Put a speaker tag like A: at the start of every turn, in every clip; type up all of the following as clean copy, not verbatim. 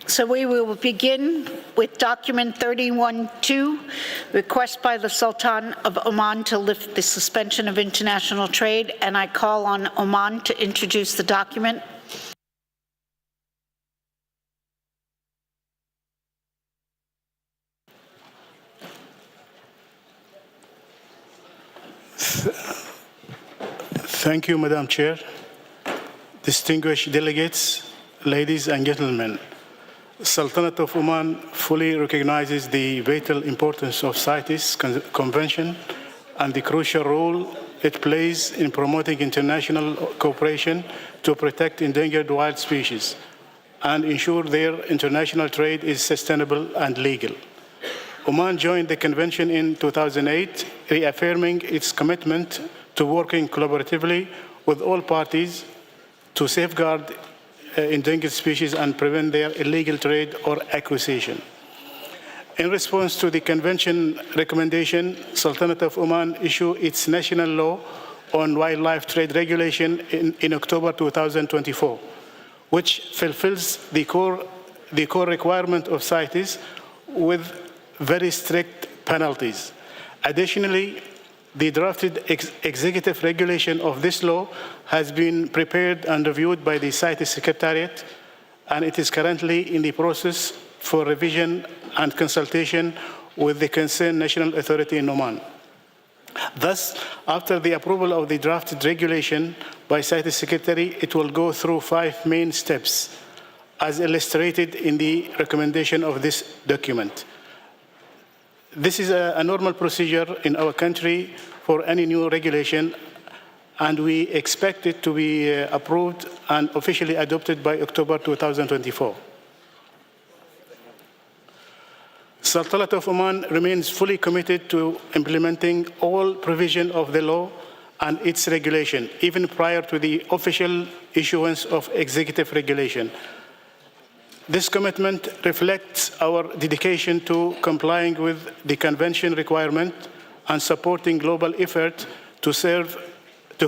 A: So we will begin with document 31-2, request by the Sultan of Oman to lift the suspension of international trade, and I call on Oman to introduce the document.
B: Thank you, Madam Chair. Distinguished delegates, ladies and gentlemen, Sultanate of Oman fully recognizes the vital importance of CITES Convention and the crucial role it plays in promoting international cooperation to protect endangered wild species and ensure their international trade is sustainable and legal. Oman joined the convention in 2008, reaffirming its commitment to working collaboratively with all parties to safeguard endangered species and prevent their illegal trade or acquisition. In response to the convention recommendation, Sultanate of Oman issued its national law on wildlife trade regulation in October 2024, which fulfills the core requirement of CITES with very strict penalties. Additionally, the drafted executive regulation of this law has been prepared and reviewed by the CITES Secretariat, and it is currently in the process for revision and consultation with the concerned national authority in Oman. Thus, after the approval of the drafted regulation by CITES Secretary, it will go through 5 main steps, as illustrated in the recommendation of this document. This is a normal procedure in our country for any new regulation, and we expect it to be approved and officially adopted by October 2024. Sultanate of Oman remains fully committed to implementing all provision of the law and its regulation, even prior to the official issuance of executive regulation. This commitment reflects our dedication to complying with the Convention requirement and supporting global effort to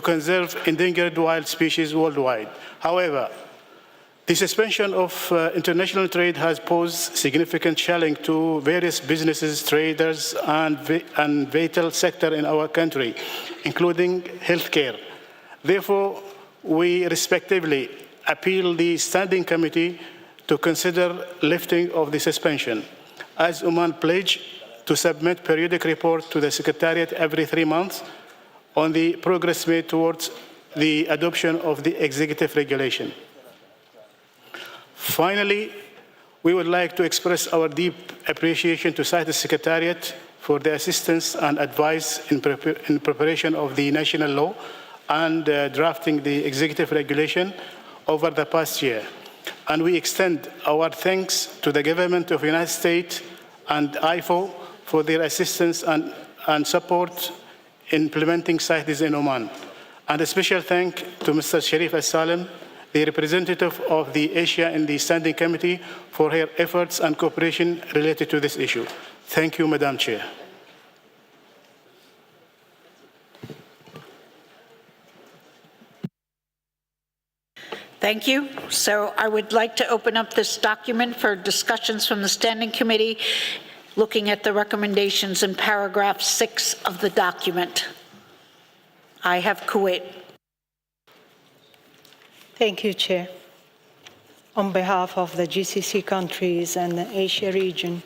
B: conserve endangered wild species worldwide. However, the suspension of international trade has posed significant challenge to various businesses, traders, and vital sector in our country, including healthcare. Therefore, we respectively appeal the Standing Committee to consider lifting of the suspension, as Oman pledged to submit periodic report to the Secretariat every 3 months on the progress made towards the adoption of the executive regulation. Finally, we would like to express our deep appreciation to CITES Secretariat for the assistance and advice in preparation of the national law and drafting the executive regulation over the past year. And we extend our thanks to the government of the United States and IFO for their assistance and support in implementing CITES in Oman. And a special thank to Mr. Sharif As-Salem, the representative of the Asia in the Standing Committee, for her efforts and cooperation related to this issue. Thank you, Madam Chair.
A: Thank you. So I would like to open up this document for discussions from the Standing Committee, looking at the recommendations in paragraph 6 of the document. I have Kuwait.
C: Thank you, Chair. On behalf of the GCC countries and the Asia region,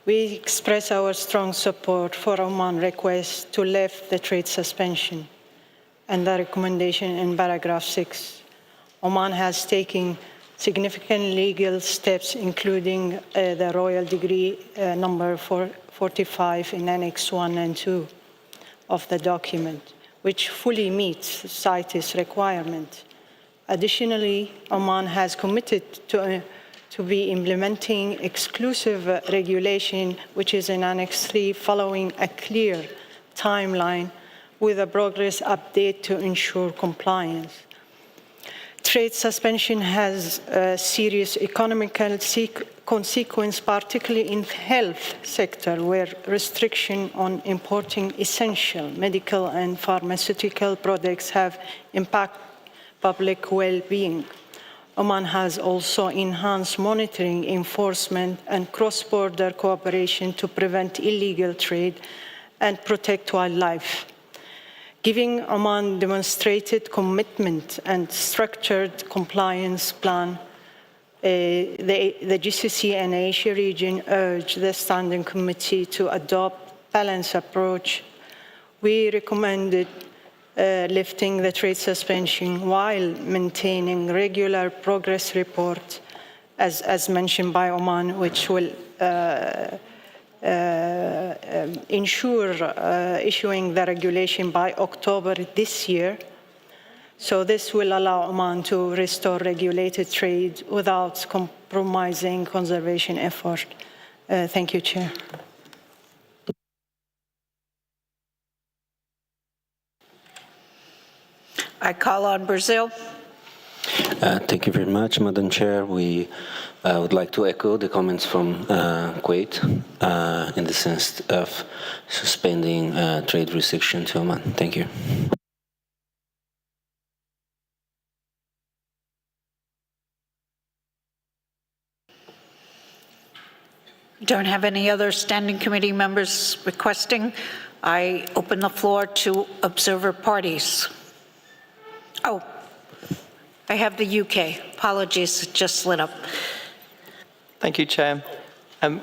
C: we express our strong support for Oman's request to lift the trade suspension and the recommendation in paragraph 6. Oman has taken significant legal steps, including the Royal Decree number 45 in Annex 1 and 2 of the document, which fully meets CITES requirement. Additionally, Oman has committed to be implementing exclusive regulation, which is in Annex 3, following a clear timeline with a progress update to ensure compliance. Trade suspension has a serious economic consequence, particularly in the health sector, where restriction on importing essential medical and pharmaceutical products have impacted public well-being. Oman has also enhanced monitoring, enforcement, and cross-border cooperation to prevent illegal trade and protect wildlife. Giving Oman demonstrated commitment and structured compliance plan, the GCC and Asia region urge the Standing Committee to adopt a balanced approach. We recommended lifting the trade suspension while maintaining regular progress report, as mentioned by Oman, which will ensure issuing the regulation by October this year. So this will allow Oman to restore regulated trade without compromising conservation effort. Thank you, Chair.
A: I call on Brazil.
D: Thank you very much, Madam Chair. We would like to echo the comments from Kuwait in the sense of suspending trade restriction to Oman. Thank you.
A: Don't have any other standing committee members requesting. I open the floor to observer parties. Oh, I have the UK. Apologies, it just lit up.
E: Thank you, Chair.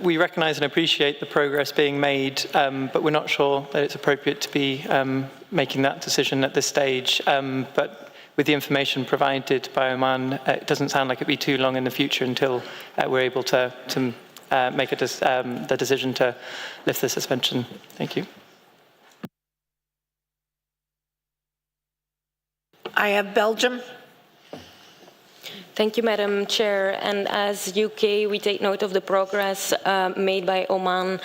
E: We recognise and appreciate the progress being made, but we're not sure that it's appropriate to be making that decision at this stage. But with the information provided by Oman, it doesn't sound like it'd be too long in the future until we're able to make the decision to lift the suspension. Thank you.
A: I have Belgium.
F: Thank you, Madam Chair. And as UK, we take note of the progress made by Oman,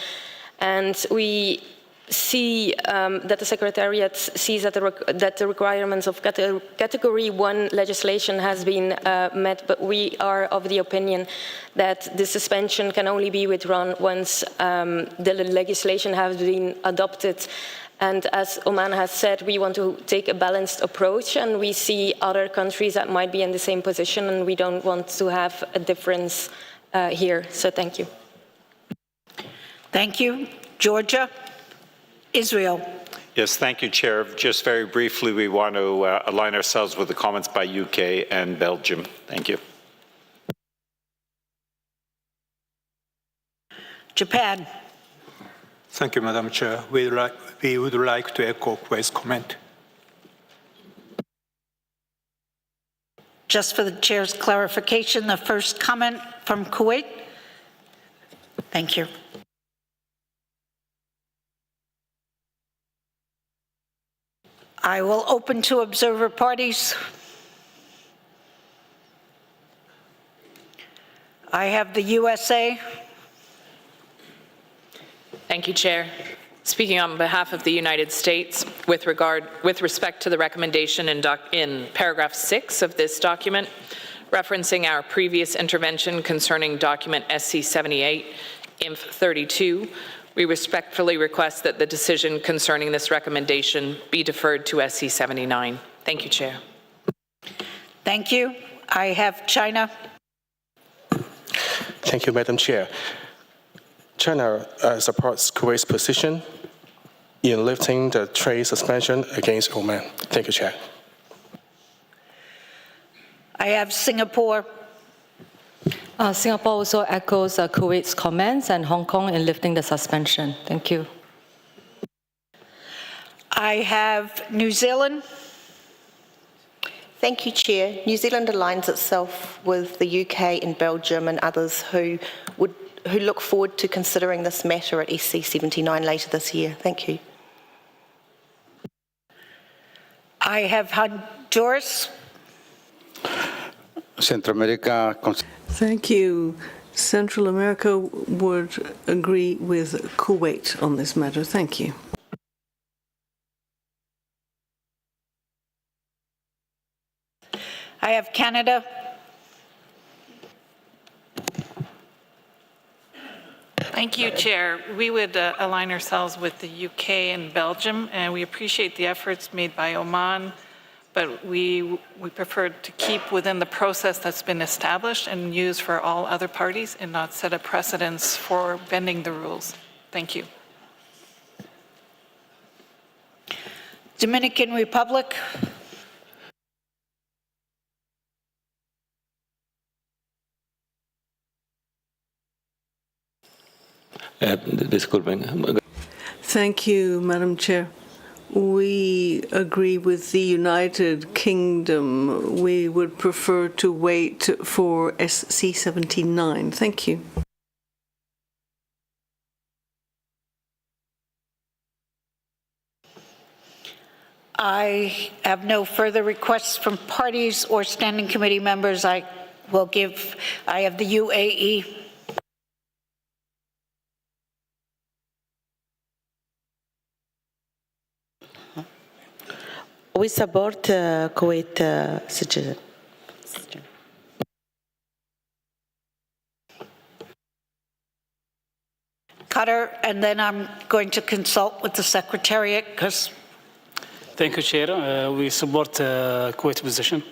F: and we see that the Secretariat sees that the requirements of Category 1 legislation has been met, but we are of the opinion that the suspension can only be withdrawn once the legislation has been adopted. And as Oman has said, we want to take a balanced approach, and we see other countries that might be in the same position, and we don't want to have a difference here. So thank you.
A: Thank you. Georgia. Israel.
G: Yes, thank you, Chair. Just very briefly, we want to align ourselves with the comments by UK and Belgium. Thank you.
A: Japan.
H: Thank you, Madam Chair. We would like to echo Kuwait's comment.
A: Just for the Chair's clarification, the first comment from Kuwait. Thank you. I will open to observer parties. I have the USA.
I: Thank you, Chair. Speaking on behalf of the United States, with respect to the recommendation in paragraph 6 of this document, referencing our previous intervention concerning document SC78, INF 32, we respectfully request that the decision concerning this recommendation be deferred to SC79. Thank you, Chair.
A: Thank you. I have China.
J: Thank you, Madam Chair. China supports Kuwait's position in lifting the trade suspension against Oman. Thank you, Chair.
A: I have Singapore.
K: Singapore also echoes Kuwait's comments and Hong Kong in lifting the suspension. Thank you.
A: I have New Zealand.
L: Thank you, Chair. New Zealand aligns itself with the UK and Belgium and others who look forward to considering this matter at SC79 later this year. Thank you.
A: I have Honduras.
M: Central America.
N: Thank you. Central America would agree with Kuwait on this matter. Thank you.
A: I have Canada.
O: Thank you, Chair. We would align ourselves with the UK and Belgium, and we appreciate the efforts made by Oman, but we preferred to keep within the process that's been established and used for all other parties and not set a precedence for bending the rules. Thank you.
A: Dominican Republic.
N: Thank you, Madam Chair. We agree with the United Kingdom. We would prefer to wait for SC79. Thank you.
A: I have no further requests from parties or standing committee members. I have the UAE.
M: We support Kuwait citizen.
A: Qatar, and then I'm going to consult with the Secretariat because...
P: Thank you, Chair. We support Kuwait position.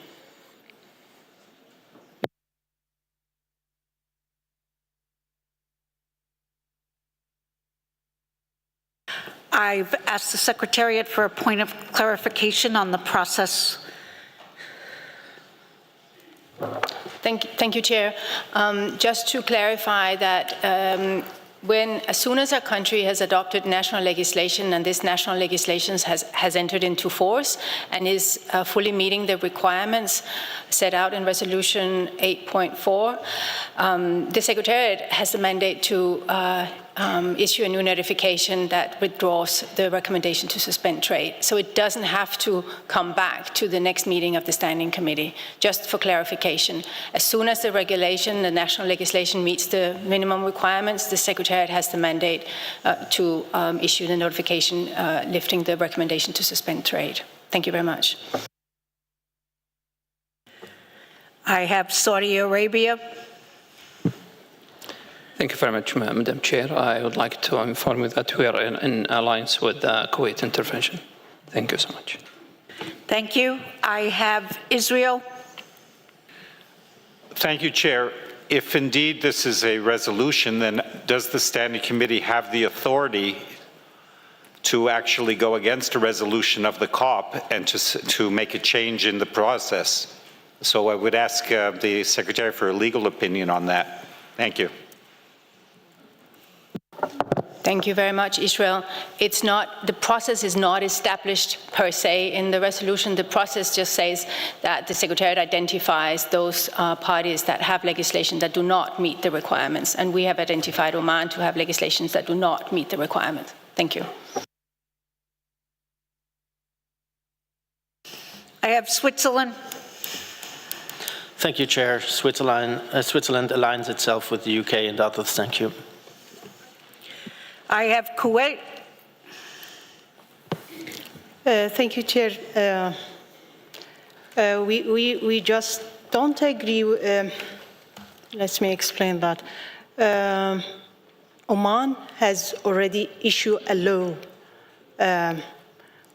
A: I've asked the Secretariat for a point of clarification on the process.
Q: Thank you, Chair. Just to clarify that as soon as a country has adopted national legislation and this national legislation has entered into force and is fully meeting the requirements set out in Resolution 8.4, the Secretariat has the mandate to issue a new notification that withdraws the recommendation to suspend trade. So it doesn't have to come back to the next meeting of the Standing Committee, just for clarification. As soon as the regulation, the national legislation meets the minimum requirements, the Secretariat has the mandate to issue the notification lifting the recommendation to suspend trade. Thank you very much.
A: I have Saudi Arabia.
R: Thank you very much, Madam Chair. I would like to inform you that we are in alliance with the Kuwait intervention. Thank you so much.
A: Thank you. I have Israel.
G: Thank you, Chair. If indeed this is a resolution, then does the Standing Committee have the authority to actually go against a resolution of the COP and to make a change in the process? So I would ask the Secretary for a legal opinion on that. Thank you.
Q: Thank you very much, Israel. The process is not established per se in the resolution. The process just says that the Secretariat identifies those parties that have legislation that do not meet the requirements. And we have identified Oman to have legislations that do not meet the requirements. Thank you.
A: I have Switzerland.
S: Thank you, Chair. Switzerland aligns itself with the UK and others. Thank you.
A: I have Kuwait.
C: Thank you, Chair. We just don't agree. Let me explain that. Oman has already issued a law,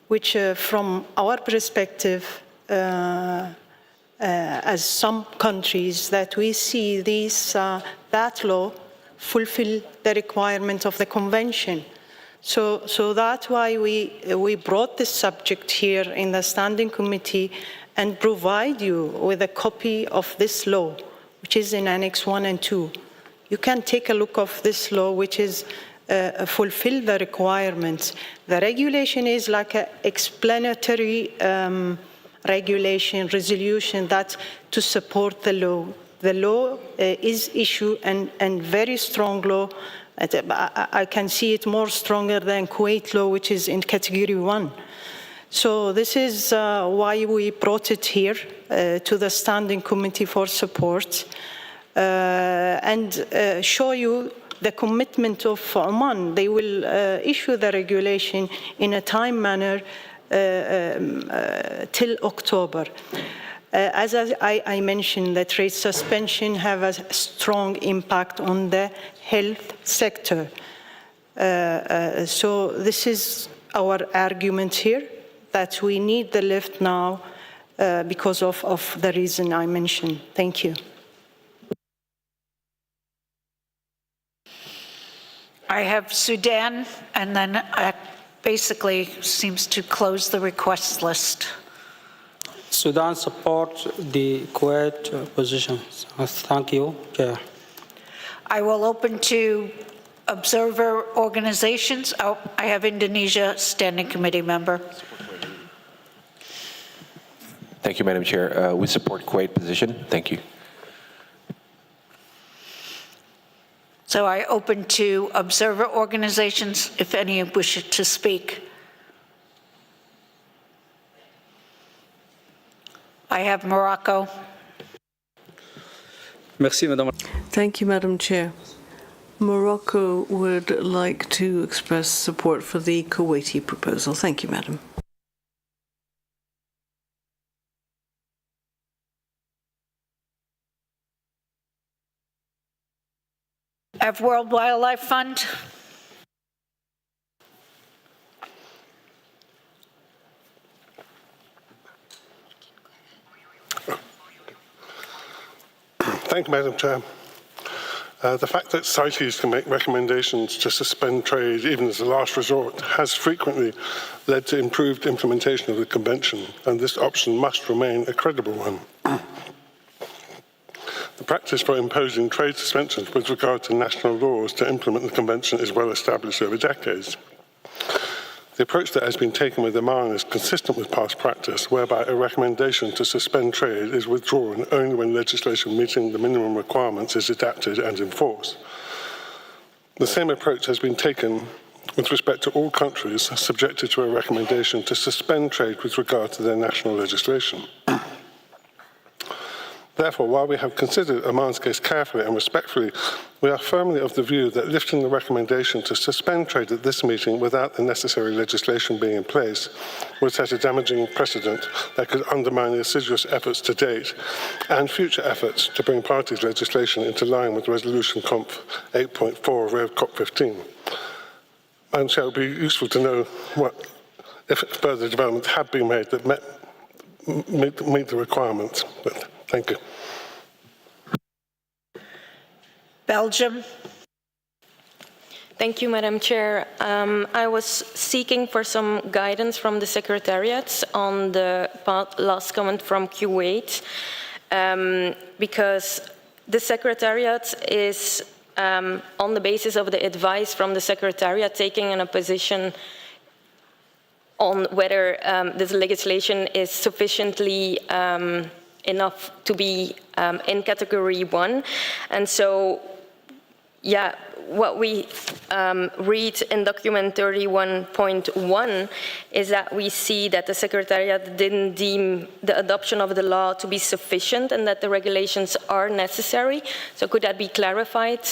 C: which from our perspective, as some countries that we see that law fulfill the requirement of the convention. So that's why we brought this subject here in the Standing Committee and provide you with a copy of this law, which is in Annex 1 and 2. You can take a look of this law, which is fulfill the requirements. The regulation is like an explanatory regulation, resolution that to support the law. The law is issued and very strong law. I can see it more stronger than Kuwait law, which is in category 1. So this is why we brought it here to the Standing Committee for support and show you the commitment of Oman. They will issue the regulation in a time manner till October. As I mentioned, the trade suspension have a strong impact on the health sector. So this is our argument here, that we need the lift now because of the reason I mentioned. Thank you.
A: I have Sudan, and then basically seems to close the request list.
T: Sudan supports the Kuwait position. Thank you, Chair.
A: I will open to observer organizations. Oh, I have Indonesia Standing Committee member.
U: Thank you, Madam Chair. We support Kuwait position. Thank you.
A: So I open to observer organizations, if any wish to speak. I have Morocco.
N: Merci, Madame. Thank you, Madam Chair. Morocco would like to express support for the Kuwaiti proposal. Thank you, Madam.
A: I have World Wildlife Fund.
V: Thank you, Madam Chair. The fact that CITES can make recommendations to suspend trade, even as a last resort, has frequently led to improved implementation of the Convention, and this option must remain a credible one. The practice for imposing trade suspensions with regard to national laws to implement the Convention is well established over decades. The approach that has been taken with Oman is consistent with past practice, whereby a recommendation to suspend trade is withdrawn only when legislation meeting the minimum requirements is adapted and enforced. The same approach has been taken with respect to all countries subjected to a recommendation to suspend trade with regard to their national legislation. Therefore, while we have considered Oman's case carefully and respectfully, we are firmly of the view that lifting the recommendation to suspend trade at this meeting without the necessary legislation being in place would set a damaging precedent that could undermine the assiduous efforts to date and future efforts to bring parties' legislation into line with Resolution Conf 8.4 of Rev COP 15. Madam Chair, it would be useful to know if further developments have been made that meet the requirements. Thank you.
A: Belgium.
F: Thank you, Madam Chair. I was seeking for some guidance from the Secretariat on the last comment from Kuwait, because the Secretariat is, on the basis of the advice from the Secretariat, taking in a position on whether this legislation is sufficiently enough to be in category 1. And so, yeah, what we read in document 31.1 is that we see that the Secretariat didn't deem the adoption of the law to be sufficient and that the regulations are necessary. So could that be clarified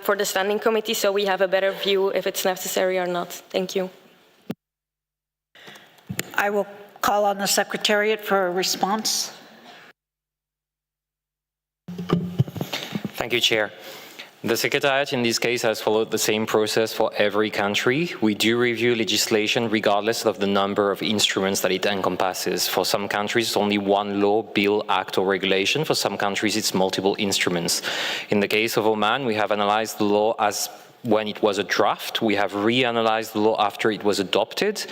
F: for the Standing Committee so we have a better view if it's necessary or not? Thank you.
A: I will call on the Secretariat for a response.
W: Thank you, Chair. The Secretariat in this case has followed the same process for every country. We do review legislation regardless of the number of instruments that it encompasses. For some countries, it's only one law, bill, act, or regulation. For some countries, it's multiple instruments. In the case of Oman, we have analyzed the law as when it was a draft. We have reanalyzed the law after it was adopted,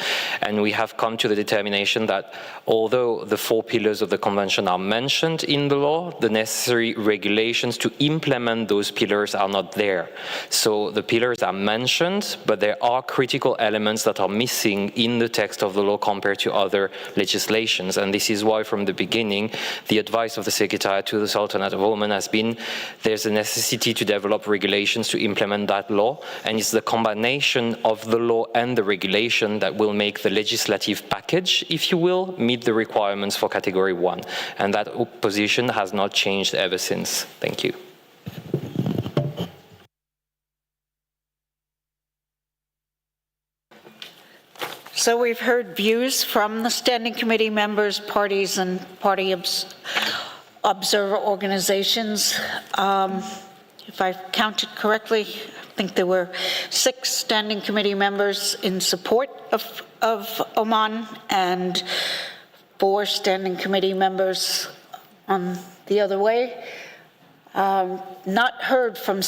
W: and we have come to the determination that although the 4 pillars of the Convention are mentioned in the law, the necessary regulations to implement those pillars are not there. So the pillars are mentioned, but there are critical elements that are missing in the text of the law compared to other legislations. And this is why from the beginning, the advice of the Secretariat to the Sultanate of Oman has been there's a necessity to develop regulations to implement that law, and it's the combination of the law and the regulation that will make the legislative package, if you will, meet the requirements for Category 1. And that position has not changed ever since. Thank you.
A: So we've heard views from the Standing Committee members, parties, and party observer organizations. If I've counted correctly, I think there were 6 Standing Committee members in support of Oman and 4 standing committee members on the other way. Not heard from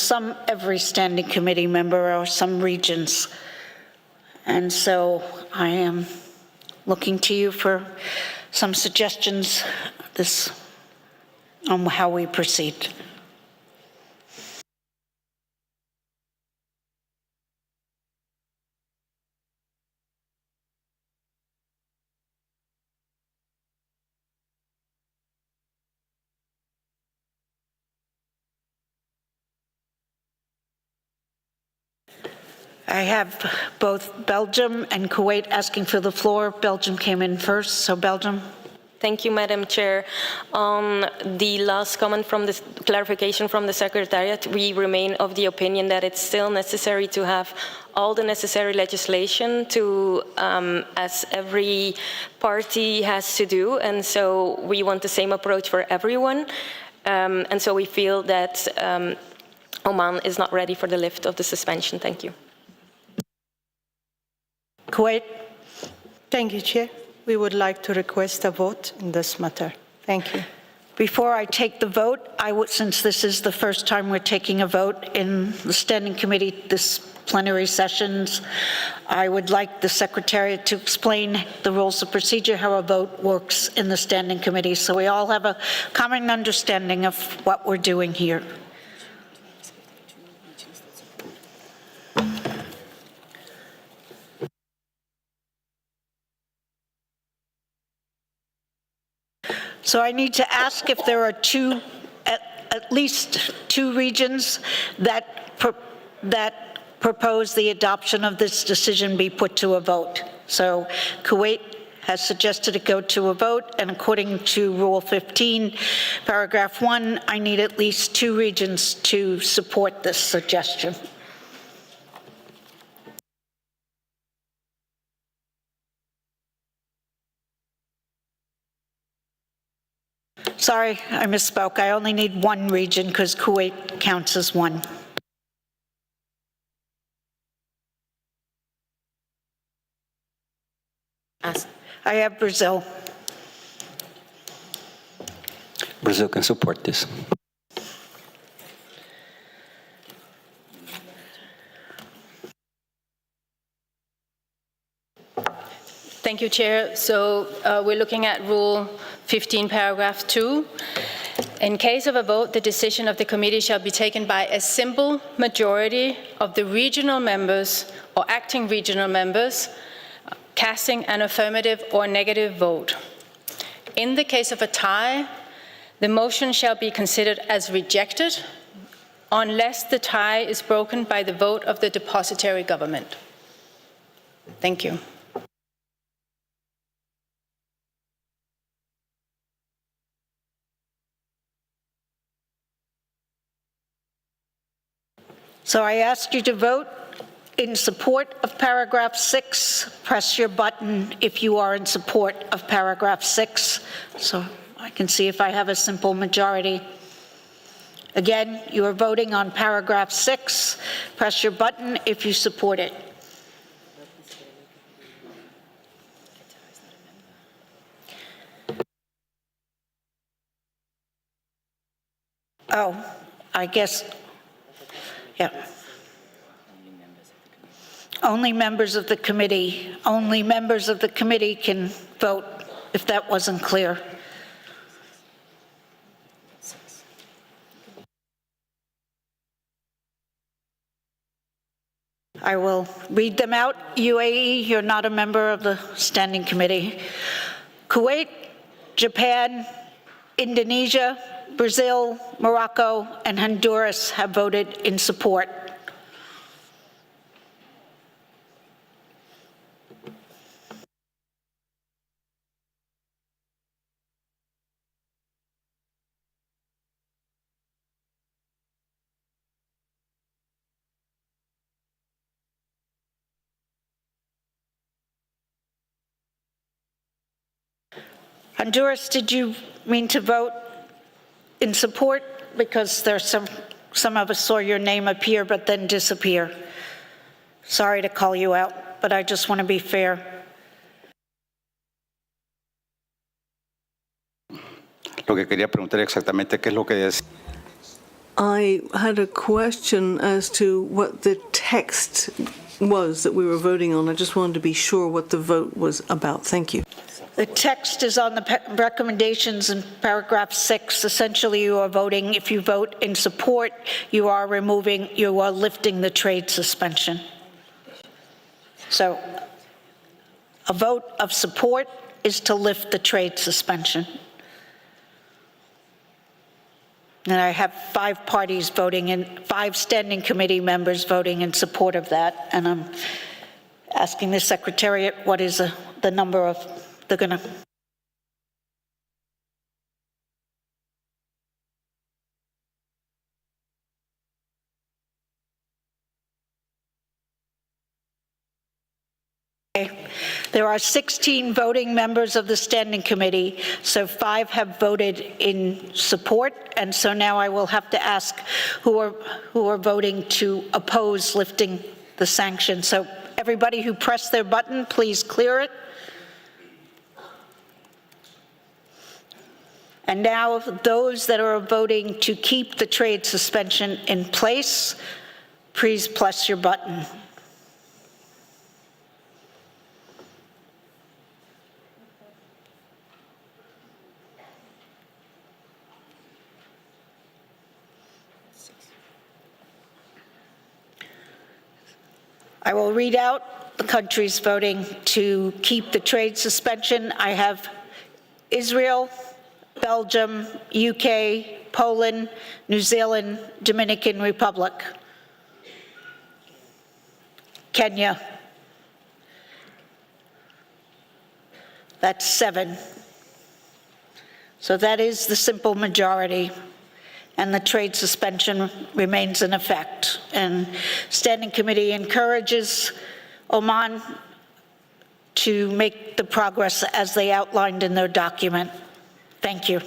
A: every standing committee member or some regions. And so I am looking to you for some suggestions on how we proceed. I have both Belgium and Kuwait asking for the floor. Belgium came in first, so Belgium.
F: Thank you, Madam Chair. On the last comment from the clarification from the Secretariat, we remain of the opinion that it's still necessary to have all the necessary legislation to, as every party has to do, and so we want the same approach for everyone, and so we feel that Oman is not ready for the lift of the suspension. Thank you.
A: Kuwait.
C: Thank you, Chair. We would like to request a vote in this matter. Thank you.
A: Before I take the vote, since this is the first time we're taking a vote in the Standing Committee this plenary sessions, I would like the Secretariat to explain the rules of procedure, how a vote works in the Standing Committee, so we all have a common understanding of what we're doing here. So I need to ask if there are at least two regions that propose the adoption of this decision be put to a vote. So Kuwait has suggested it go to a vote, and according to Rule 15, Paragraph 1, I need at least 2 regions to support this suggestion. Sorry, I misspoke. I only need 1 region because Kuwait counts as 1. I have Brazil.
B: Brazil can support this.
Q: Thank you, Chair. So we're looking at Rule 15, Paragraph 2. In case of a vote, the decision of the committee shall be taken by a simple majority of the regional members or acting regional members casting an affirmative or negative vote. In the case of a tie, the motion shall be considered as rejected unless the tie is broken by the vote of the depositary government. Thank you.
A: So I ask you to vote in support of Paragraph 6. Press your button if you are in support of Paragraph 6, so I can see if I have a simple majority. Again, you are voting on Paragraph 6. Press your button if you support it. Oh, I guess, yeah. Only members of the committee can vote, if that wasn't clear. I will read them out. UAE, you're not a member of the Standing Committee. Kuwait, Japan, Indonesia, Brazil, Morocco, and Honduras have voted in support. Honduras, did you mean to vote in support? Because there's some of us saw your name appear but then disappear. Sorry to call you out, but I just want to be fair.
D: Lo que quería preguntar exactamente qué es lo que decía.
N: I had a question as to what the text was that we were voting on. I just wanted to be sure what the vote was about. Thank you.
A: The text is on the recommendations in paragraph 6. Essentially, you are voting, if you vote in support, you are lifting the trade suspension. So a vote of support is to lift the trade suspension. And I have 5 parties voting in, 5 standing committee members voting in support of that. And I'm asking the Secretariat what is the number of, they're going to. There are 16 voting members of the Standing Committee, so 5 have voted in support, and so now I will have to ask who are voting to oppose lifting the sanction. So everybody who pressed their button, please clear it. And now those that are voting to keep the trade suspension in place, please press your button. I will read out the countries voting to keep the trade suspension. I have Israel, Belgium, UK, Poland, New Zealand, Dominican Republic, Kenya. That's 7. So that is the simple majority, and the trade suspension remains in effect. And Standing Committee encourages Oman to make the progress as they outlined in their document. Thank you.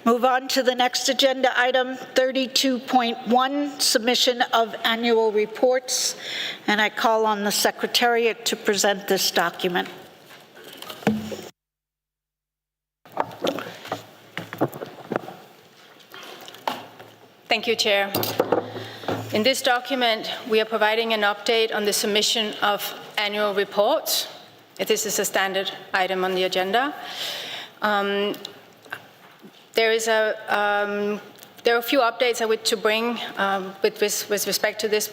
A: Move on to the next agenda item, 32.1, submission of annual reports. And I call on the Secretariat to present this document.
Q: Thank you, Chair. In this document, we are providing an update on the submission of annual reports. This is a standard item on the agenda. There are a few updates I wish to bring with respect to this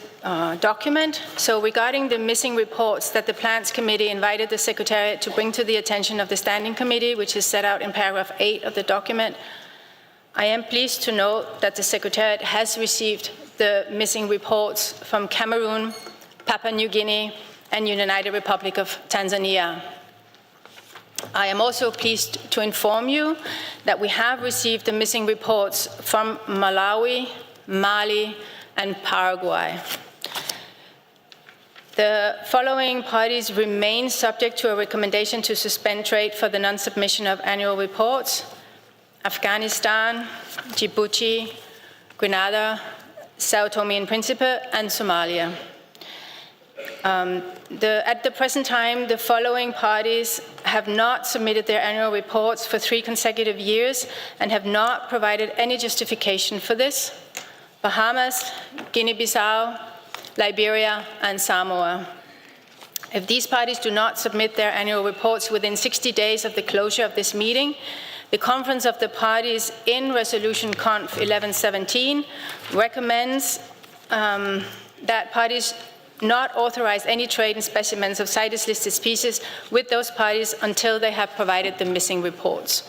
Q: document. So regarding the missing reports that the Plans Committee invited the Secretariat to bring to the attention of the Standing Committee, which is set out in paragraph 8 of the document, I am pleased to note that the Secretariat has received the missing reports from Cameroon, Papua New Guinea, and United Republic of Tanzania. I am also pleased to inform you that we have received the missing reports from Malawi, Mali, and Paraguay. The following parties remain subject to a recommendation to suspend trade for the non-submission of annual reports: Afghanistan, Djibouti, Grenada, Sao Tome and Principe, and Somalia. At the present time, the following parties have not submitted their annual reports for 3 consecutive years and have not provided any justification for this: Bahamas, Guinea-Bissau, Liberia, and Samoa. If these parties do not submit their annual reports within 60 days of the closure of this meeting, the Conference of the Parties in Resolution Conf 1117 recommends that parties not authorize any trade in specimens of CITES listed species with those parties until they have provided the missing reports.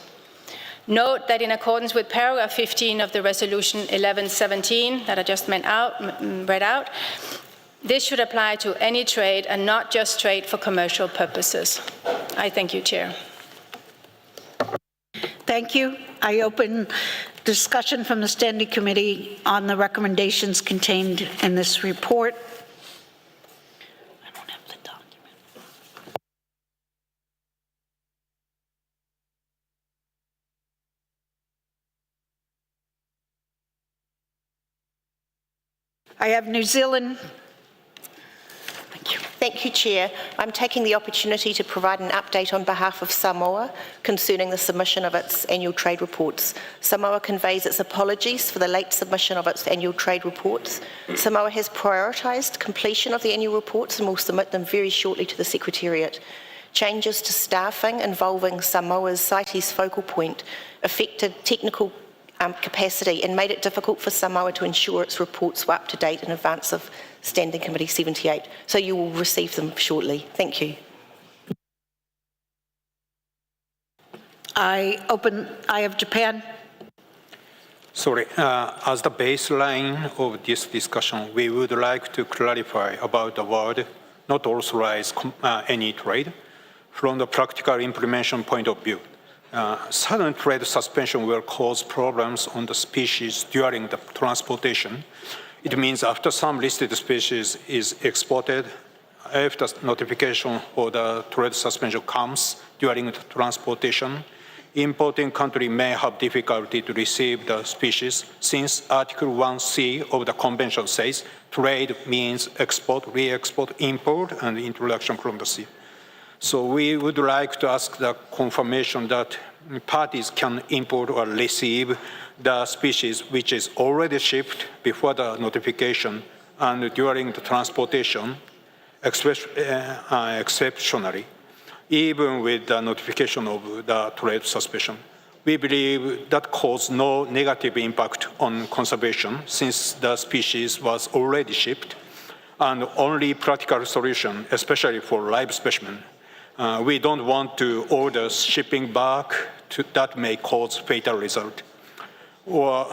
Q: Note that in accordance with paragraph 15 of the resolution 1117 that I just read out, this should apply to any trade and not just trade for commercial purposes. I thank you, Chair.
A: Thank you. I open discussion from the Standing Committee on the recommendations contained in this report. I have New Zealand.
L: Thank you, Chair. I'm taking the opportunity to provide an update on behalf of Samoa concerning the submission of its annual trade reports. Samoa conveys its apologies for the late submission of its annual trade reports. Samoa has prioritised completion of the annual reports and will submit them very shortly to the Secretariat. Changes to staffing involving Samoa's CITES focal point affected technical capacity and made it difficult for Samoa to ensure its reports were up to date in advance of Standing Committee 78. So you will receive them shortly. Thank you.
A: I have Japan.
E: Sorry, as the baseline of this discussion, we would like to clarify about the word not authorize any trade from the practical implementation point of view. Sudden trade suspension will cause problems on the species during the transportation. It means after some listed species is exported, if the notification for the trade suspension comes during the transportation, importing country may have difficulty to receive the species since Article 1C of the Convention says trade means export, re-export, import, and introduction from the sea. So we would like to ask the confirmation that parties can import or receive the species which is already shipped before the notification and during the transportation, exceptionally, even with the notification of the trade suspension. We believe that caused no negative impact on conservation since the species was already shipped, and only practical solution, especially for live specimen. We don't want to order shipping back that may cause fatal result. Or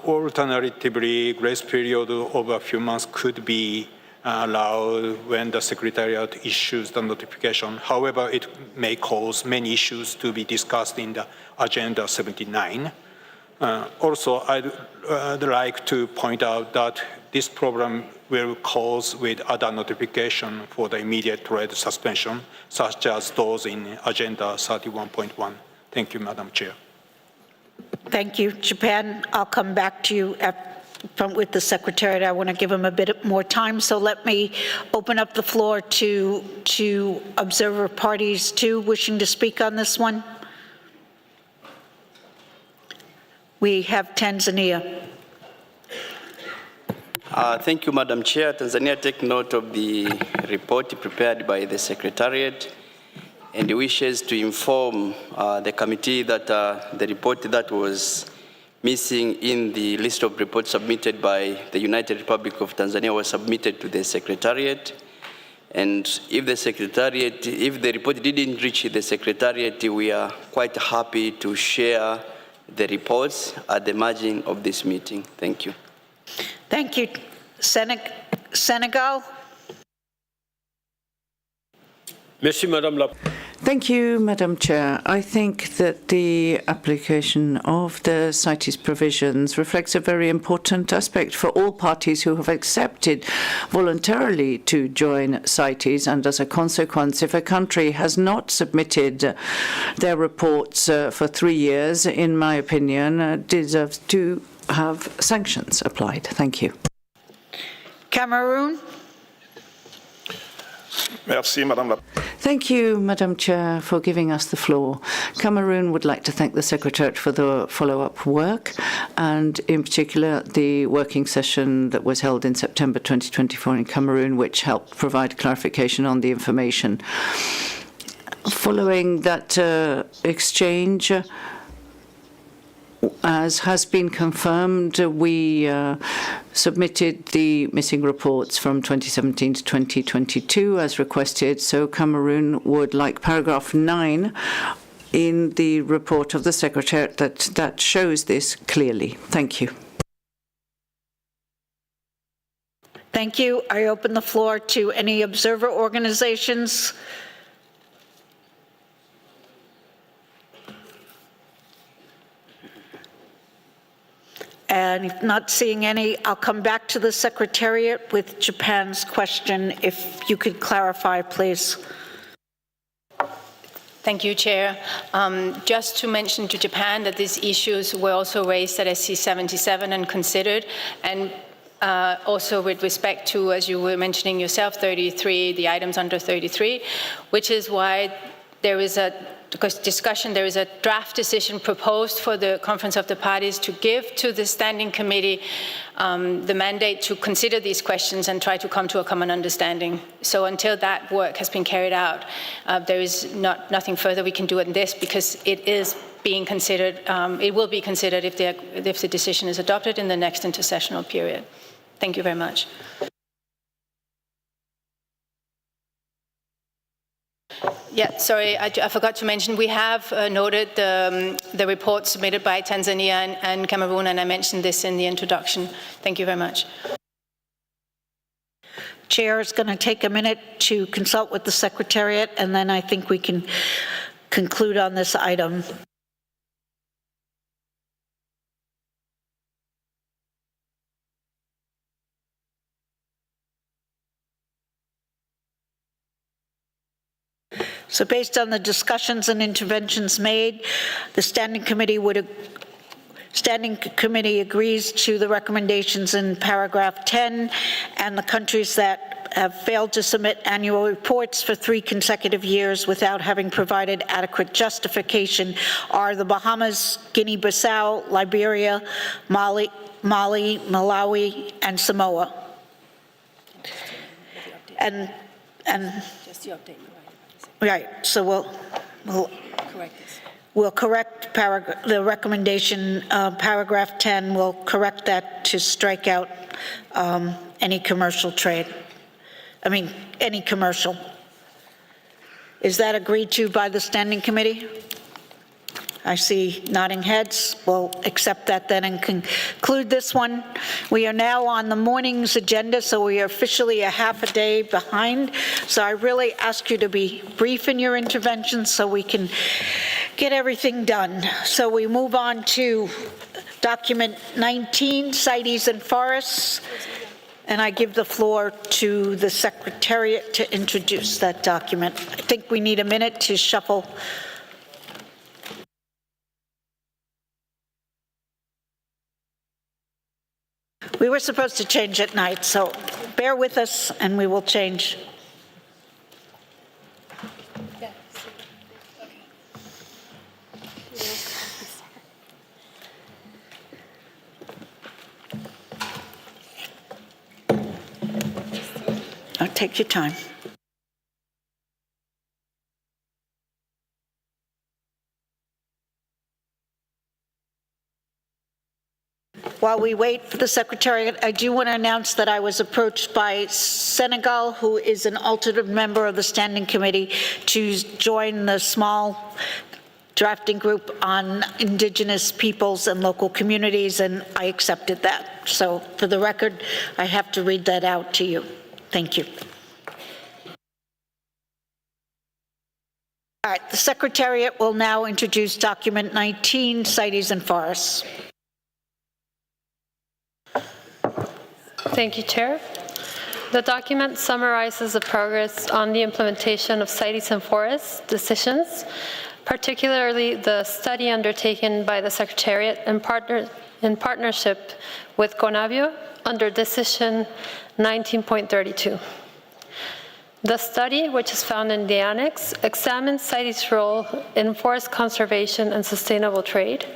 E: alternatively, grace period of a few months could be allowed when the Secretariat issues the notification. However, it may cause many issues to be discussed in the Agenda 79. Also, I'd like to point out that this problem will cause with other notification for the immediate trade suspension, such as those in Agenda 31.1. Thank you, Madam Chair.
A: Thank you. Japan, I'll come back to you with the Secretariat. I want to give him a bit more time, so let me open up the floor to observer parties too wishing to speak on this one. We have Tanzania.
H: Thank you, Madam Chair. Tanzania take note of the report prepared by the Secretariat and wishes to inform the committee that the report that was missing in the list of reports submitted by the United Republic of Tanzania was submitted to the Secretariat. And if the report didn't reach the Secretariat, we are quite happy to share the reports at the margin of this meeting. Thank you.
A: Thank you. Senegal.
I: Thank you, Madam Chair. I think that the application of the CITES provisions reflects a very important aspect for all parties who have accepted voluntarily to join CITES, and as a consequence, if a country has not submitted their reports for 3 years, in my opinion, deserves to have sanctions applied. Thank you.
A: Cameroon.
X: Merci, Madame la.
I: Thank you, Madam Chair, for giving us the floor. Cameroon would like to thank the Secretariat for the follow-up work, and in particular the working session that was held in September 2024 in Cameroon, which helped provide clarification on the information. Following that exchange, as has been confirmed, we submitted the missing reports from 2017 to 2022 as requested. So Cameroon would like paragraph 9 in the report of the Secretariat that shows this clearly. Thank you.
A: Thank you. I open the floor to any observer organizations. And not seeing any, I'll come back to the Secretariat with Japan's question. If you could clarify, please.
Q: Thank you, Chair. Just to mention to Japan that these issues were also raised at SC 77 and considered, and also with respect to, as you were mentioning yourself, 33, the items under 33, which is why there is a discussion, there is a draft decision proposed for the Conference of the Parties to give to the Standing Committee the mandate to consider these questions and try to come to a common understanding. So until that work has been carried out, there is nothing further we can do in this, because it is being considered, it will be considered if the decision is adopted in the next intersessional period. Thank you very much. Yeah, sorry, I forgot to mention, we have noted the report submitted by Tanzania and Cameroon, and I mentioned this in the introduction. Thank you very much.
A: Chair is going to take a minute to consult with the Secretariat, and then I think we can conclude on this item. So based on the discussions and interventions made, the Standing Committee agrees to the recommendations in paragraph 10, and the countries that have failed to submit annual reports for 3 consecutive years without having provided adequate justification are the Bahamas, Guinea-Bissau, Liberia, Mali, Malawi, and Samoa. And
Q: just the update.
A: Right, so we'll correct the recommendation, paragraph 10, we'll correct that to strike out any commercial trade. I mean, any commercial. Is that agreed to by the Standing Committee? I see nodding heads. We'll accept that then and conclude this one. We are now on the morning's agenda, so we are officially a half a day behind. So I really ask you to be brief in your interventions so we can get everything done. So we move on to document 19, CITES and forests. And I give the floor to the Secretariat to introduce that document. I think we need a minute to shuffle. We were supposed to change at night, so bear with us and we will change. Take your time. While we wait for the Secretariat, I do want to announce that I was approached by Senegal, who is an alternate member of the Standing Committee, to join the small drafting group on Indigenous peoples and local communities, and I accepted that. So for the record, I have to read that out to you. Thank you. All right, the Secretariat will now introduce document 19, CITES and forests.
J: Thank you, Chair. The document summarizes the progress on the implementation of CITES and forests decisions, particularly the study undertaken by the Secretariat in partnership with CONAVIO under Decision 19.32. The study, which is found in the annex, examines CITES' role in forest conservation and sustainable trade,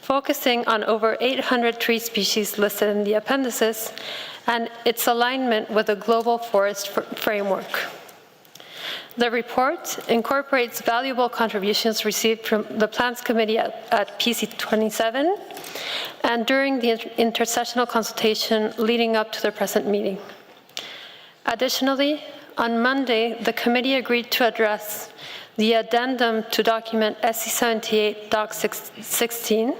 J: focusing on over 800 tree species listed in the appendices and its alignment with the global forest framework. The report incorporates valuable contributions received from the Plans Committee at PC 27 and during the intersessional consultation leading up to the present meeting. Additionally, on Monday, the committee agreed to address the addendum to document SC78 Doc 16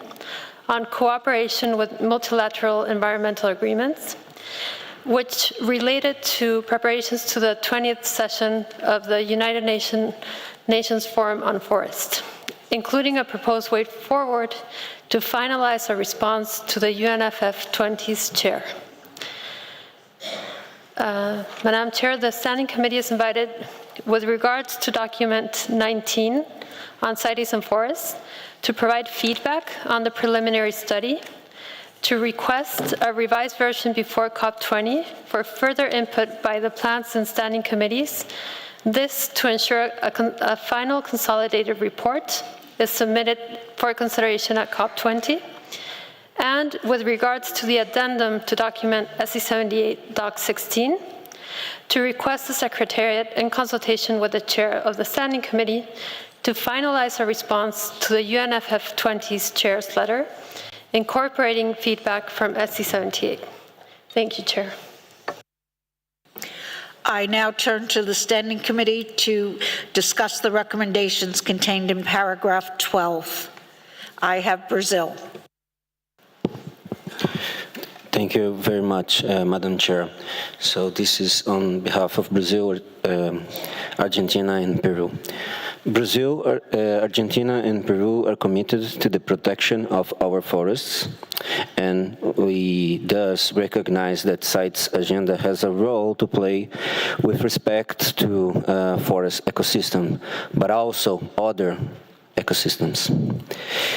J: on cooperation with multilateral environmental agreements, which related to preparations to the 20th session of the United Nations Forum on Forest, including a proposed way forward to finalize a response to the UNFF 20's chair. Madam Chair, the Standing Committee is invited, with regards to document 19 on CITES and forests, to provide feedback on the preliminary study, to request a revised version before COP20 for further input by the plants and standing committees. This to ensure a final consolidated report is submitted for consideration at COP20. And with regards to the addendum to document SC78 Doc 16, to request the Secretariat, in consultation with the Chair of the Standing Committee, to finalize a response to the UNFF20's Chair's letter, incorporating feedback from SC78. Thank you, Chair.
A: I now turn to the Standing Committee to discuss the recommendations contained in paragraph 12. I have Brazil.
B: Thank you very much, Madam Chair. So this is on behalf of Brazil, Argentina, and Peru. Brazil, Argentina, and Peru are committed to the protection of our forests, and we thus recognize that CITES agenda has a role to play with respect to forest ecosystem, but also other ecosystems.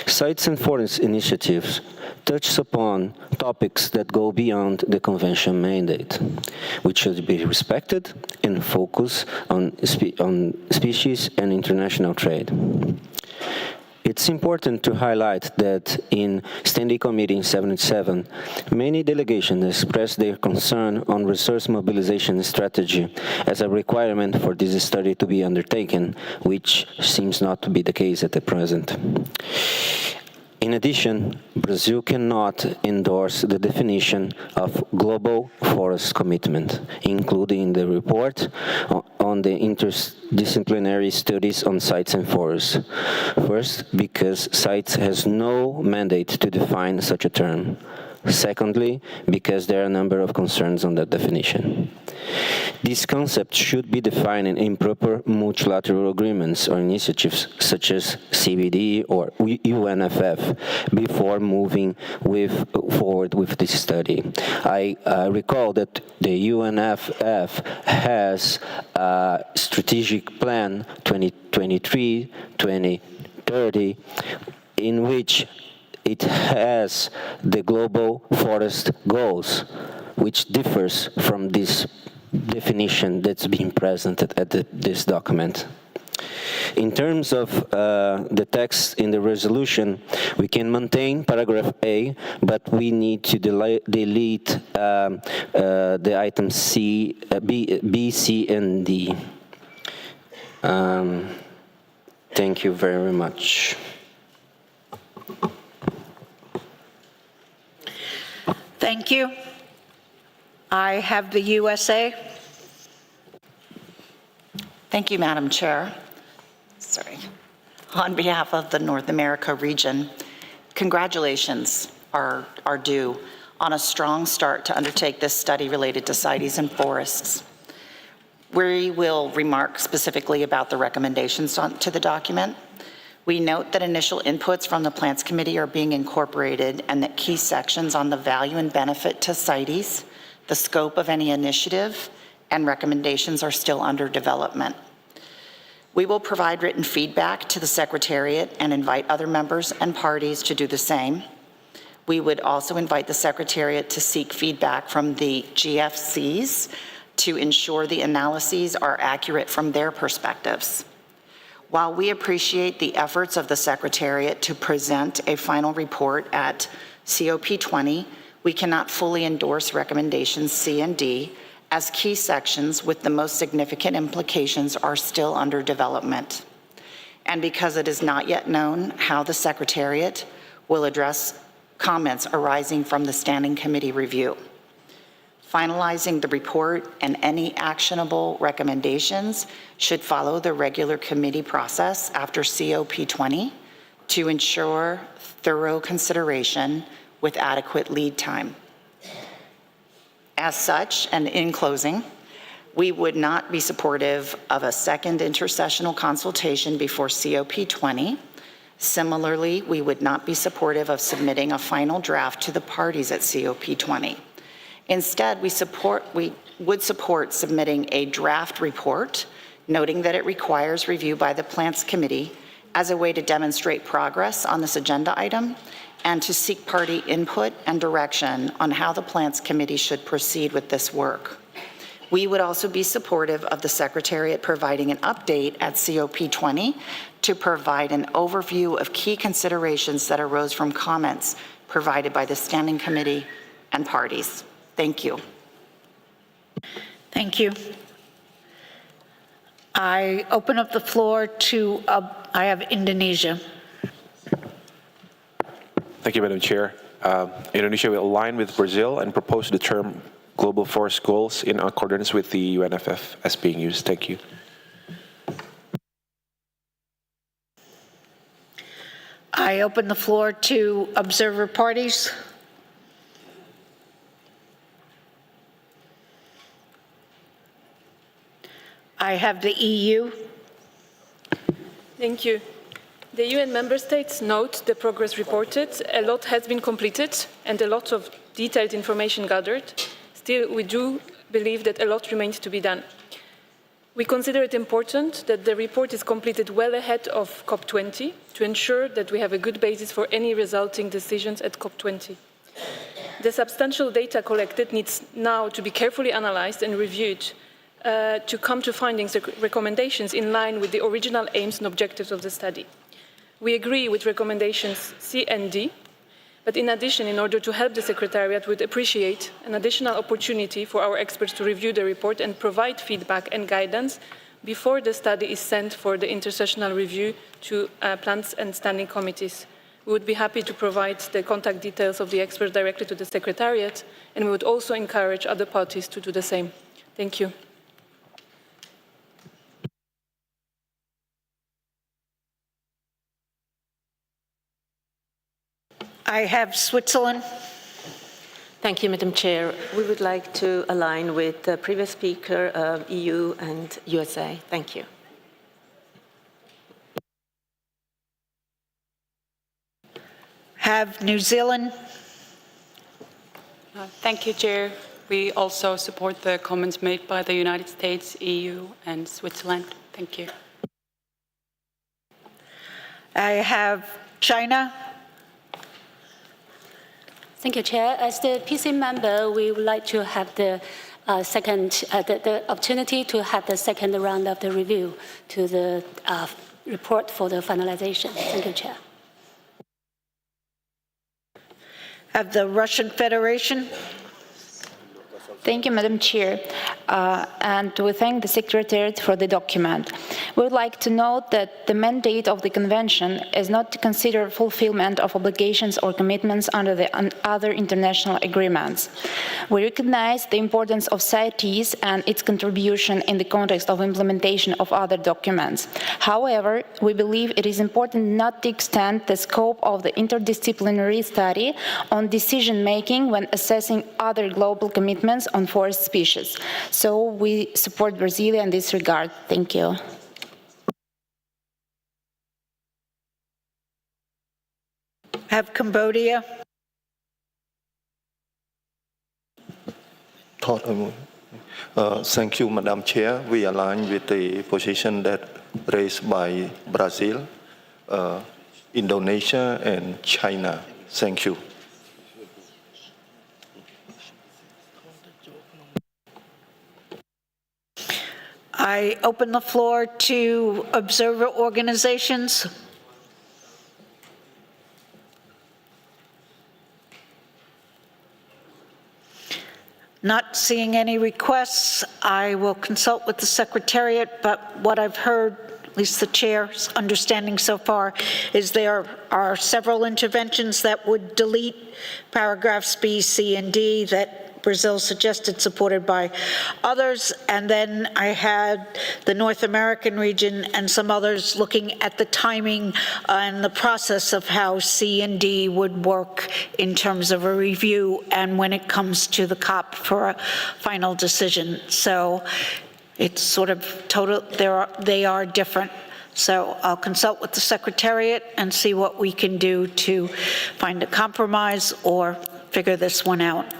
B: CITES and forest initiatives touch upon topics that go beyond the convention mandate, which should be respected and focus on species and international trade. It's important to highlight that in Standing Committee 77, many delegations expressed their concern on resource mobilization strategy as a requirement for this study to be undertaken, which seems not to be the case at the present. In addition, Brazil cannot endorse the definition of global forest commitment, including the report on the interdisciplinary studies on CITES and forests. First, because CITES has no mandate to define such a term. Secondly, because there are a number of concerns on that definition. These concepts should be defined in proper multilateral agreements or initiatives such as CBD or UNFF before moving forward with this study. I recall that the UNFF has a strategic plan 2023-2030 in which it has the global forest goals, which differs from this definition that's being presented at this document. In terms of the text in the resolution, we can maintain paragraph A, but we need to delete the items C, B, C, and D. Thank you very much.
A: Thank you. I have the USA.
K: Thank you, Madam Chair. On behalf of the North America region, congratulations are due on a strong start to undertake this study related to CITES and forests. We will remark specifically about the recommendations to the document. We note that initial inputs from the Plants Committee are being incorporated and that key sections on the value and benefit to CITES, the scope of any initiative, and recommendations are still under development. We will provide written feedback to the Secretariat and invite other members and parties to do the same. We would also invite the Secretariat to seek feedback from the GFCs to ensure the analyses are accurate from their perspectives. While we appreciate the efforts of the Secretariat to present a final report at COP20, we cannot fully endorse recommendations C and D, as key sections with the most significant implications are still under development. And because it is not yet known how the Secretariat will address comments arising from the Standing Committee review. Finalizing the report and any actionable recommendations should follow the regular committee process after COP20 to ensure thorough consideration with adequate lead time. As such, and in closing, we would not be supportive of a second intersessional consultation before COP20. Similarly, we would not be supportive of submitting a final draft to the parties at COP20. Instead, we would support submitting a draft report, noting that it requires review by the Plants Committee as a way to demonstrate progress on this agenda item and to seek party input and direction on how the Plants Committee should proceed with this work. We would also be supportive of the Secretariat providing an update at COP20 to provide an overview of key considerations that arose from comments provided by the Standing Committee and parties. Thank you.
A: Thank you. I open up the floor to, I have Indonesia.
U: Thank you, Madam Chair. Indonesia will align with Brazil and propose the term Global Forest Goals in accordance with the UNFF as being used. Thank you.
A: I open the floor to observer parties. I have the EU.
M: Thank you. The UN member states note the progress reported. A lot has been completed and a lot of detailed information gathered. Still, we do believe that a lot remains to be done. We consider it important that the report is completed well ahead of COP20 to ensure that we have a good basis for any resulting decisions at COP20. The substantial data collected needs now to be carefully analyzed and reviewed to come to findings and recommendations in line with the original aims and objectives of the study. We agree with recommendations C and D, but in addition, in order to help the Secretariat, we would appreciate an additional opportunity for our experts to review the report and provide feedback and guidance before the study is sent for the intersessional review to plants and standing committees. We would be happy to provide the contact details of the experts directly to the Secretariat, and we would also encourage other parties to do the same. Thank you.
A: I have Switzerland.
O: Thank you, Madam Chair. We would like to align with the previous speaker, EU and USA. Thank you.
A: Have New Zealand.
P: Thank you, Chair. We also support the comments made by the United States, EU, and Switzerland. Thank you.
A: I have China.
X: Thank you, Chair. As the PC member, we would like to have the the opportunity to have the second round of the review to the report for the finalization. Thank you, Chair.
A: Have the Russian Federation.
Y: Thank you, Madam Chair, and we thank the Secretariat for the document. We would like to note that the mandate of the Convention is not to consider fulfillment of obligations or commitments under the other international agreements. We recognize the importance of CITES and its contribution in the context of implementation of other documents. However, we believe it is important not to extend the scope of the interdisciplinary study on decision-making when assessing other global commitments on forest species. So we support Brazil in this regard. Thank you.
A: Have Cambodia.
Z: Thank you, Madam Chair. We align with the position that raised by Brazil, Indonesia, and China. Thank you.
A: I open the floor to observer organizations. Not seeing any requests, I will consult with the Secretariat, but what I've heard, at least the Chair's understanding so far, is there are several interventions that would delete paragraphs B, C, and D that Brazil suggested, supported by others. And then I had the North American region and some others looking at the timing and the process of how C and D would work in terms of a review and when it comes to the COP for a final decision. So it's sort of total, they are different. So I'll consult with the Secretariat and see what we can do to find a compromise or figure this one out.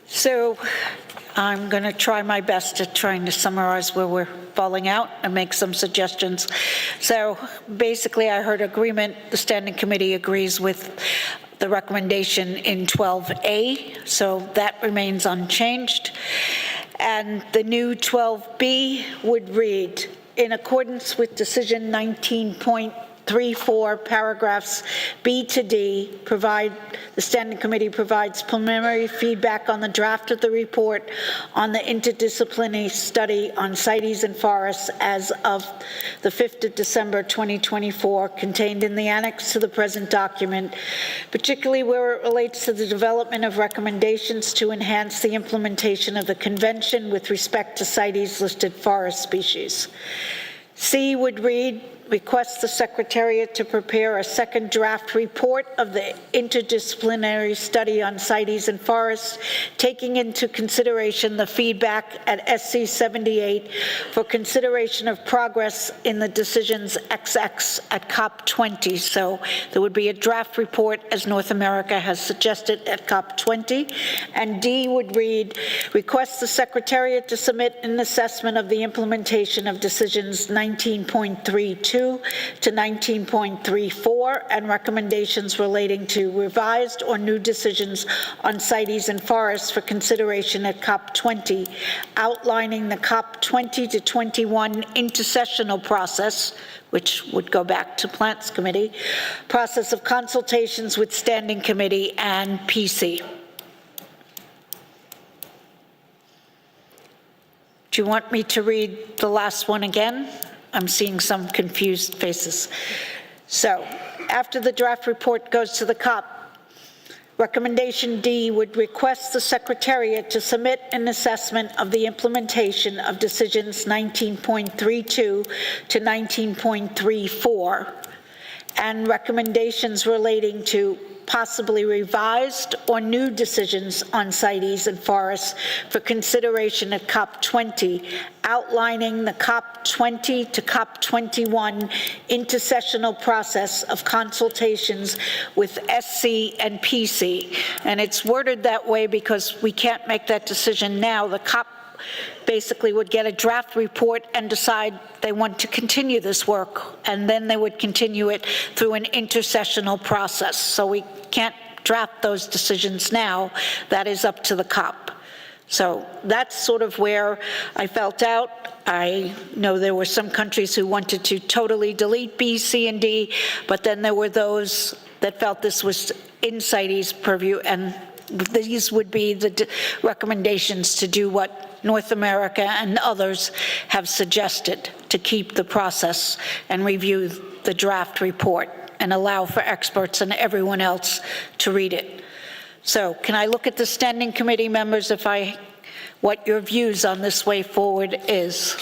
A: So I'm going to try my best at trying to summarize where we're falling out and make some suggestions. So basically, I heard agreement. The Standing Committee agrees with the recommendation in 12A, so that remains unchanged. And the new 12B would read, in accordance with decision 19.34, paragraphs B to D, the Standing Committee provides preliminary feedback on the draft of the report on the interdisciplinary study on CITES and forests as of the 5th of December 2024, contained in the annex to the present document, particularly where it relates to the development of recommendations to enhance the implementation of the convention with respect to CITES listed forest species. C would read, requests the Secretariat to prepare a second draft report of the interdisciplinary study on CITES and forests, taking into consideration the feedback at SC 78 for consideration of progress in the decisions XX at COP 20. So there would be a draft report as North America has suggested at COP 20. And D would read, requests the Secretariat to submit an assessment of the implementation of decisions 19.32 to 19.34 and recommendations relating to revised or new decisions on CITES and forests for consideration at COP 20, outlining the COP 20 to 21 intersessional process, which would go back to Plants Committee, process of consultations with Standing Committee and PC. Do you want me to read the last one again? I'm seeing some confused faces. So, after the draft report goes to the COP, recommendation D would request the Secretariat to submit an assessment of the implementation of decisions 19.32 to 19.34 and recommendations relating to possibly revised or new decisions on CITES and forests for consideration at COP 20, outlining the COP 20 to COP 21 intersessional process of consultations with SC and PC. And it's worded that way because we can't make that decision now. The COP basically would get a draft report and decide they want to continue this work, and then they would continue it through an intersessional process. So we can't draft those decisions now. That is up to the COP. So that's sort of where I felt out. I know there were some countries who wanted to totally delete B, C, and D, but then there were those that felt this was in CITES purview, and these would be the recommendations to do what North America and others have suggested, to keep the process and review the draft report and allow for experts and everyone else to read it. So can I look at the Standing Committee members what your views on this way forward is?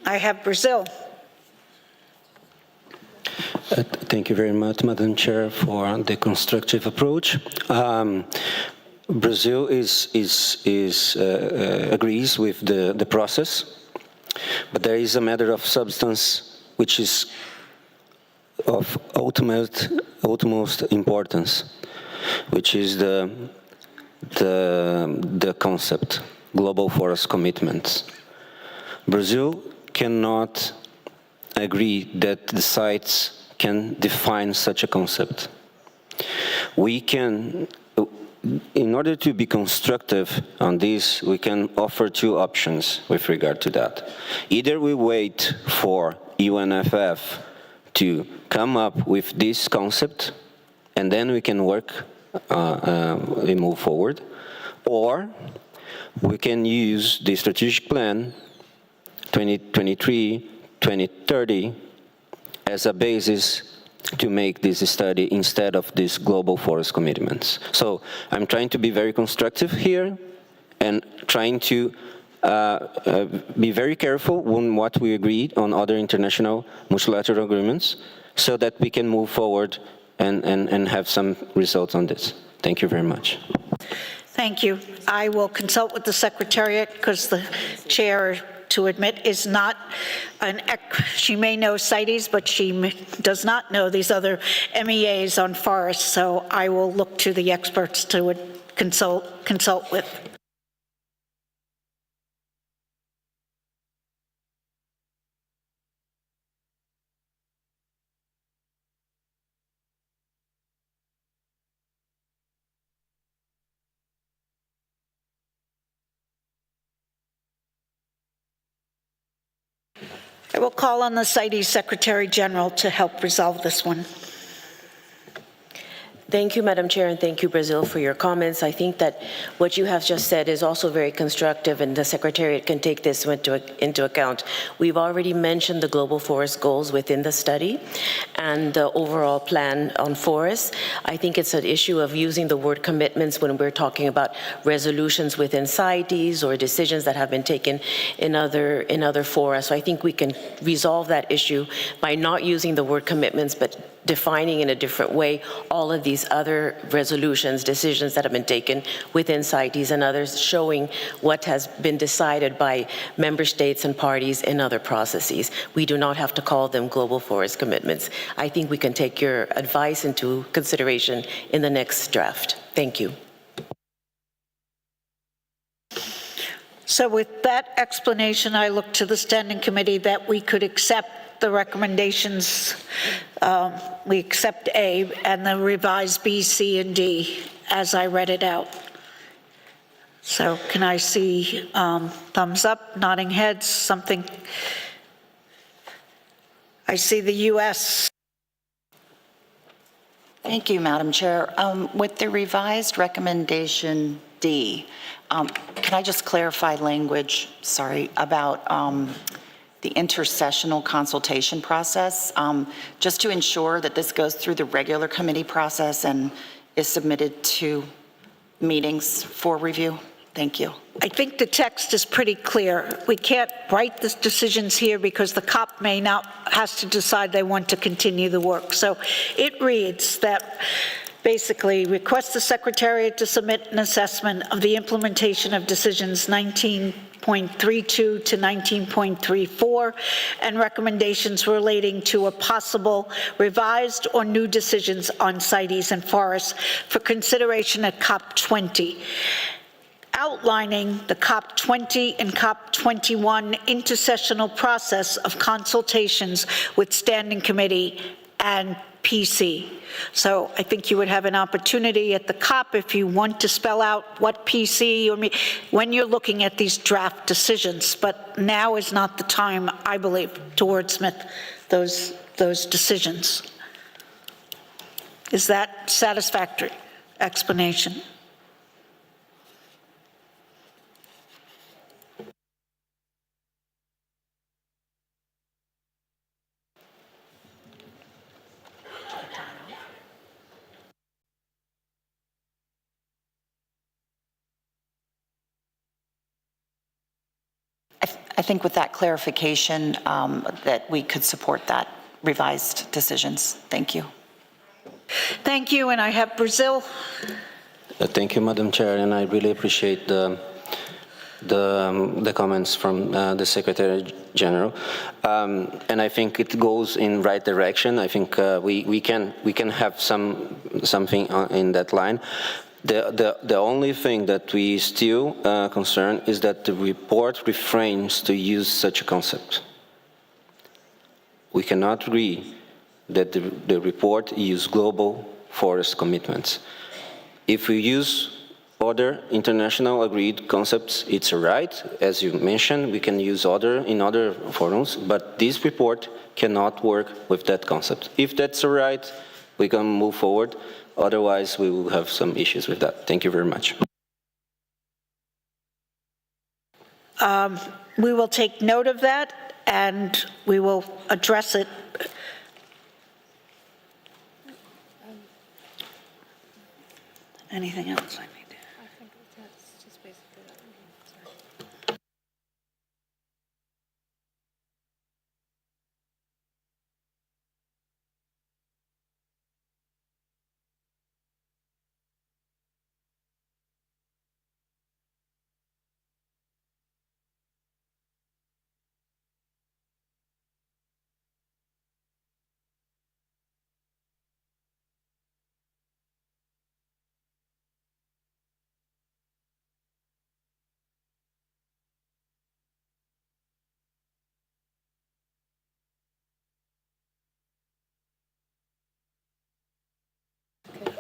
A: I have Brazil.
B: Thank you very much, Madam Chair, for the constructive approach. Brazil agrees with the process, but there is a matter of substance which is of utmost importance, which is the concept, global forest commitments. Brazil cannot agree that the CITES can define such a concept. We can, in order to be constructive on this, we can offer two options with regard to that. Either we wait for UNFF to come up with this concept, and then we can work and move forward, or we can use the strategic plan 2023-2030 as a basis to make this study instead of these global forest commitments. So I'm trying to be very constructive here and trying to be very careful on what we agreed on other international multilateral agreements so that we can move forward and have some results on this. Thank you very much.
A: Thank you. I will consult with the Secretariat because the chair to admit, is not she may know CITES, but she does not know these other MEAs on forests, so I will look to the experts to consult with. I will call on the CITES Secretary General to help resolve this one.
G: Thank you, Madam Chair, and thank you, Brazil, for your comments. I think that what you have just said is also very constructive, and the Secretariat can take this into account. We've already mentioned the global forest goals within the study and the overall plan on forests. I think it's an issue of using the word commitments when we're talking about resolutions within CITES or decisions that have been taken in other fora. So I think we can resolve that issue by not using the word commitments, but defining in a different way all of these other resolutions, decisions that have been taken within CITES and others, showing what has been decided by member states and parties in other processes. We do not have to call them global forest commitments. I think we can take your advice into consideration in the next draft. Thank you.
A: So with that explanation, I look to the Standing Committee that we could accept the recommendations. We accept A and the revised B, C, and D as I read it out. So can I see thumbs up, nodding heads, something? I see the U.S.
K: Thank you, Madam Chair. With the revised recommendation D, can I just clarify language, sorry, about the intersessional consultation process, just to ensure that this goes through the regular committee process and is submitted to meetings for review? Thank you.
A: I think the text is pretty clear. We can't write the decisions here because the COP has to decide they want to continue the work. So it reads that basically request the Secretariat to submit an assessment of the implementation of decisions 19.32 to 19.34 and recommendations relating to a possible revised or new decisions on CITES and forests for consideration at COP20, outlining the COP20 and COP21 intersessional process of consultations with Standing Committee and PC. So I think you would have an opportunity at the COP if you want to spell out what PC or when you're looking at these draft decisions, but now is not the time, I believe, to wordsmith those decisions. Is that satisfactory explanation?
K: I think with that clarification that we could support that revised decisions. Thank you.
A: Thank you, and I have Brazil.
B: Thank you, Madam Chair, and I really appreciate the comments from the Secretary General, and I think it goes in right direction. I think we can have something in that line. The only thing that we still concern is that the report refrains to use such a concept. We cannot agree that the report use global forest commitments. If we use other international agreed concepts, it's right. As you mentioned, we can use in other forums, but this report cannot work with that concept. If that's all right, we can move forward. Otherwise, we will have some issues with that. Thank you very much.
A: We will take note of that, and we will address it. Anything else I need?
J: I think that's just basically that.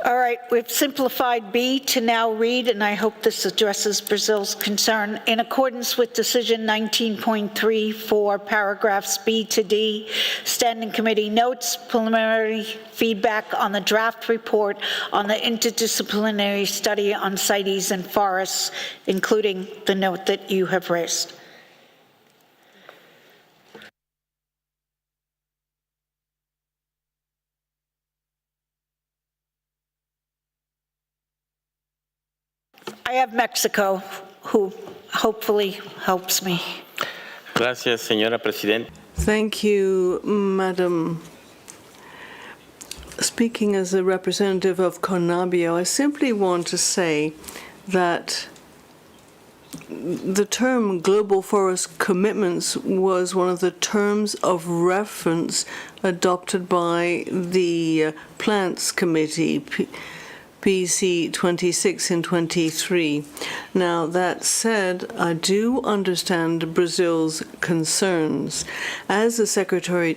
A: All right, we've simplified B to now read, and I hope this addresses Brazil's concern. In accordance with Decision 19.3 for paragraphs B to D, Standing Committee notes preliminary feedback on the draft report on the interdisciplinary study on CITES and forests, including the note that you have raised. I have Mexico, who hopefully helps me.
F: Gracias, señora presidenta.
N: Thank you, Madam. Speaking as a representative of Conabio, I simply want to say that the term global forest commitments was one of the terms of reference adopted by the Plants Committee, PC 26 and 23. Now, that said, I do understand Brazil's concerns. As the Secretary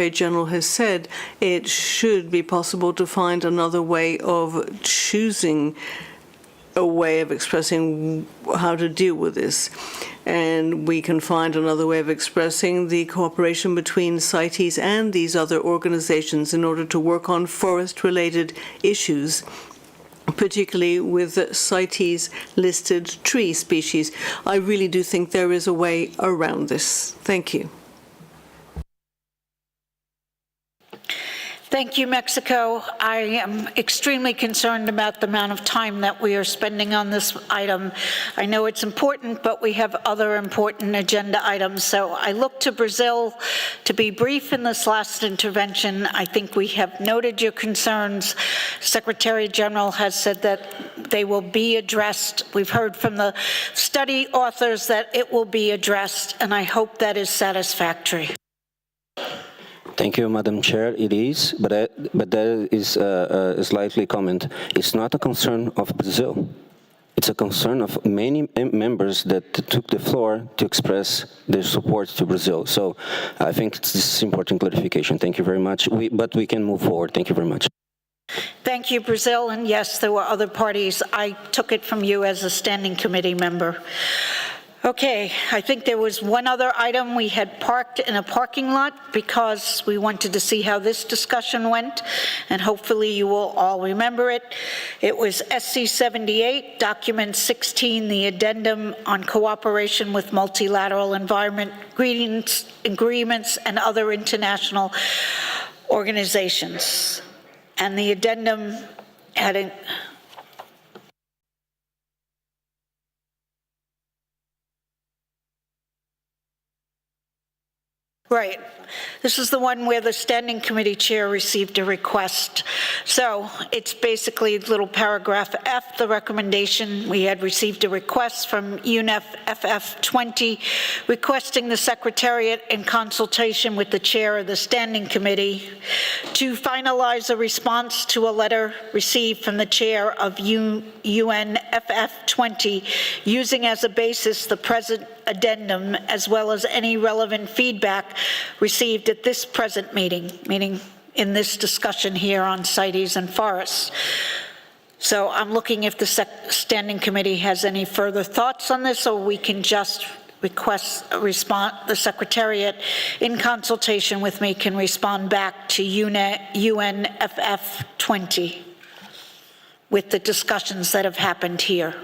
N: General has said, it should be possible to find another way of choosing a way of expressing how to deal with this. And we can find another way of expressing the cooperation between CITES and these other organizations in order to work on forest-related issues, particularly with CITES listed tree species. I really do think there is a way around this. Thank you.
A: Thank you, Mexico. I am extremely concerned about the amount of time that we are spending on this item. I know it's important, but we have other important agenda items. So I look to Brazil to be brief in this last intervention. I think we have noted your concerns. Secretary General has said that they will be addressed. We've heard from the study authors that it will be addressed, and I hope that is satisfactory.
B: Thank you, Madam Chair. It is, but that is a slightly comment. It's not a concern of Brazil. It's a concern of many members that took the floor to express their support to Brazil. So I think this is important clarification. Thank you very much. But we can move forward. Thank you very much.
A: Thank you, Brazil. And yes, there were other parties. I took it from you as a standing committee member. Okay, I think there was one other item we had parked in a parking lot because we wanted to see how this discussion went, and hopefully you will all remember it. It was SC 78, document 16, the addendum on cooperation with multilateral environment agreements and other international organizations. And the addendum had a Right. This is the one where the Standing Committee Chair received a request. So it's basically little paragraph F, the recommendation. We had received a request from UNEF FF20 requesting the Secretariat in consultation with the Chair of the Standing Committee to finalize a response to a letter received from the Chair of UN FF20 using as a basis the present addendum as well as any relevant feedback received at this present meeting, meaning in this discussion here on CITES and forests. So I'm looking if the Standing Committee has any further thoughts on this, or we can just request a response. The Secretariat, in consultation with me, can respond back to UNFF20 with the discussions that have happened here.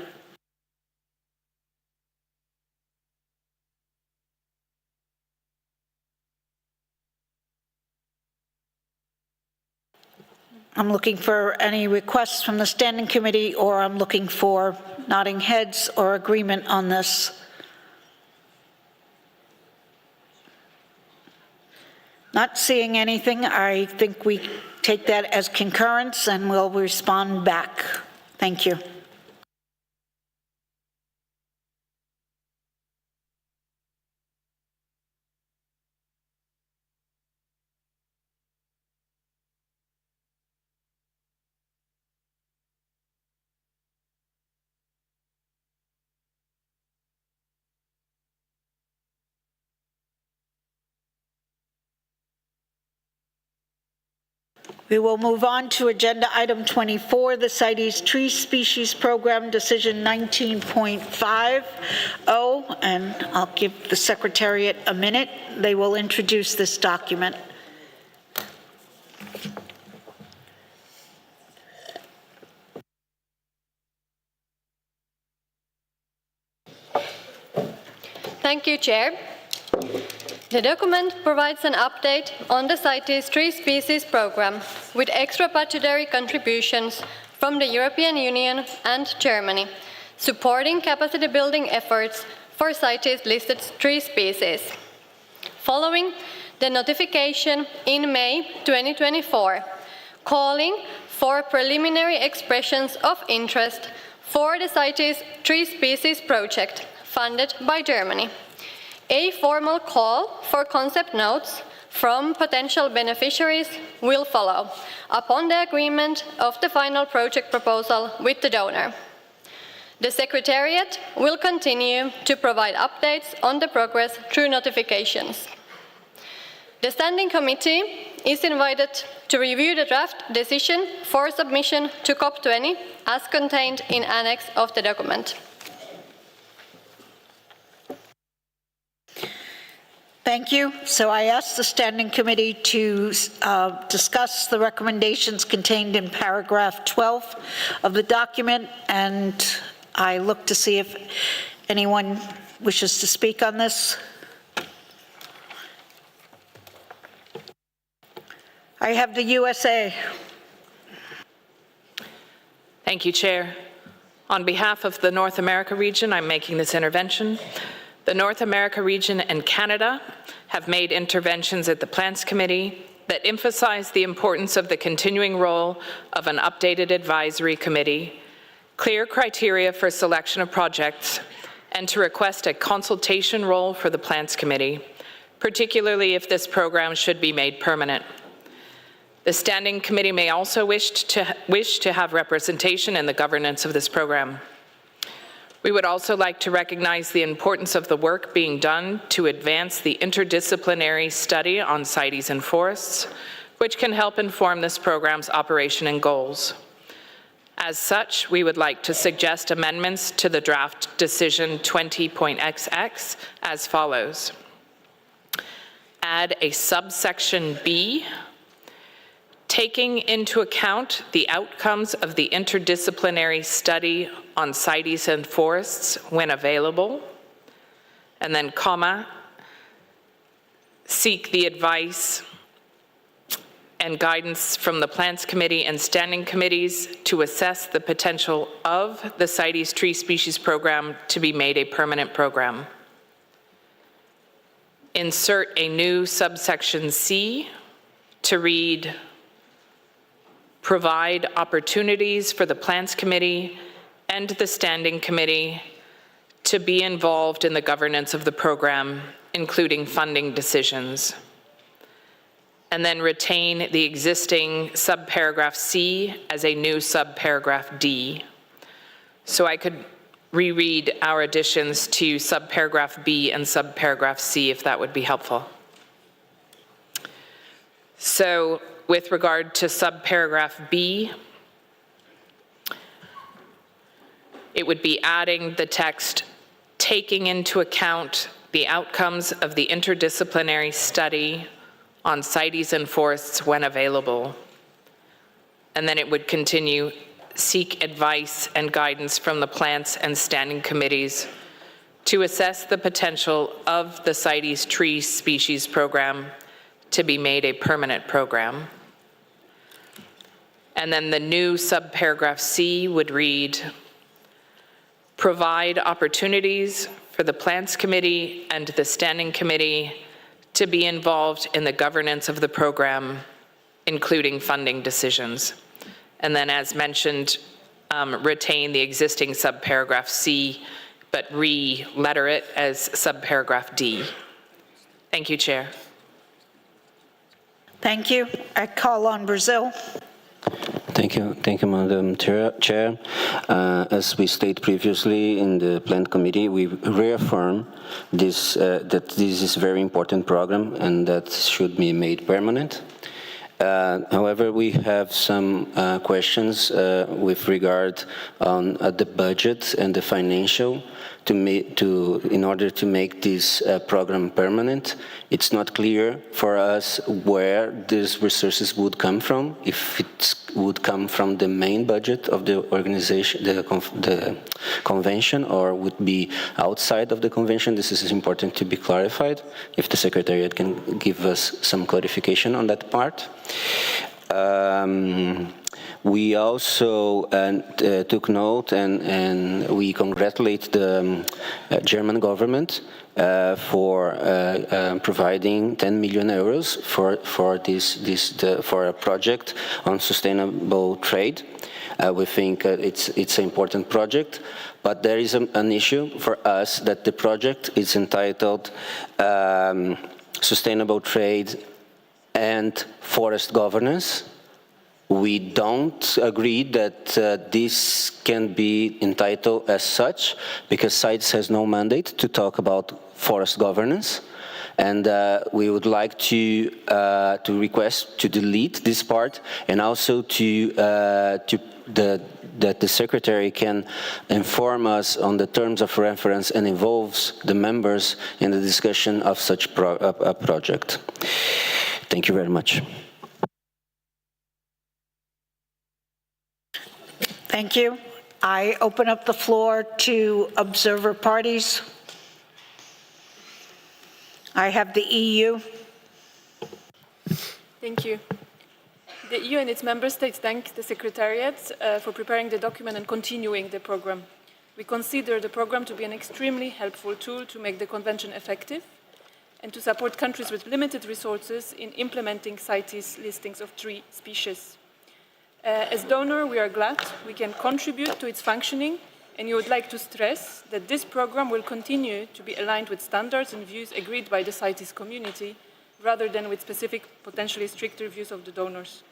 A: I'm looking for any requests from the Standing Committee, or I'm looking for nodding heads or agreement on this. Not seeing anything, I think we take that as concurrence and we'll respond back. Thank you. We will move on to agenda item 24, the CITES Tree Species Program Decision 19.50, and I'll give the Secretariat a minute. They will introduce this document.
C: Thank you, Chair. The document provides an update on the CITES Tree Species Program with extra budgetary contributions from the European Union and Germany, supporting capacity building efforts for CITES listed tree species. Following the notification in May 2024, calling for preliminary expressions of interest for the CITES Tree Species Project funded by Germany. A formal call for concept notes from potential beneficiaries will follow upon the agreement of the final project proposal with the donor. The Secretariat will continue to provide updates on the progress through notifications. The Standing Committee is invited to review the draft decision for submission to COP20 as contained in Annex of the document.
A: Thank you. So I ask the Standing Committee to discuss the recommendations contained in paragraph 12 of the document, and I look to see if anyone wishes to speak on this. I have the USA.
R: Thank you, Chair. On behalf of the North America region, I'm making this intervention. The North America region and Canada have made interventions at the Plants Committee that emphasize the importance of the continuing role of an updated advisory committee, clear criteria for selection of projects, and to request a consultation role for the Plants Committee, particularly if this program should be made permanent. The Standing Committee may also wish to have representation in the governance of this program. We would also like to recognize the importance of the work being done to advance the interdisciplinary study on CITES and forests, which can help inform this program's operation and goals. As such, we would like to suggest amendments to the draft decision 20.XX as follows. Add a subsection B, taking into account the outcomes of the interdisciplinary study on CITES and forests when available, and then comma, seek the advice and guidance from the Plants Committee and Standing Committees to assess the potential of the CITES Tree Species Program to be made a permanent program. Insert a new subsection C to read, provide opportunities for the Plants Committee and the Standing Committee to be involved in the governance of the program, including funding decisions. And then retain the existing subparagraph C as a new subparagraph D. So I could reread our additions to subparagraph B and subparagraph C if that would be helpful. So with regard to subparagraph B, it would be adding the text, taking into account the outcomes of the interdisciplinary study on CITES and forests when available. And then it would continue, seek advice and guidance from the Plants and Standing Committees to assess the potential of the CITES Tree Species Program to be made a permanent program. And then the new subparagraph C would read, provide opportunities for the Plants Committee and the Standing Committee to be involved in the governance of the program, including funding decisions. And then as mentioned, retain the existing subparagraph C, but re-letter it as subparagraph D. Thank you, Chair.
A: Thank you. I call on Brazil.
B: Thank you, Madam Chair. As we stated previously in the Plant Committee, we reaffirm this, that this is a very important program and that should be made permanent. However, we have some questions with regard on the budget and the financial in order to make this program permanent. It's not clear for us where these resources would come from, if it would come from the main budget of the organization, the convention, or would be outside of the convention. This is important to be clarified. If the Secretariat can give us some clarification on that part. We also took note and we congratulate the German government for providing 10 million euros for a project on sustainable trade. We think it's an important project, but there is an issue for us that the project is entitled Sustainable Trade and Forest Governance. We don't agree that this can be entitled as such, because CITES has no mandate to talk about forest governance, and we would like to request to delete this part, and also that the Secretary can inform us on the terms of reference and involves the members in the discussion of such a project. Thank you very much.
A: Thank you. I open up the floor to observer parties. I have the EU.
M: Thank you. The EU and its member states thank the Secretariat for preparing the document and continuing the program. We consider the program to be an extremely helpful tool to make the convention effective and to support countries with limited resources in implementing CITES listings of tree species. As donor, we are glad we can contribute to its functioning, and we would like to stress that this program will continue to be aligned with standards and views agreed by the CITES community, rather than with specific, potentially stricter views of the donors.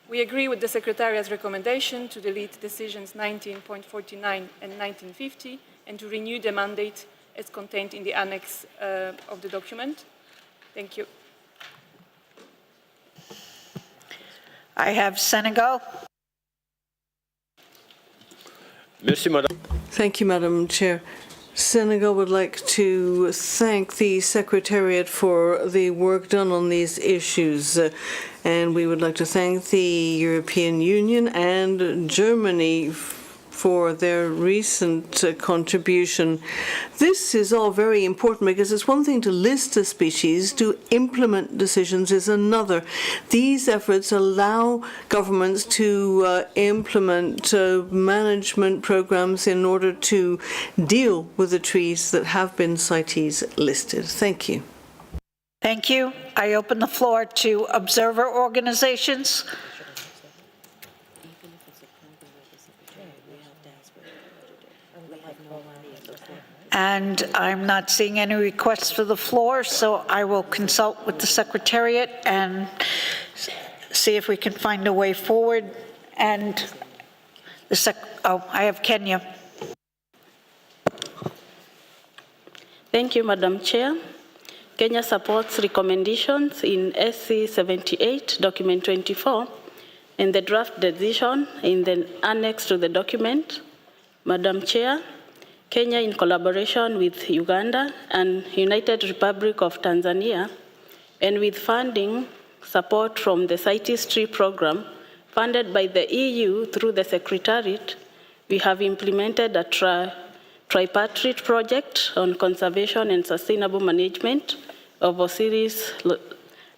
M: We agree with the Secretariat's recommendation to delete decisions 19.49 and 1950 and to renew the mandate as contained in the annex of the document. Thank you.
A: I have Senegal.
N: Thank you, Madam Chair. Senegal would like to thank the Secretariat for the work done on these issues. And we would like to thank the European Union and Germany for their recent contribution. This is all very important because it's one thing to list a species, to implement decisions is another. These efforts allow governments to implement management programs in order to deal with the trees that have been CITES listed. Thank you.
A: Thank you. I open the floor to observer organizations. And I'm not seeing any requests for the floor, so I will consult with the Secretariat and see if we can find a way forward. And I have Kenya.
D: Thank you, Madam Chair. Kenya supports recommendations in SC 78, document 24, and the draft decision in the annex to the document. Madam Chair, Kenya, in collaboration with Uganda and United Republic of Tanzania, and with funding support from the CITES Tree Program, funded by the EU through the Secretariat, we have implemented a tripartite project on conservation and sustainable management of Osiris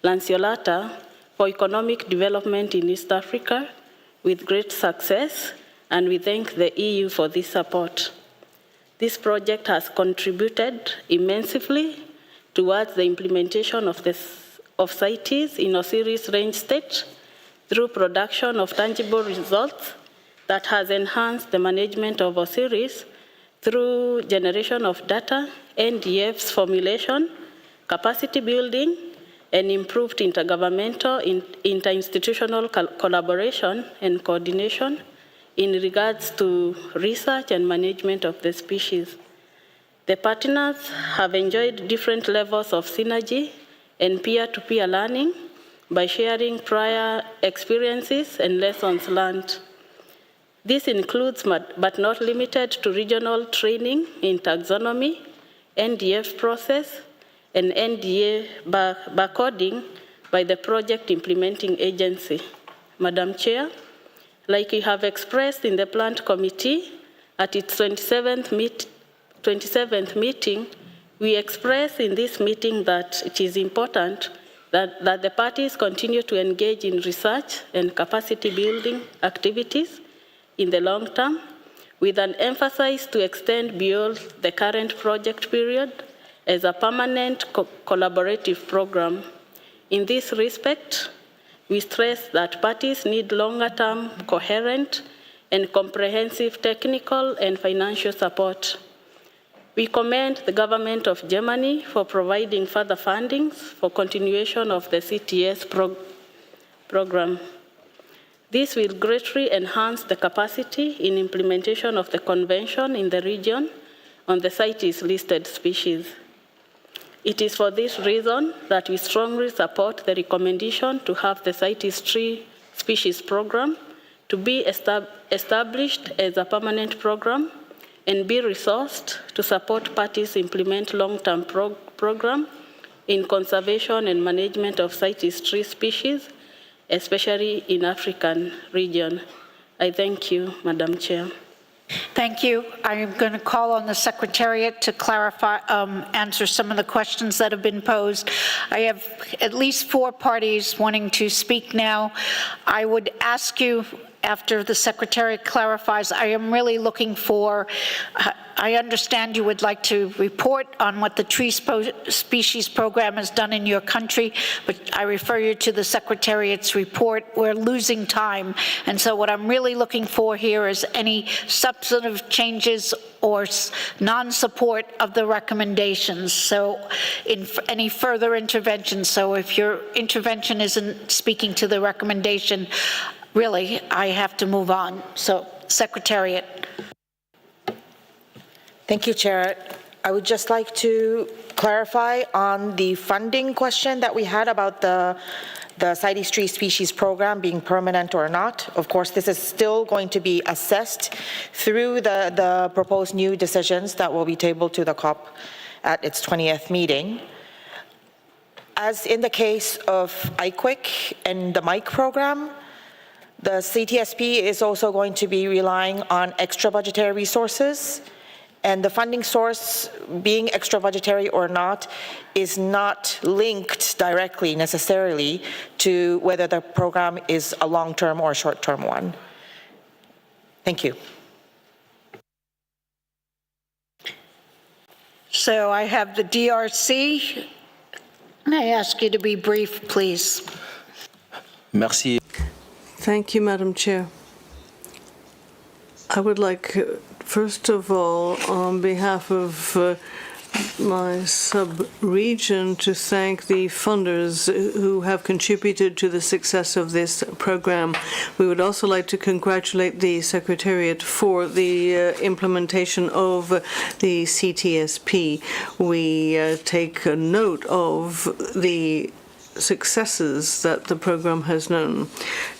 D: lanceolata for economic development in East Africa with great success, and we thank the EU for this support. This project has contributed immensely towards the implementation of CITES in Osiris Range State through production of tangible results that has enhanced the management of Osiris through generation of data, NDFs formulation, capacity building, and improved intergovernmental, interinstitutional collaboration and coordination in regards to research and management of the species. The partners have enjoyed different levels of synergy and peer-to-peer learning by sharing prior experiences and lessons learned. This includes, but not limited to, regional training in taxonomy, NDF process, and NDA barcoding by the project implementing agency. Madam Chair, like you have expressed in the Plant Committee at its 27th meeting, we express in this meeting that it is important that the parties continue to engage in research and capacity building activities in the long term, with an emphasis to extend beyond the current project period as a permanent collaborative program. In this respect, we stress that parties need longer-term, coherent, and comprehensive technical and financial support. We commend the government of Germany for providing further fundings for continuation of the CITES program. This will greatly enhance the capacity in implementation of the convention in the region on the CITES-listed species. It is for this reason that we strongly support the recommendation to have the CITES tree species program to be established as a permanent program and be resourced to support parties implement long-term program in conservation and management of CITES tree species, especially in African region. I thank you, Madam Chair.
A: Thank you. I'm going to call on the Secretariat to clarify, answer some of the questions that have been posed. I have at least 4 parties wanting to speak now. I would ask you, after the Secretariat clarifies, I am really looking for, I understand you would like to report on what the tree species program has done in your country, but I refer you to the Secretariat's report. We're losing time, and so what I'm really looking for here is any substantive changes or non-support of the recommendations, so in any further intervention. So if your intervention isn't speaking to the recommendation, really, I have to move on. So, Secretariat.
E: Thank you, Chair. I would just like to clarify on the funding question that we had about the CITES tree species program being permanent or not. Of course, this is still going to be assessed through the proposed new decisions that will be tabled to the COP at its 20th meeting. As in the case of IQUIC and the MIC program, the CTSP is also going to be relying on extra budgetary resources, and the funding source, being extra budgetary or not, is not linked directly necessarily to whether the program is a long-term or short-term one. Thank you.
A: So I have the DRC, and I ask you to be brief, please.
U: Merci.
N: Thank you, Madam Chair. I would like, first of all, on behalf of my sub-region, to thank the funders who have contributed to the success of this program. We would also like to congratulate the Secretariat for the implementation of the CTSP. We take a note of the successes that the program has known,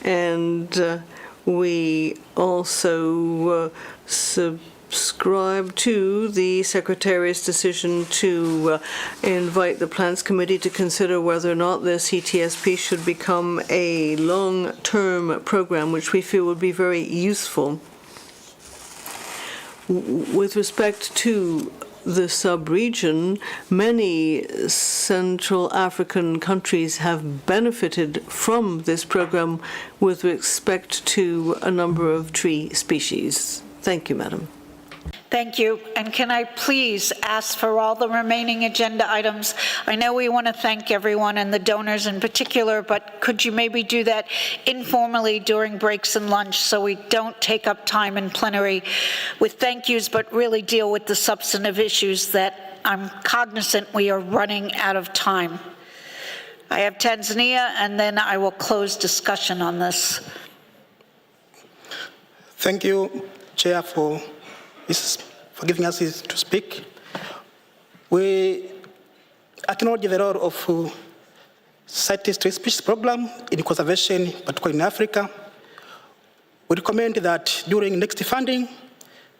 N: and we also subscribe to the Secretariat's decision to invite the Plans Committee to consider whether or not the CTSP should become a long-term program, which we feel would be very useful. With respect to the sub-region, many Central African countries have benefited from this program with respect to a number of tree species. Thank you, Madam.
A: Thank you. And can I please ask for all the remaining agenda items? I know we want to thank everyone and the donors in particular, but could you maybe do that informally during breaks and lunch so we don't take up time in plenary with thank yous, but really deal with the substantive issues that I'm cognizant we are running out of time. I have Tanzania, and then I will close discussion on this.
L: Thank you, Chair, for giving us to speak. We acknowledge the role of CITES Trade Species Program in conservation, particularly in Africa. We recommend that during next funding,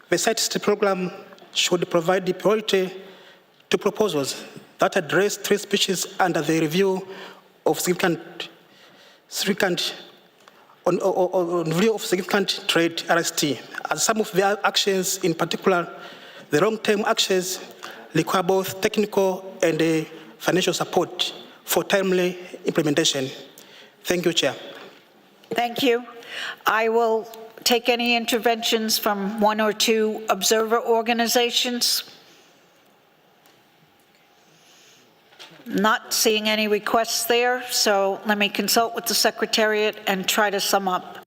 L: the CITES program should provide the priority to proposals that address trade species under the review of significant trade RST, as some of the actions, in particular, the long-term actions, require both technical and financial support for timely implementation. Thank you, Chair.
A: Thank you. I will take any interventions from one or two observer organizations. Not seeing any requests there, so let me consult with the Secretariat and try to sum up.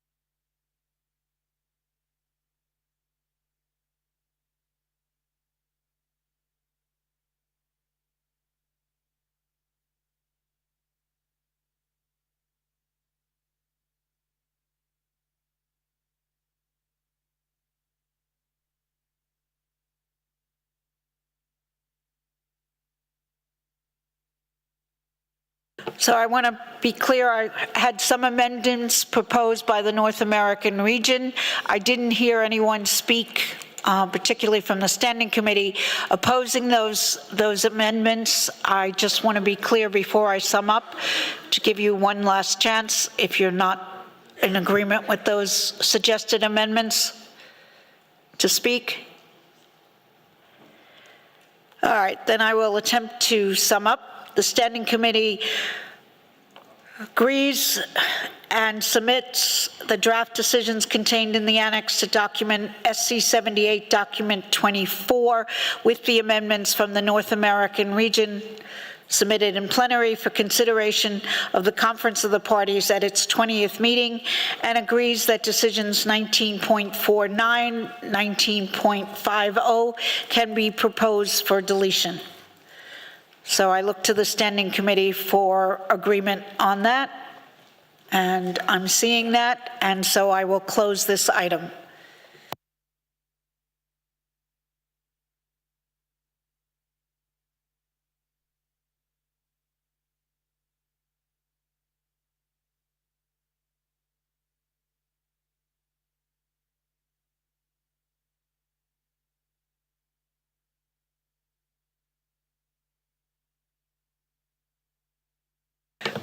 A: So I want to be clear, I had some amendments proposed by the North American region. I didn't hear anyone speak, particularly from the Standing Committee, opposing those amendments. I just want to be clear before I sum up, to give you one last chance, if you're not in agreement with those suggested amendments, to speak. All right, then I will attempt to sum up. The Standing Committee agrees and submits the draft decisions contained in the annex to document SC 78, document 24, with the amendments from the North American region submitted in plenary for consideration of the Conference of the Parties at its 20th meeting, and agrees that decisions 19.49, 19.50 can be proposed for deletion. So I look to the Standing Committee for agreement on that, and I'm seeing that, and so I will close this item.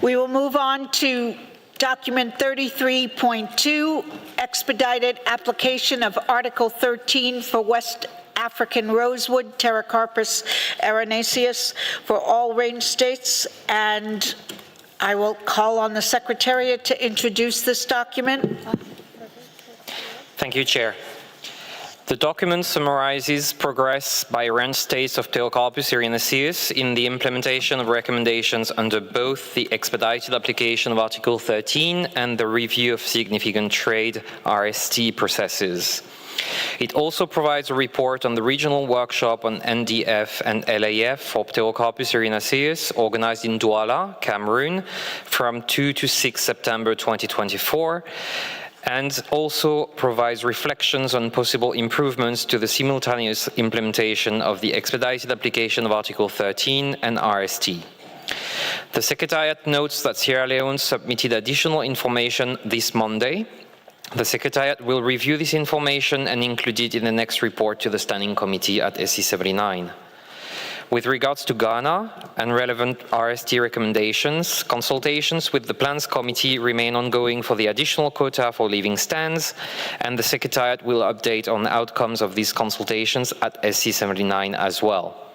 A: We will move on to document 33.2, expedited application of Article 13 for West African Rosewood, Pterocarpus erinaceus, for all range states, and I will call on the Secretariat to introduce this document.
H: Thank you, Chair. The document summarizes progress by range states of Pterocarpus erinaceus in the implementation of recommendations under both the expedited application of Article 13 and the review of significant trade RST processes. It also provides a report on the regional workshop on NDF and LAF for Pterocarpus erinaceus organized in Douala, Cameroon, from 2 to 6 September 2024, and also provides reflections on possible improvements to the simultaneous implementation of the expedited application of Article 13 and RST. The Secretariat notes that Sierra Leone submitted additional information this Monday. The Secretariat will review this information and include it in the next report to the Standing Committee at SC 79. With regards to Ghana and relevant RST recommendations, consultations with the Plans Committee remain ongoing for the additional quota for living stands, and the Secretariat will update on the outcomes of these consultations at SC 79 as well.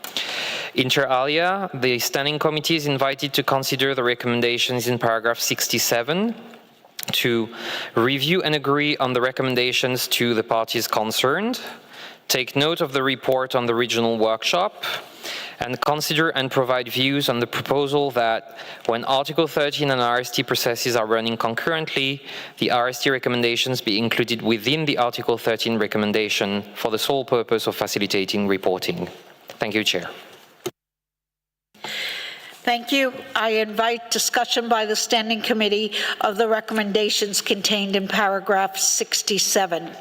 H: Inter alia, the Standing Committee is invited to consider the recommendations in paragraph 67, to review and agree on the recommendations to the parties concerned, take note of the report on the regional workshop, and consider and provide views on the proposal that when Article 13 and RST processes are running concurrently, the RST recommendations be included within the Article 13 recommendation for the sole purpose of facilitating reporting. Thank you, Chair.
A: Thank you. I invite discussion by the Standing Committee of the recommendations contained in paragraph 67.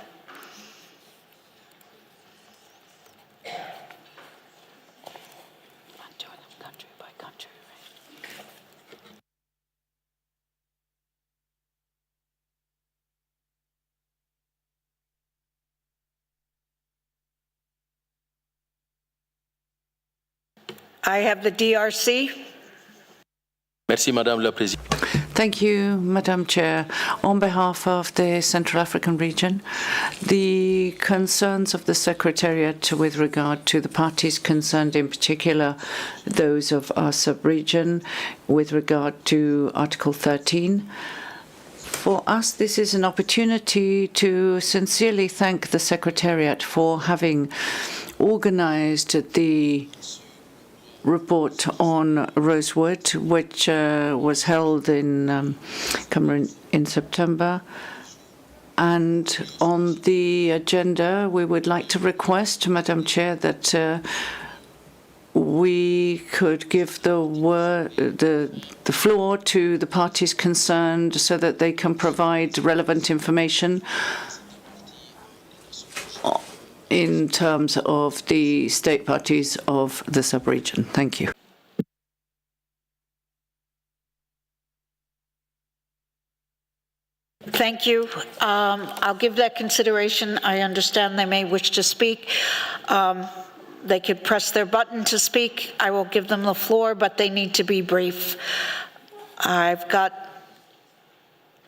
A: I have the DRC.
I: Merci, Madame la Présidente.
Q: Thank you, Madam Chair. On behalf of the Central African region, the concerns of the Secretariat with regard to the parties concerned, in particular those of our sub-region, with regard to Article 13, for us, this is an opportunity to sincerely thank the Secretariat for having organized the report on Rosewood, which was held in Cameroon in September. And on the agenda, we would like to request, Madam Chair, that we could give the floor to the parties concerned so that they can provide relevant information in terms of the state parties of the sub-region. Thank you.
A: Thank you. I'll give that consideration. I understand they may wish to speak. They could press their button to speak. I will give them the floor, but they need to be brief. I've got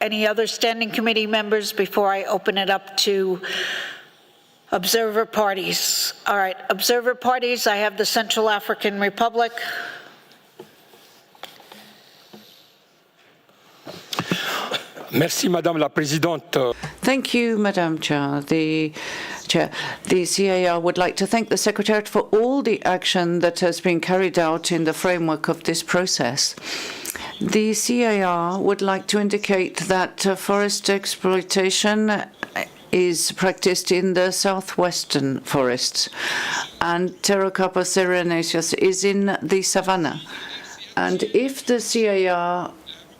A: any other standing committee members before I open it up to observer parties. All right, observer parties, I have the Central African Republic.
S: Merci, Madame la Présidente.
Q: Thank you, Madam Chair. The CAR would like to thank the Secretariat for all the action that has been carried out in the framework of this process. The CAR would like to indicate that forest exploitation is practiced in the southwestern forests, and Pterocarpus erinaceus is in the savanna. And if the CAR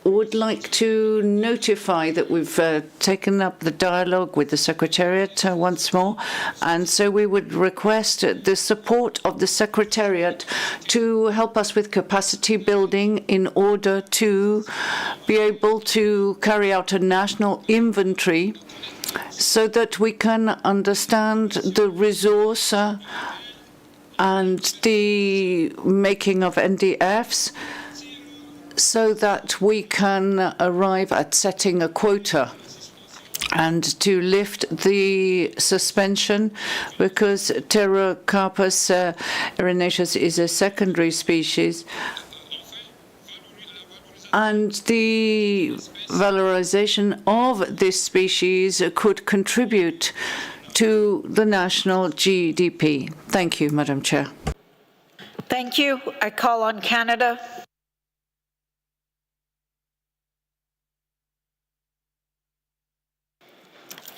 Q: would like to notify that we've taken up the dialogue with the Secretariat once more, and so we would request the support of the Secretariat to help us with capacity building in order to be able to carry out a national inventory so that we can understand the resource and the making of NDFs, so that we can arrive at setting a quota and to lift the suspension, because Pterocarpus erinaceus is a secondary species, and the valorization of this species could contribute to the national GDP. Thank you, Madam Chair.
A: Thank you. I call on Canada.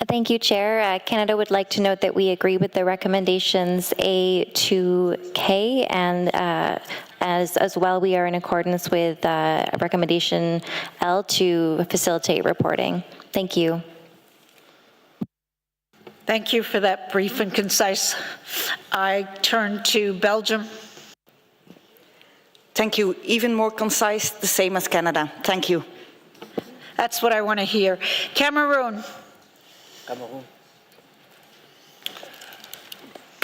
T: Thank you, Chair. Canada would like to note that we agree with the recommendations A to K, and as well, we are in accordance with recommendation L to facilitate reporting. Thank you.
A: Thank you for that brief and concise. I turn to Belgium.
K: Thank you. Even more concise, the same as Canada. Thank you.
A: That's what I want to hear. Cameroon.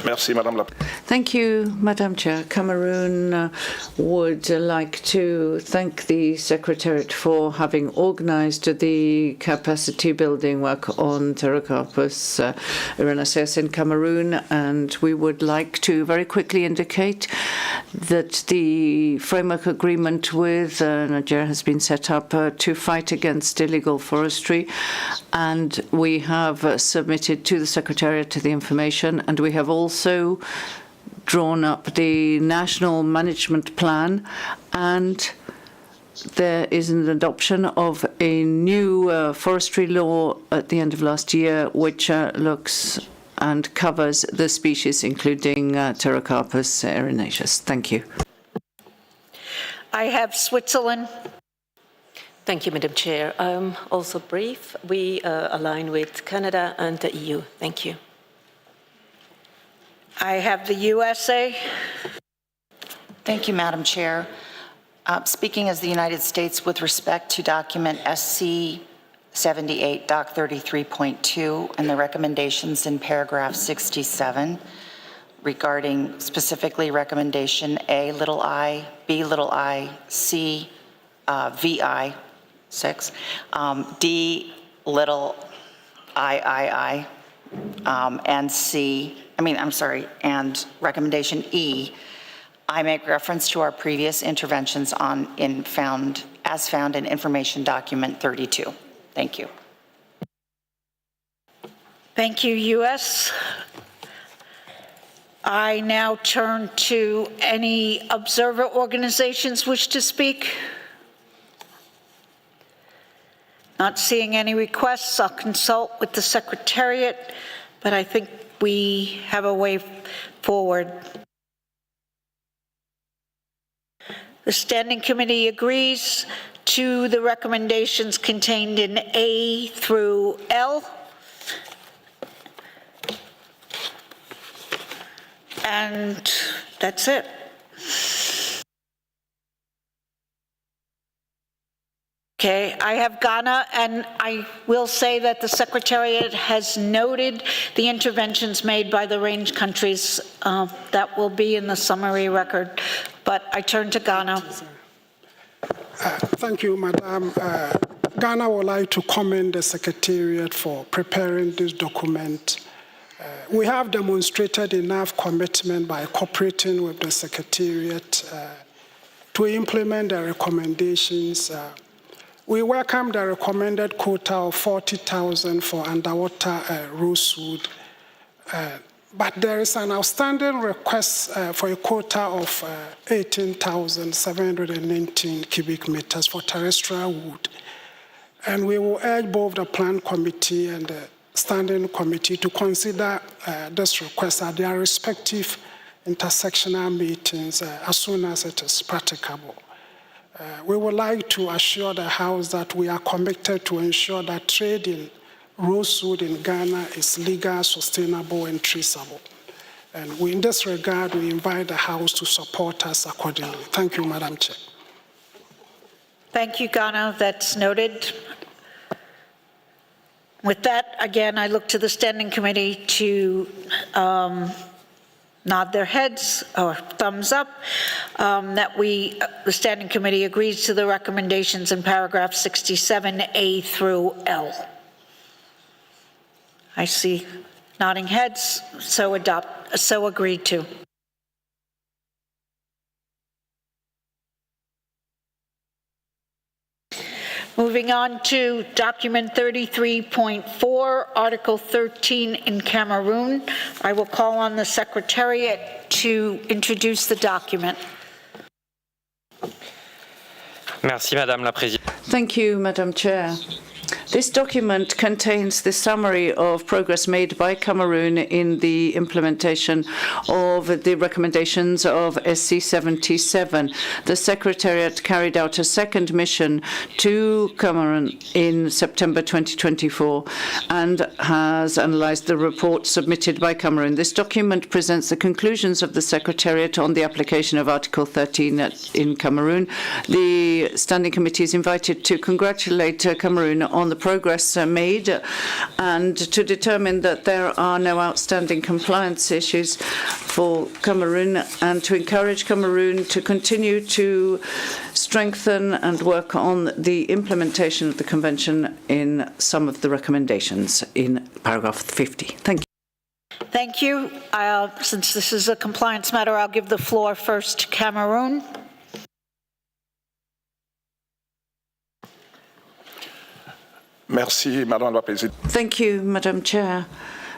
V: Merci, Madame la
Q: Thank you, Madam Chair. Cameroon would like to thank the Secretariat for having organized the capacity building work on Pterocarpus erinaceus in Cameroon, and we would like to very quickly indicate that the framework agreement with Nigeria has been set up to fight against illegal forestry, and we have submitted to the Secretariat the information, and we have also drawn up the national management plan, and there is an adoption of a new forestry law at the end of last year, which looks and covers the species, including Pterocarpus erinaceus. Thank you.
A: I have Switzerland.
O: Thank you, Madam Chair. Also brief. We align with Canada and the EU. Thank you.
A: I have the USA.
K: Thank you, Madam Chair. Speaking as the United States with respect to document SC 78, Doc 33.2, and the recommendations in paragraph 67, regarding specifically recommendation A little I, B little I, C VI 6, D little I, and and recommendation E, I make reference to our previous interventions as found in information document 32. Thank you.
A: Thank you, U.S. I now turn to any observer organizations wish to speak. Not seeing any requests, I'll consult with the Secretariat, but I think we have a way forward. The Standing Committee agrees to the recommendations contained in A through L. And that's it. Okay, I have Ghana, and I will say that the Secretariat has noted the interventions made by the range countries that will be in the summary record, but I turn to Ghana.
P: Thank you, Madam. Ghana would like to commend the Secretariat for preparing this document. We have demonstrated enough commitment by cooperating with the Secretariat to implement the recommendations. We welcome the recommended quota of 40,000 for underwater rosewood, but there is an outstanding request for a quota of 18,719 cubic meters for terrestrial wood. And we will urge both the Plan Committee and the Standing Committee to consider this request at their respective intersectional meetings as soon as it is practicable. We would like to assure the House that we are committed to ensure that trade in rosewood in Ghana is legal, sustainable, and traceable. And in this regard, we invite the House to support us accordingly. Thank you, Madam Chair.
A: Thank you, Ghana. That's noted. With that, again, I look to the Standing Committee to nod their heads or thumbs up that the Standing Committee agrees to the recommendations in paragraph 67A through L. I see nodding heads, so agreed to. Moving on to document 33.4, Article 13 in Cameroon. I will call on the Secretariat to introduce the document.
H: Merci, Madame la Présidente.
Q: Thank you, Madam Chair. This document contains the summary of progress made by Cameroon in the implementation of the recommendations of SC77. The Secretariat carried out a second mission to Cameroon in September 2024 and has analyzed the report submitted by Cameroon. This document presents the conclusions of the Secretariat on the application of Article 13 in Cameroon. The Standing Committee is invited to congratulate Cameroon on the progress made and to determine that there are no outstanding compliance issues for Cameroon and to encourage Cameroon to continue to strengthen and work on the implementation of the Convention in some of the recommendations in paragraph 50. Thank you.
A: Thank you. Since this is a compliance matter, I'll give the floor first to Cameroon.
V: Merci, Madame la Présidente.
Q: Thank you, Madam Chair,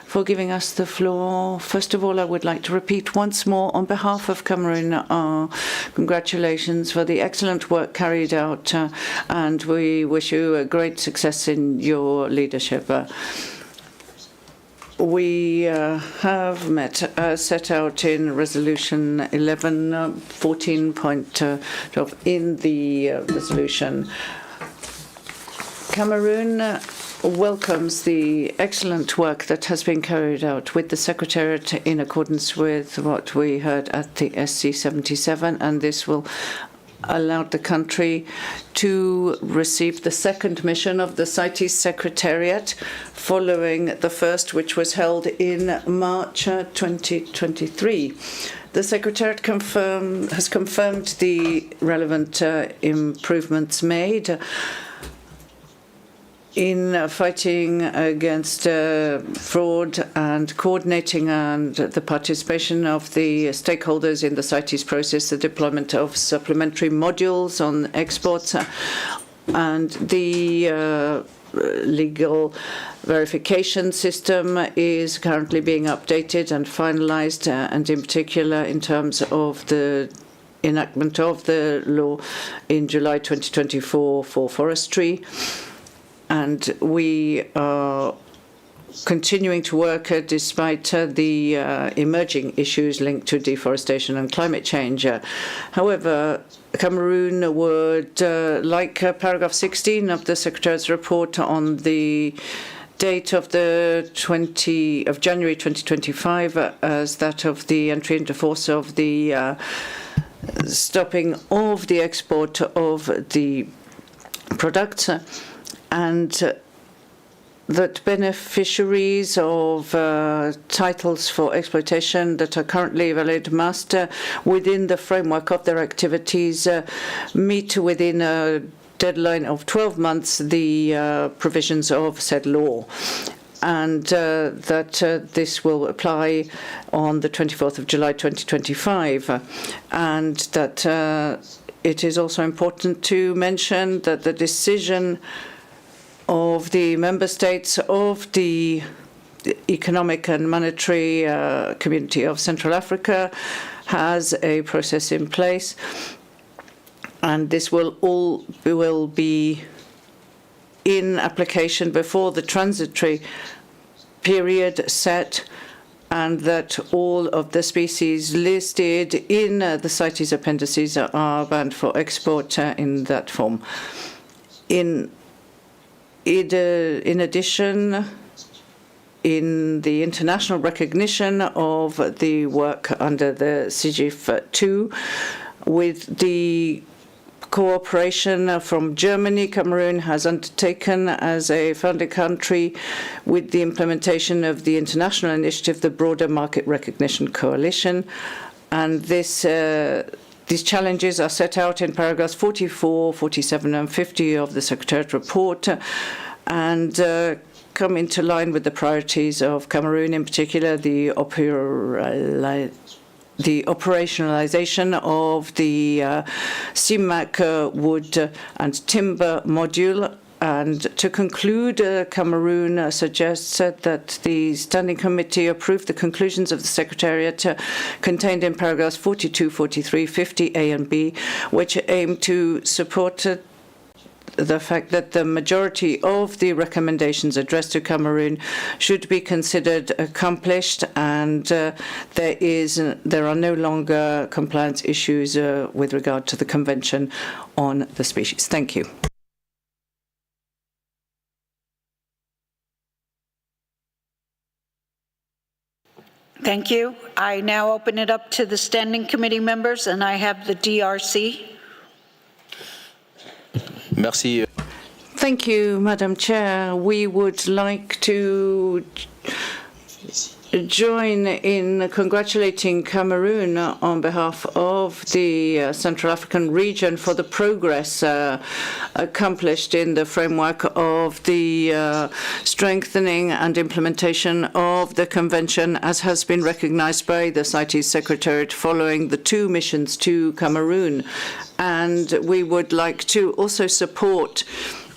Q: for giving us the floor. First of all, I would like to repeat once more on behalf of Cameroon our congratulations for the excellent work carried out, and we wish you a great success in your leadership. We have met set out in Resolution 1114.12 in the resolution. Cameroon welcomes the excellent work that has been carried out with the Secretariat in accordance with what we heard at the SC77, and this will allowed the country to receive the second mission of the CITES Secretariat, following the first, which was held in March 2023. The Secretariat has confirmed the relevant improvements made in fighting against fraud and coordinating and the participation of the stakeholders in the CITES process, the deployment of supplementary modules on exports, and the legal verification system is currently being updated and finalized, and in particular in terms of the enactment of the law in July 2024 for forestry. And we are continuing to work despite the emerging issues linked to deforestation and climate change. However, Cameroon would like paragraph 16 of the Secretariat's report on the date of the January 2025 as that of the entry into force of the stopping of the export of the products, and that beneficiaries of titles for exploitation that are currently valid must, within the framework of their activities, meet within a deadline of 12 months the provisions of said law. And that this will apply on the 24th of July 2025, and that it is also important to mention that the decision of the member states of the Economic and Monetary Community of Central Africa has a process in place, and this will be in application before the transitory period set, and that all of the species listed in the CITES appendices are banned for export in that form. In addition, in the international recognition of the work under the CGIF 2, with the cooperation from Germany, Cameroon has undertaken as a founding country with the implementation of the international initiative, the Broader Market Recognition Coalition. And these challenges are set out in paragraphs 44, 47, and 50 of the Secretariat report, and come into line with the priorities of Cameroon, in particular the operationalization of the CIMAC wood and timber module. And to conclude, Cameroon suggests that the Standing Committee approve the conclusions of the Secretariat contained in paragraphs 42, 43, 50 A and B, which aim to support the fact that the majority of the recommendations addressed to Cameroon should be considered accomplished, and there are no longer compliance issues with regard to the Convention on the Species. Thank you.
A: Thank you. I now open it up to the Standing Committee members, and I have the DRC.
I: Merci.
Q: Thank you, Madam Chair. We would like to join in congratulating Cameroon on behalf of the Central African region for the progress accomplished in the framework of the strengthening and implementation of the Convention, as has been recognized by the CITES Secretariat following the 2 missions to Cameroon. And we would like to also support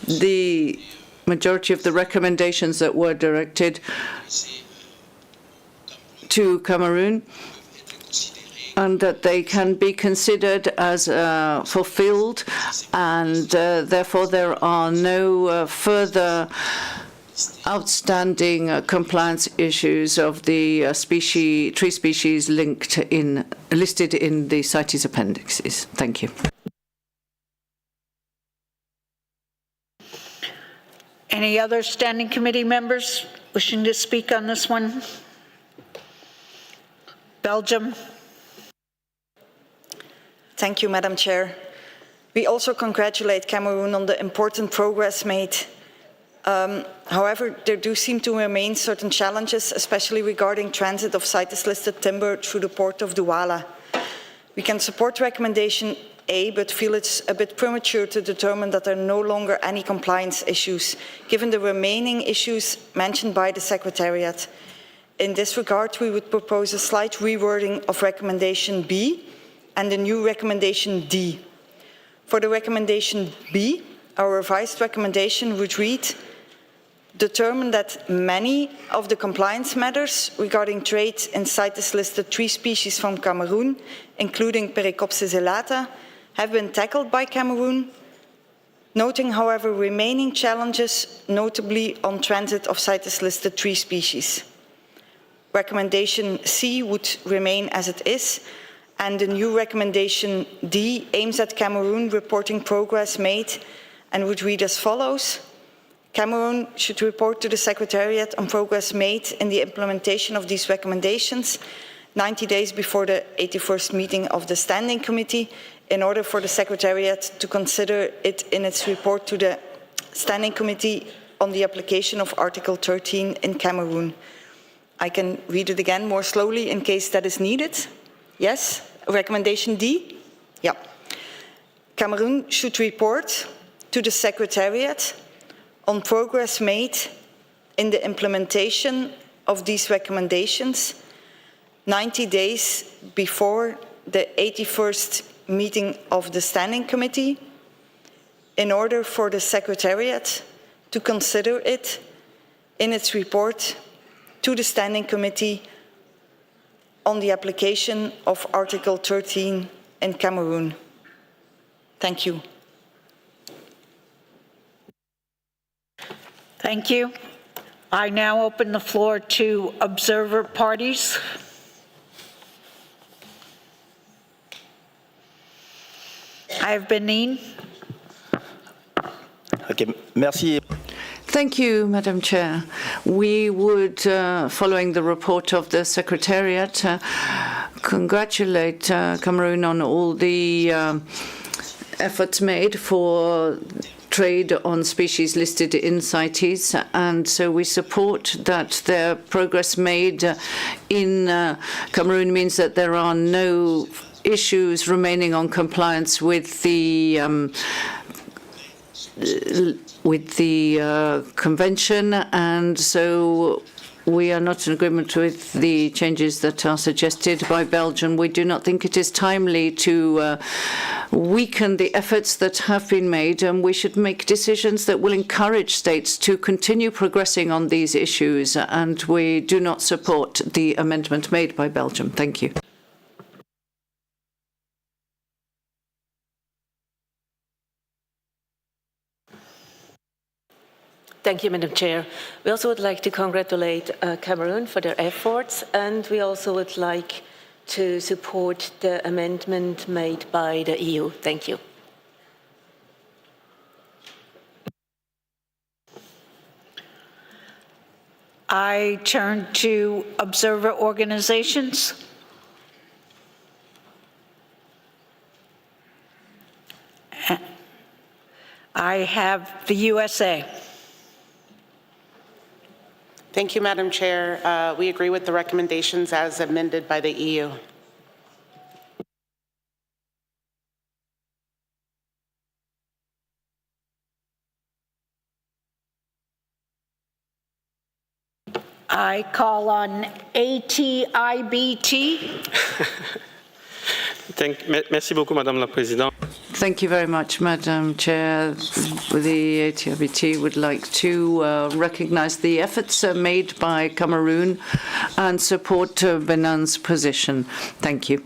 Q: the majority of the recommendations that were directed to Cameroon, and that they can be considered as fulfilled, and therefore there are no further outstanding compliance issues of the tree species listed in the CITES appendices. Thank you.
A: Any other Standing Committee members wishing to speak on this one? Belgium.
K: Thank you, Madam Chair.
G: We also congratulate Cameroon on the important progress made. However, there do seem to remain certain challenges, especially regarding transit of CITES-listed timber through the port of Douala. We can support recommendation A, but feel it's a bit premature to determine that there are no longer any compliance issues, given the remaining issues mentioned by the Secretariat. In this regard, we would propose a slight rewording of recommendation B and a new recommendation D. For the recommendation B, our revised recommendation would read, determine that many of the compliance matters regarding trade in CITES-listed tree species from Cameroon, including Pericopsis elata, have been tackled by Cameroon, noting, however, remaining challenges, notably on transit of CITES-listed tree species. Recommendation C would remain as it is, and the new recommendation D aims at Cameroon reporting progress made and would read as follows. Cameroon should report to the Secretariat on progress made in the implementation of these recommendations 90 days before the 81st meeting of the Standing Committee in order for the Secretariat to consider it in its report to the Standing Committee on the application of Article 13 in Cameroon. I can read it again more slowly in case that is needed. Yes? Recommendation D? Yeah. Cameroon should report to the Secretariat on progress made in the implementation of these recommendations 90 days before the 81st meeting of the Standing Committee in order for the Secretariat to consider it in its report to the Standing Committee on the application of Article 13 in Cameroon. Thank you.
A: Thank you. I now open the floor to observer parties. I have Benin.
V: Okay, merci.
Q: Thank you, Madam Chair. We would, following the report of the Secretariat, congratulate Cameroon on all the efforts made for trade on species listed in CITES, and so we support that their progress made in Cameroon means that there are no issues remaining on compliance with the convention, and so we are not in agreement with the changes that are suggested by Belgium. We do not think it is timely to weaken the efforts that have been made, and we should make decisions that will encourage states to continue progressing on these issues, and we do not support the amendment made by Belgium. Thank you.
O: Thank you, Madam Chair. We also would like to congratulate Cameroon for their efforts, and we also would like to support the amendment made by the EU. Thank you.
A: I turn to observer organizations. I have the USA.
W: Thank you, Madam Chair. We agree with the recommendations as amended by the EU.
A: I call on ATIBT.
F: Merci beaucoup, Madame la Présidente.
Q: Thank you very much, Madam Chair. The ATIBT would like to recognize the efforts made by Cameroon and support Benin's position. Thank you.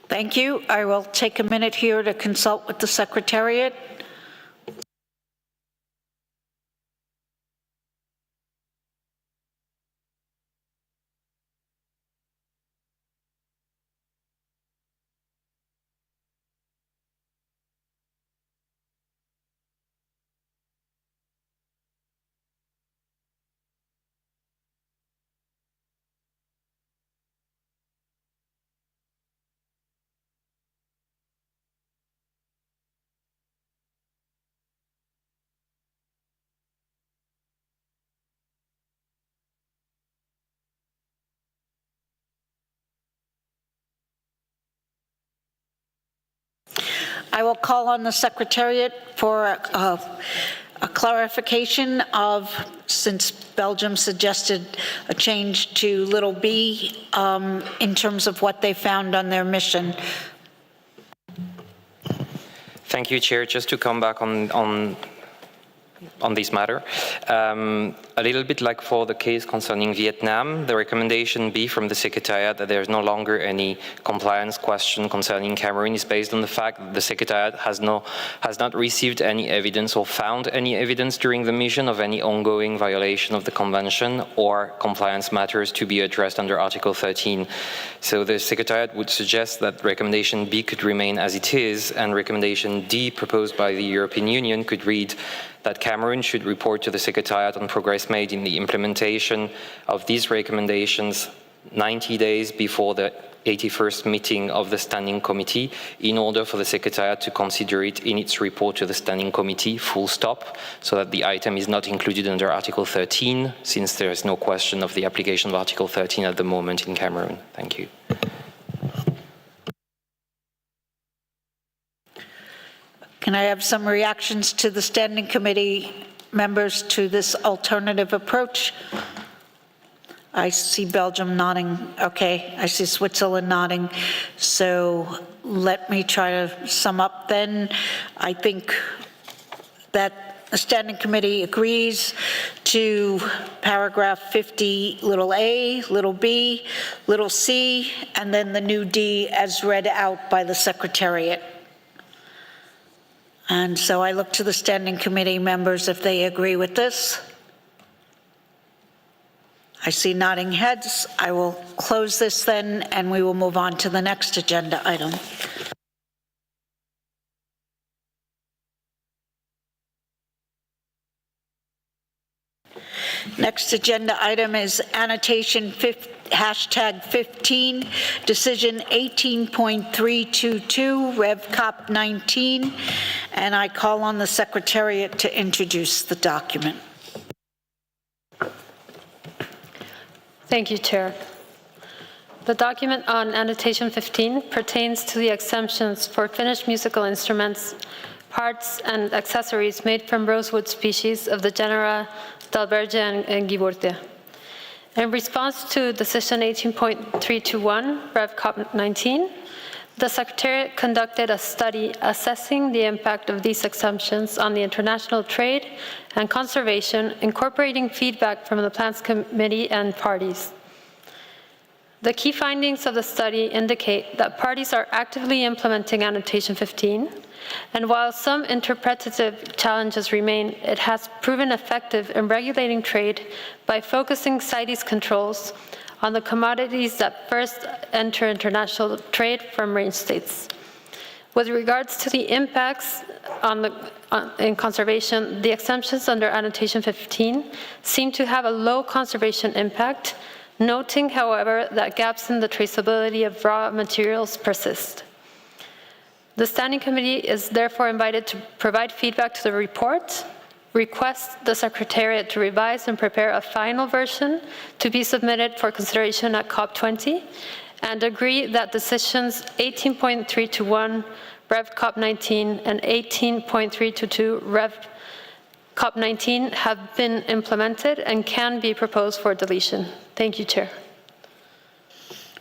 A: Thank you. I will take a minute here to consult with the Secretariat. I will call on the Secretariat for a clarification of, since Belgium suggested a change to little b in terms of what they found on their mission.
H: Thank you, Chair. Just to come back on this matter. A little bit like for the case concerning Vietnam, the recommendation B from the Secretariat that there is no longer any compliance question concerning Cameroon is based on the fact that the Secretariat has not received any evidence or found any evidence during the mission of any ongoing violation of the Convention or compliance matters to be addressed under Article 13. So the Secretariat would suggest that recommendation B could remain as it is, and recommendation D proposed by the European Union could read that Cameroon should report to the Secretariat on progress made in the implementation of these recommendations 90 days before the 81st meeting of the Standing Committee in order for the Secretariat to consider it in its report to the Standing Committee, full stop, so that the item is not included under Article 13, since there is no question of the application of Article 13 at the moment in Cameroon. Thank you.
A: Can I have some reactions to the Standing Committee members to this alternative approach? I see Belgium nodding. Okay, I see Switzerland nodding. So let me try to sum up then. I think that the Standing Committee agrees to paragraph 50, little a, little b, little c, and then the new d as read out by the Secretariat. And so I look to the Standing Committee members if they agree with this. I see nodding heads. I will close this then, and we will move on to the next agenda item. Next agenda item is annotation #15, decision 18.322, Rev Cop 19, and I call on the Secretariat to introduce the document.
C: Thank you, Chair. The document on annotation 15 pertains to the exemptions for finished musical instruments, parts, and accessories made from rosewood species of the genera Dalbergia and Givortia. In response to Decision 18.321, Rev Cop 19, the Secretariat conducted a study assessing the impact of these exemptions on the international trade and conservation, incorporating feedback from the Plants Committee and parties. The key findings of the study indicate that parties are actively implementing annotation 15, and while some interpretative challenges remain, it has proven effective in regulating trade by focusing CITES controls on the commodities that first enter international trade from range states. With regards to the impacts in conservation, the exemptions under annotation 15 seem to have a low conservation impact, noting, however, that gaps in the traceability of raw materials persist. The Standing Committee is therefore invited to provide feedback to the report, request the Secretariat to revise and prepare a final version to be submitted for consideration at COP20, and agree that decisions 18.321 Rev Cop 19 and 18.322 Rev Cop 19 have been implemented and can be proposed for deletion. Thank you, Chair.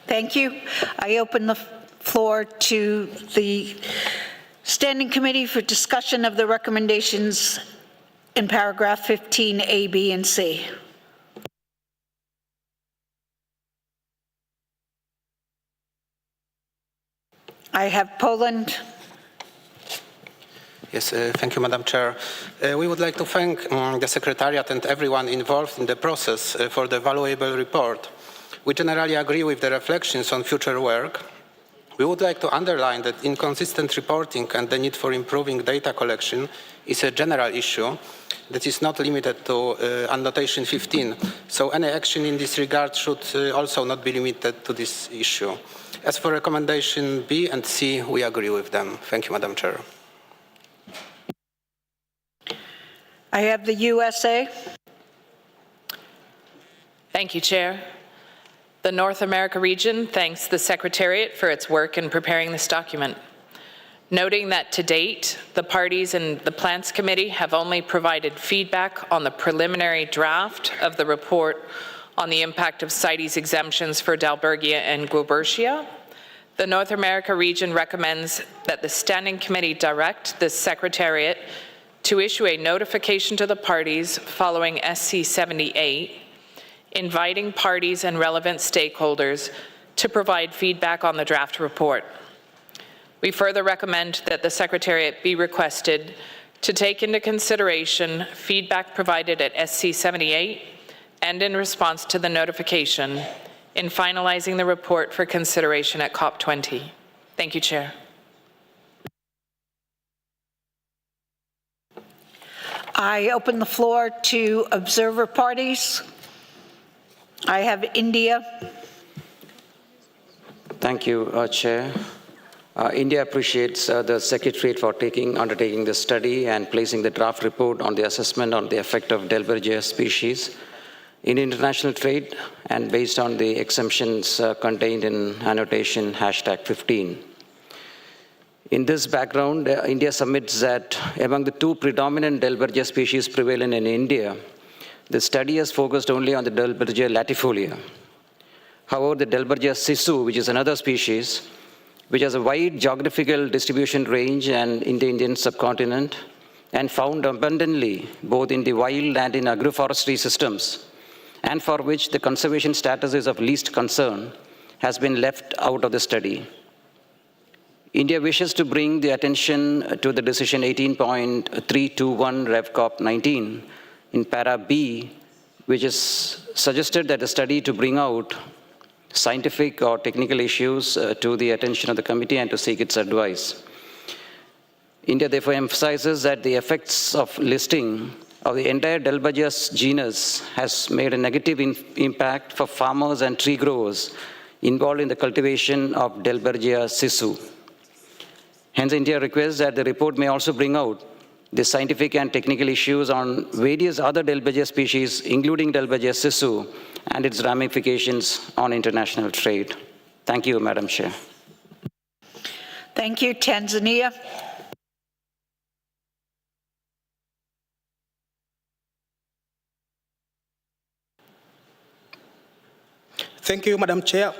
A: Thank you. I open the floor to the Standing Committee for discussion of the recommendations in paragraph 15, A, B, and C. I have Poland.
J: Yes, thank you, Madam Chair. We would like to thank the Secretariat and everyone involved in the process for the valuable report. We generally agree with the reflections on future work. We would like to underline that inconsistent reporting and the need for improving data collection is a general issue that is not limited to annotation 15. So any action in this regard should also not be limited to this issue. As for recommendation B and C, we agree with them. Thank you, Madam Chair.
A: I have the USA.
R: Thank you, Chair. The North America region thanks the Secretariat for its work in preparing this document. noting that to date, the parties in the Plants Committee have only provided feedback on the preliminary draft of the report on the impact of CITES exemptions for Dalbergia and Guabertia. The North America region recommends that the Standing Committee direct the Secretariat to issue a notification to the parties following SC 78, inviting parties and relevant stakeholders to provide feedback on the draft report. We further recommend that the Secretariat be requested to take into consideration feedback provided at SC 78 and in response to the notification in finalizing the report for consideration at COP20. Thank you, Chair.
A: I open the floor to observer parties. I have India.
B: Thank you, Chair. India appreciates the Secretariat for undertaking this study and placing the draft report on the assessment on the effect of Delbergia species in international trade and based on the exemptions contained in annotation #15. In this background, India submits that among the 2 predominant Delbergia species prevalent in India, the study has focused only on the Delbergia latifolia. However, the Delbergia sisu, which is another species, which has a wide geographical distribution range in the Indian subcontinent and found abundantly both in the wild and in agroforestry systems, and for which the conservation status is of least concern, has been left out of the study. India wishes to bring the attention to the decision 18.321 Rev Corp 19 in para B, which is suggested that the study to bring out scientific or technical issues to the attention of the committee and to seek its advice. India therefore emphasizes that the effects of listing of the entire Delbergia genus has made a negative impact for farmers and tree growers involved in the cultivation of Delbergia sisu. Hence, India requests that the report may also bring out the scientific and technical issues on various other Delbergia species, including Delbergia sisu, and its ramifications on international trade. Thank you, Madam Chair.
A: Thank you. Tanzania.
L: Thank you, Madam Chair.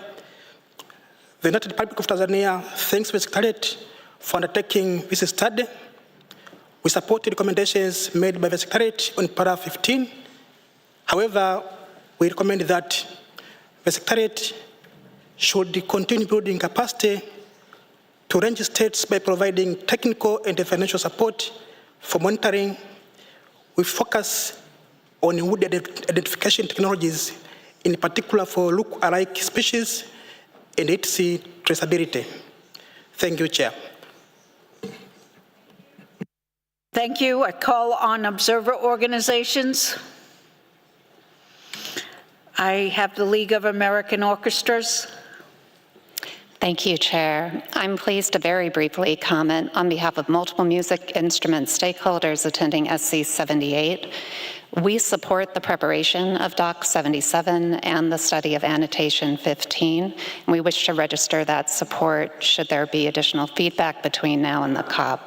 L: The United Republic of Tanzania thanks the Secretariat for undertaking this study. We support the recommendations made by the Secretariat on para 15. However, we recommend that the Secretariat should continue building capacity to range states by providing technical and financial support for monitoring with focus on wood identification technologies, in particular for look-alike species and its traceability. Thank you, Chair.
A: Thank you. I call on observer organizations. I have the League of American Orchestras.
M: Thank you, Chair. I'm pleased to very briefly comment on behalf of multiple music instrument stakeholders attending SC 78. We support the preparation of Doc 77 and the study of annotation 15, and we wish to register that support should there be additional feedback between now and the COP.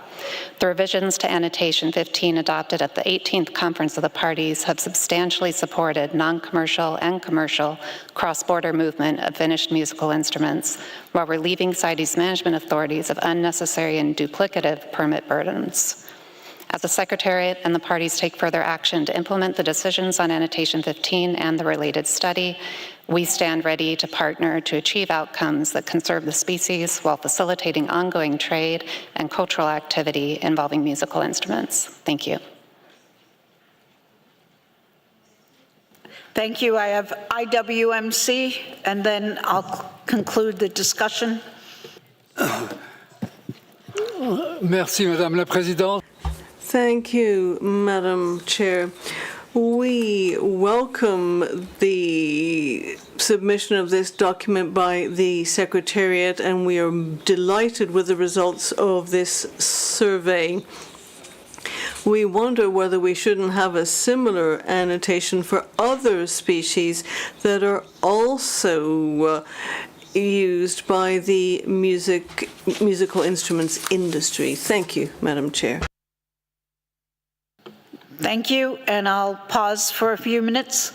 M: The revisions to annotation 15 adopted at the 18th Conference of the Parties have substantially supported non-commercial and commercial cross-border movement of finished musical instruments, while relieving CITES management authorities of unnecessary and duplicative permit burdens. As the Secretariat and the parties take further action to implement the decisions on annotation 15 and the related study, we stand ready to partner to achieve outcomes that conserve the species while facilitating ongoing trade and cultural activity involving musical instruments. Thank you.
A: Thank you. I have IWMC, and then I'll conclude the discussion.
V: Merci, Madame la Présidente.
N: Thank you, Madam Chair. We welcome the submission of this document by the Secretariat, and we are delighted with the results of this survey. We wonder whether we shouldn't have a similar annotation for other species that are also used by the musical instruments industry. Thank you, Madam Chair.
A: Thank you, and I'll pause for a few minutes.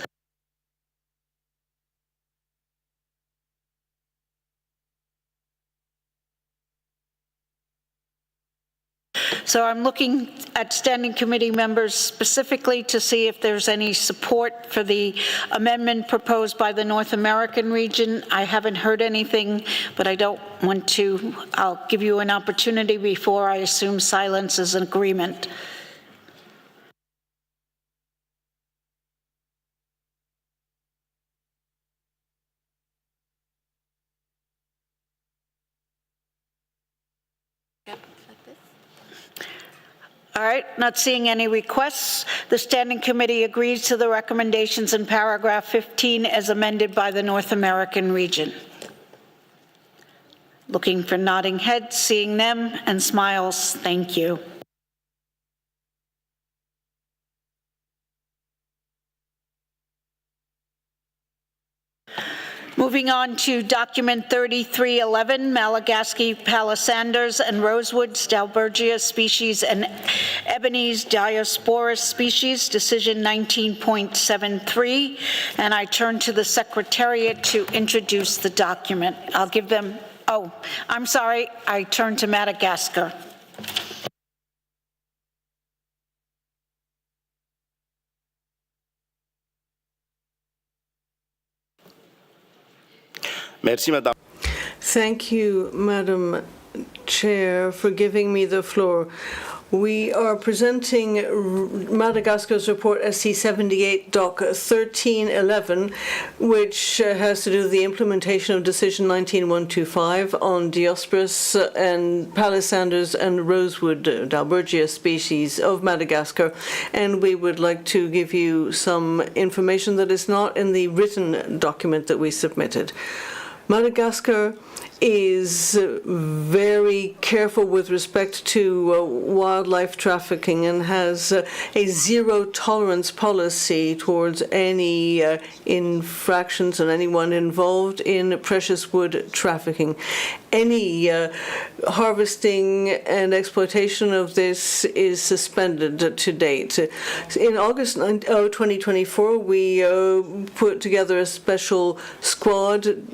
A: So I'm looking at standing committee members specifically to see if there's any support for the amendment proposed by the North American region. I haven't heard anything, but I don't want to. I'll give you an opportunity before I assume silence is an agreement. All right, not seeing any requests. The Standing Committee agrees to the recommendations in paragraph 15 as amended by the North American region. Looking for nodding heads, seeing them, and smiles. Thank you. Moving on to document 3311, Malagasy palisanders and Rosewoods, Dalbergia species, and Ebony's Diosporus species, decision 19.73. And I turn to the Secretariat to introduce the document. I'll give them, oh, I'm sorry, I turn to Madagascar.
I: Merci, Madame.
N: Thank you, Madam Chair, for giving me the floor. We are presenting Madagascar's report SC78 Doc 1311, which has to do with the implementation of Decision 19125 on Diosporus and palisanders and rosewood Dalbergia species of Madagascar. And we would like to give you some information that is not in the written document that we submitted. Madagascar is very careful with respect to wildlife trafficking and has a zero-tolerance policy towards any infractions and anyone involved in precious wood trafficking. Any harvesting and exploitation of this is suspended to date. In August 2024, we put together a special squad,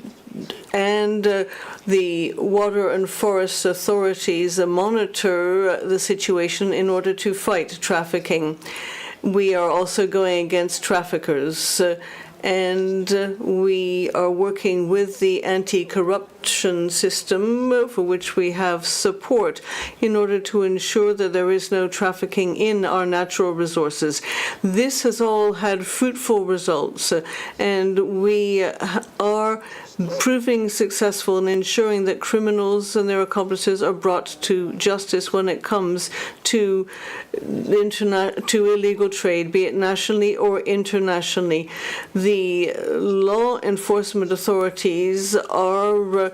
N: and the water and forest authorities monitor the situation in order to fight trafficking. We are also going against traffickers, and we are working with the anti-corruption system, for which we have support, in order to ensure that there is no trafficking in our natural resources. This has all had fruitful results, and we are proving successful in ensuring that criminals and their accomplices are brought to justice when it comes to illegal trade, be it nationally or internationally. The law enforcement authorities are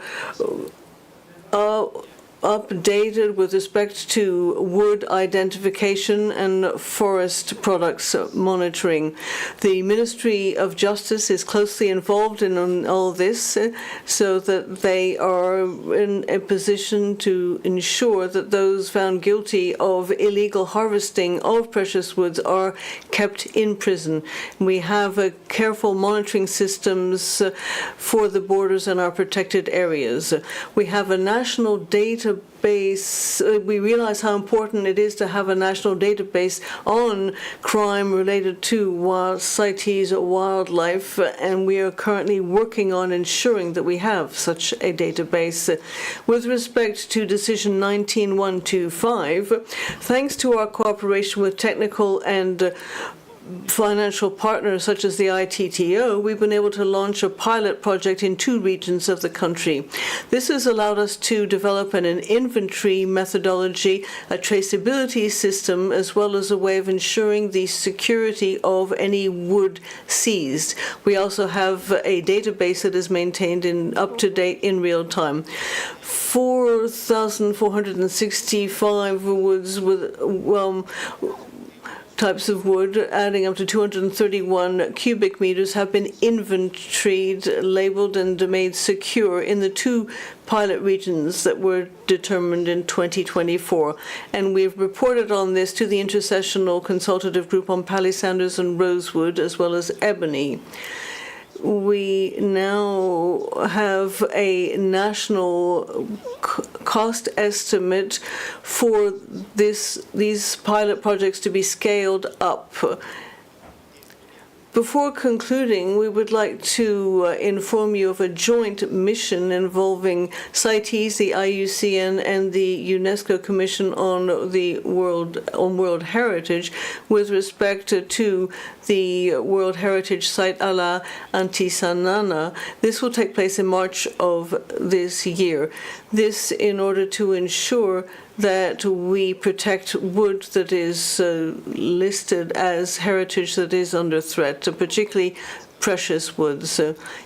N: updated with respect to wood identification and forest products monitoring. The Ministry of Justice is closely involved in all this, so that they are in a position to ensure that those found guilty of illegal harvesting of precious woods are kept in prison. We have careful monitoring systems for the borders and our protected areas. We have a national database. We realize how important it is to have a national database on crime related to CITES wildlife, and we are currently working on ensuring that we have such a database. With respect to Decision 19125, thanks to our cooperation with technical and financial partners such as the ITTO, we've been able to launch a pilot project in 2 regions of the country. This has allowed us to develop an inventory methodology, a traceability system, as well as a way of ensuring the security of any wood seized. We also have a database that is maintained up to date in real time. 4,465 woods with types of wood, adding up to 231 cubic meters, have been inventoried, labeled, and made secure in the 2 pilot regions that were determined in 2024. And we've reported on this to the Intersessional Consultative Group on palisanders and rosewood, as well as ebony. We now have a national cost estimate for these pilot projects to be scaled up. Before concluding, we would like to inform you of a joint mission involving CITES, the IUCN, and the UNESCO Commission on World Heritage with respect to the World Heritage Site Ala Antisanana. This will take place in March of this year. This in order to ensure that we protect wood that is listed as heritage that is under threat, particularly precious woods.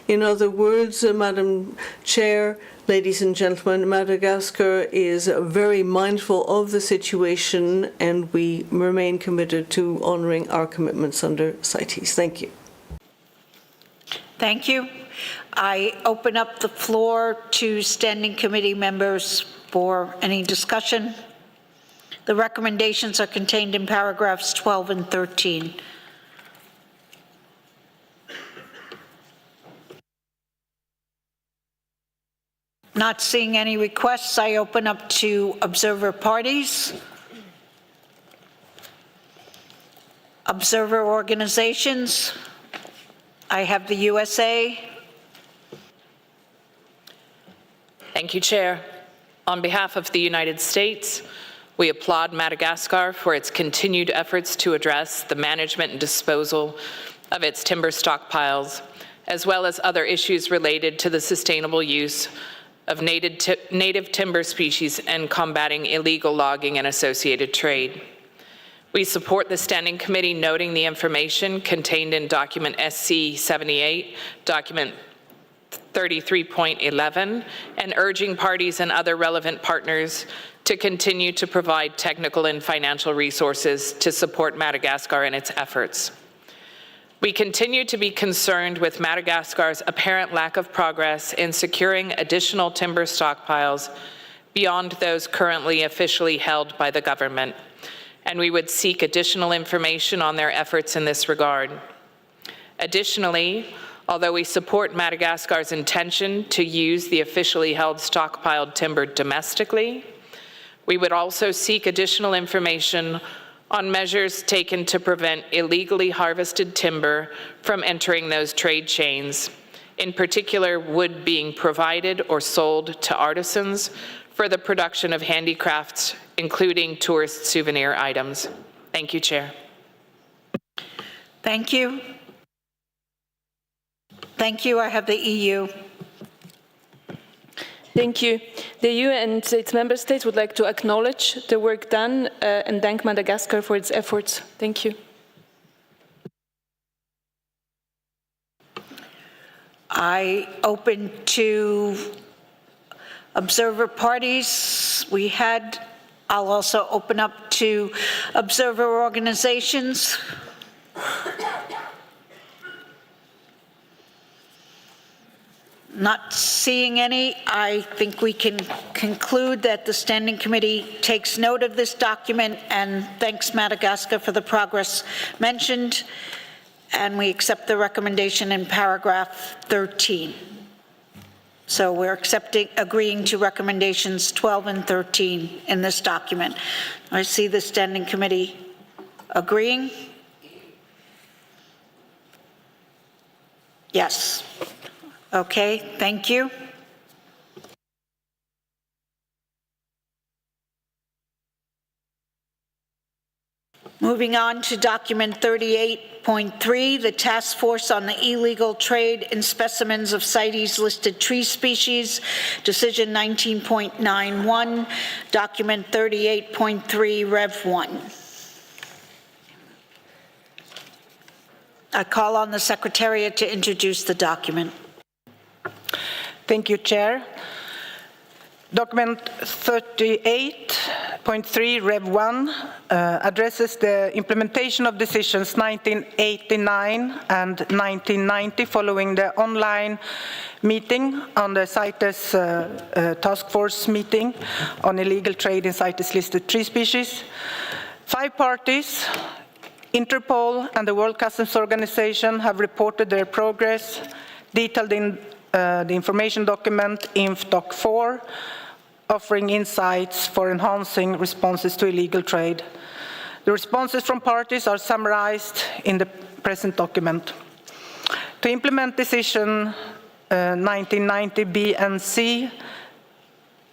N: In other words, Madam Chair, ladies and gentlemen, Madagascar is very mindful of the situation, and we remain committed to honoring our commitments under CITES. Thank you.
A: Thank you. I open up the floor to standing committee members for any discussion. The recommendations are contained in paragraphs 12 and 13. Not seeing any requests, I open up to observer parties. Observer organizations. I have the USA.
R: Thank you, Chair. On behalf of the United States, we applaud Madagascar for its continued efforts to address the management and disposal of its timber stockpiles, as well as other issues related to the sustainable use of native timber species and combating illegal logging and associated trade. We support the Standing Committee noting the information contained in document SC78, document 33.11, and urging parties and other relevant partners to continue to provide technical and financial resources to support Madagascar in its efforts. We continue to be concerned with Madagascar's apparent lack of progress in securing additional timber stockpiles beyond those currently officially held by the government, and we would seek additional information on their efforts in this regard. Additionally, although we support Madagascar's intention to use the officially held stockpiled timber domestically, we would also seek additional information on measures taken to prevent illegally harvested timber from entering those trade chains, in particular wood being provided or sold to artisans for the production of handicrafts, including tourist souvenir items. Thank you, Chair.
A: Thank you. Thank you. I have the EU.
D: Thank you. The EU and its member states would like to acknowledge the work done and thank Madagascar for its efforts. Thank you.
A: I open to observer parties. I'll also open up to observer organizations. Not seeing any, I think we can conclude that the Standing Committee takes note of this document and thanks Madagascar for the progress mentioned, and we accept the recommendation in paragraph 13. So we're agreeing to recommendations 12 and 13 in this document. I see the Standing Committee agreeing. Yes. Okay, thank you. Moving on to document 38.3, the Task Force on the Illegal Trade in Specimens of CITES Listed Tree Species, Decision 19.91, document 38.3, Rev 1. I call on the Secretariat to introduce the document.
E: Thank you, Chair. Document 38.3 Rev 1 addresses the implementation of decisions 1989 and 1990 following the online meeting on the CITES task force meeting on illegal trade in CITES listed tree species. 5 parties, Interpol and the World Customs Organization, have reported their progress, detailed in the information document INF-Doc 4, offering insights for enhancing responses to illegal trade. The responses from parties are summarized in the present document. To implement decision 1990 B and C,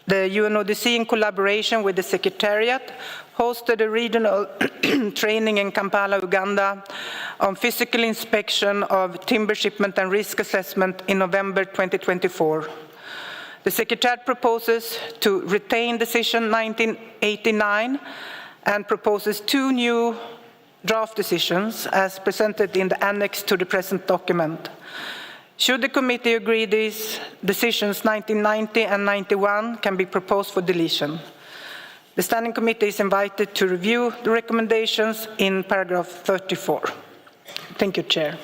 E: the UNODC, in collaboration with the Secretariat, hosted a regional training in Kampala, Uganda, on physical inspection of timber shipment and risk assessment in November 2024. The Secretariat proposes to retain decision 1989 and proposes 2 new draft decisions as presented in the annex to the present document. Should the committee agree, these decisions 1990 and 91 can be proposed for deletion. The Standing Committee is invited to review the recommendations in paragraph 34. Thank you, Chair.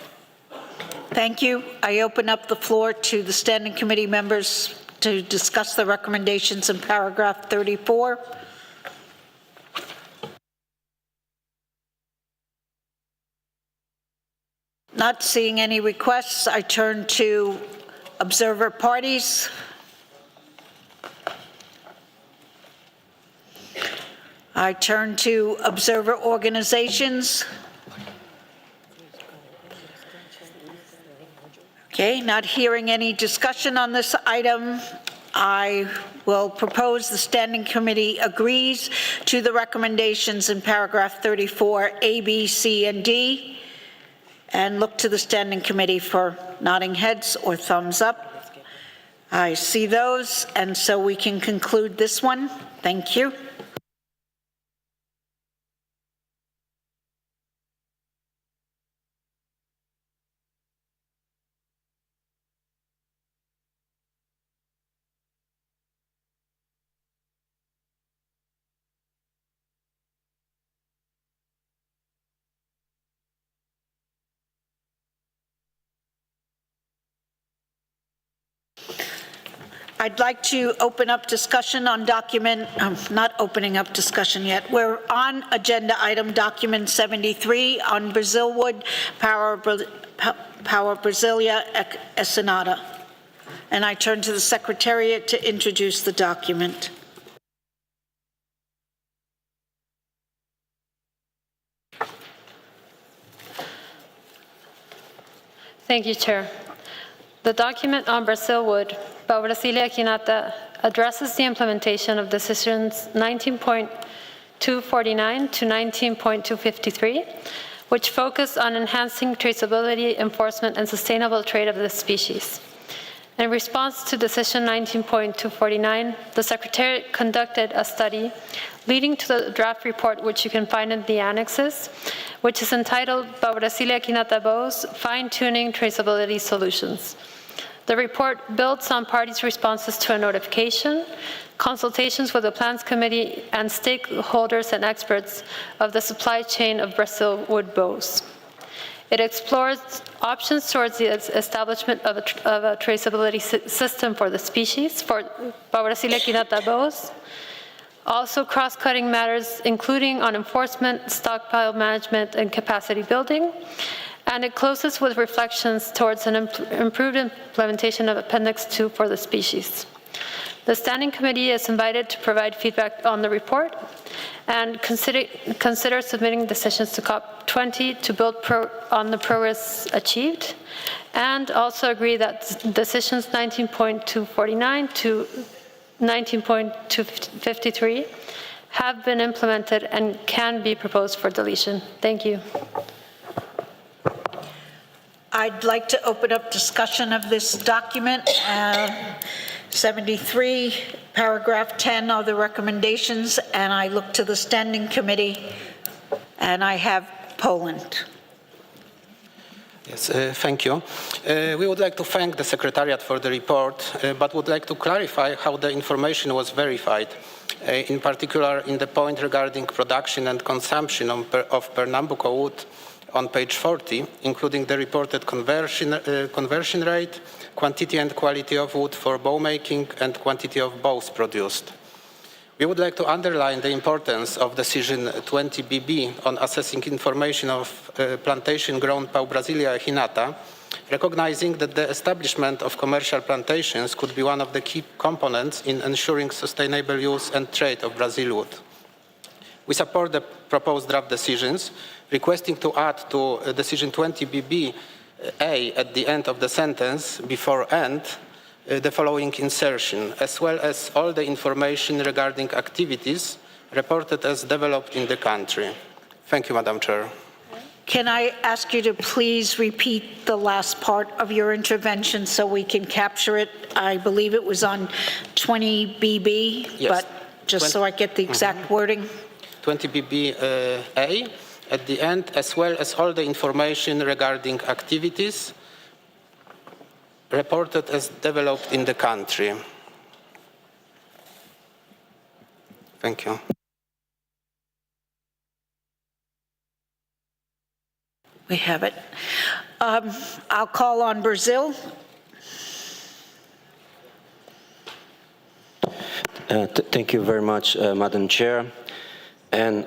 A: Thank you. I open up the floor to the Standing Committee members to discuss the recommendations in paragraph 34. Not seeing any requests, I turn to observer parties. I turn to observer organizations. Okay, not hearing any discussion on this item, I will propose the Standing Committee agrees to the recommendations in paragraph 34, A, B, C, and D, and look to the Standing Committee for nodding heads or thumbs up. I see those, and so we can conclude this one. Thank you. I'd like to open up discussion on document, not opening up discussion yet. We're on agenda item document 73 on Brazilwood, Power Brasilia Ensenada. And I turn to the Secretariat to introduce the document.
C: Thank you, Chair. The document on Brazilwood, Power Brasilia Ensenada, addresses the implementation of decisions 19.249 to 19.253, which focus on enhancing traceability, enforcement, and sustainable trade of this species. In response to decision 19.249, the Secretariat conducted a study leading to the draft report, which you can find in the annexes, which is entitled Power Brasilia Ensenada BOW's Fine-Tuning Traceability Solutions. The report builds on parties' responses to a notification, consultations with the Plans Committee, and stakeholders and experts of the supply chain of Brazilwood bows. It explores options towards the establishment of a traceability system for the species, for Power Brasilia Ensenada bows, also cross-cutting matters including on enforcement, stockpile management, and capacity building, and it closes with reflections towards an improved implementation of Appendix 2 for the species. The Standing Committee is invited to provide feedback on the report and consider submitting decisions to COP20 to build on the progress achieved, and also agree that decisions 19.249 to 19.253 have been implemented and can be proposed for deletion. Thank you.
A: I'd like to open up discussion of this document. 73, paragraph 10 are the recommendations, and I look to the Standing Committee, and I have Poland.
J: Yes, thank you. We would like to thank the Secretariat for the report, but would like to clarify how the information was verified, in particular in the point regarding production and consumption of Pernambuco wood on page 40, including the reported conversion rate, quantity and quality of wood for bow making, and quantity of bows produced. We would like to underline the importance of Decision 20BB on assessing information of plantation-grown Pau Brasilia hinata, recognizing that the establishment of commercial plantations could be one of the key components in ensuring sustainable use and trade of Brazilwood. We support the proposed draft decisions, requesting to add to Decision 20BB A at the end of the sentence, before "and," the following insertion, as well as all the information regarding activities reported as developed in the country. Thank you, Madam Chair.
A: Can I ask you to please repeat the last part of your intervention so we can capture it? I believe it was on 20BB,
J: Yes.
A: but just so I get the exact wording.
J: 20BB A at the end, as well as all the information regarding activities reported as developed in the country. Thank you.
A: We have it. I'll call on Brazil.
S: Thank you very much, Madam Chair. And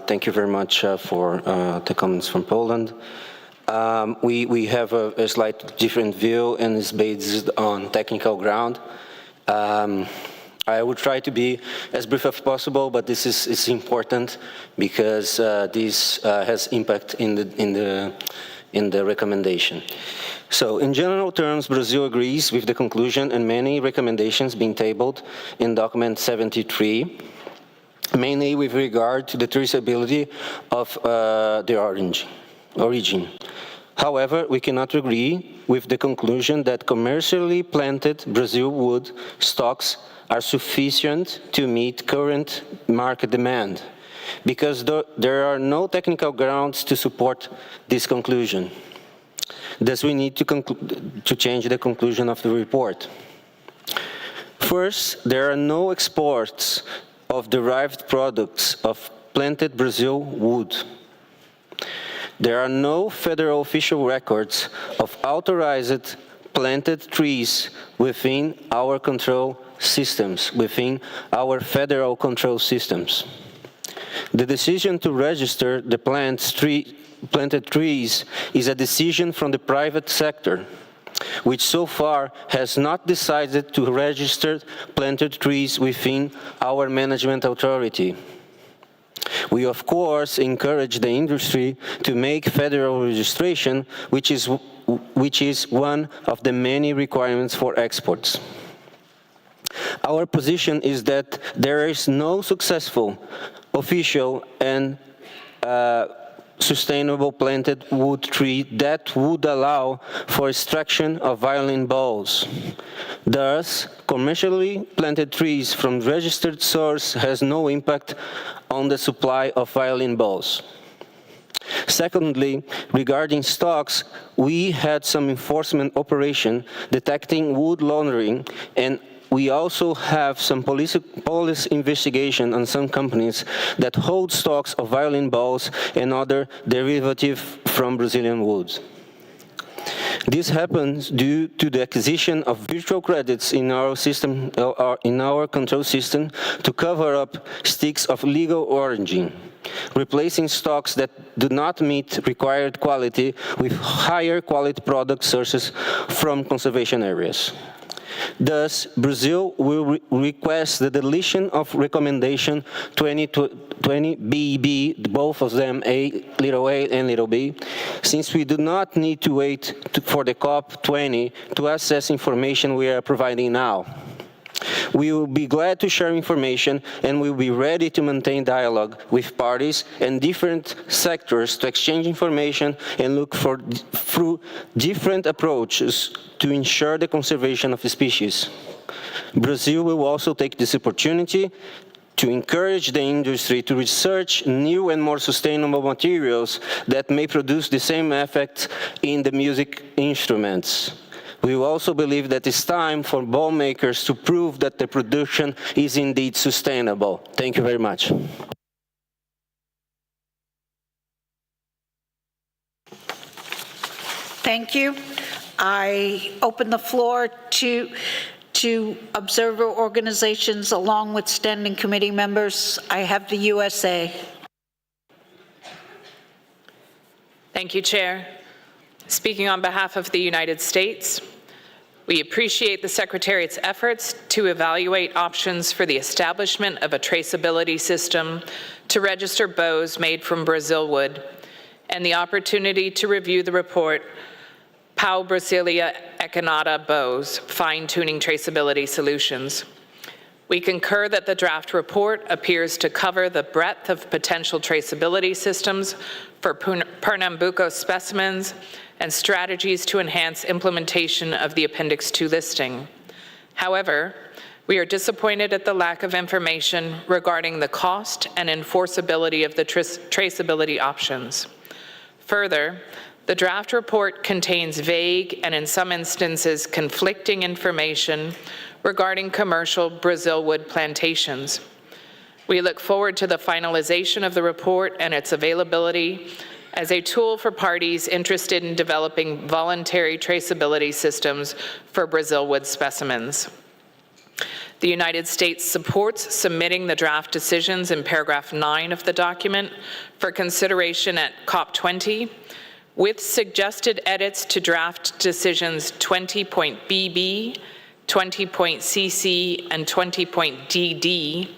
S: thank you very much for the comments from Poland. We have a slight different view, and it's based on technical ground. I would try to be as brief as possible, but this is important because this has impact in the recommendation. So, in general terms, Brazil agrees with the conclusion and many recommendations being tabled in document 73, mainly with regard to the traceability of the origin. However, we cannot agree with the conclusion that commercially planted Brazilwood stocks are sufficient to meet current market demand, because there are no technical grounds to support this conclusion. Thus, we need to change the conclusion of the report. First, there are no exports of derived products of planted Brazilwood. There are no federal official records of authorized planted trees within our control systems, within our federal control systems. The decision to register the planted trees is a decision from the private sector, which so far has not decided to register planted trees within our management authority. We, of course, encourage the industry to make federal registration, which is one of the many requirements for exports. Our position is that there is no successful, official, and sustainable planted wood tree that would allow for extraction of violin balls. Thus, commercially planted trees from registered source has no impact on the supply of violin balls. Secondly, regarding stocks, we had some enforcement operation detecting wood laundering, and we also have some police investigation on some companies that hold stocks of violin balls and other derivatives from Brazilian woods. This happens due to the acquisition of virtual credits in our system, or in our control system, to cover up sticks of legal origin, replacing stocks that do not meet required quality with higher quality product sources from conservation areas. Thus, Brazil will request the deletion of recommendation 20BB, both of them, little a and little b, since we do not need to wait for the COP20 to assess information we are providing now. We will be glad to share information, and we will be ready to maintain dialogue with parties and different sectors to exchange information and look through different approaches to ensure the conservation of the species. Brazil will also take this opportunity to encourage the industry to research new and more sustainable materials that may produce the same effect in the music instruments. We also believe that it's time for ball makers to prove that the production is indeed sustainable. Thank you very much.
A: Thank you. I open the floor to observer organizations along with standing committee members. I have the USA.
R: Thank you, Chair. Speaking on behalf of the United States, we appreciate the Secretariat's efforts to evaluate options for the establishment of a traceability system to register bows made from Brazilwood and the opportunity to review the report Pau Brasilia Echinata Bows, Fine-Tuning Traceability Solutions. We concur that the draft report appears to cover the breadth of potential traceability systems for Pernambuco specimens and strategies to enhance implementation of the Appendix 2 listing. However, we are disappointed at the lack of information regarding the cost and enforceability of the traceability options. Further, the draft report contains vague and in some instances conflicting information regarding commercial Brazilwood plantations. We look forward to the finalization of the report and its availability as a tool for parties interested in developing voluntary traceability systems for Brazilwood specimens. The United States supports submitting the draft decisions in paragraph 9 of the document for consideration at COP20, with suggested edits to draft decisions 20.BB, 20.CC, and 20.DD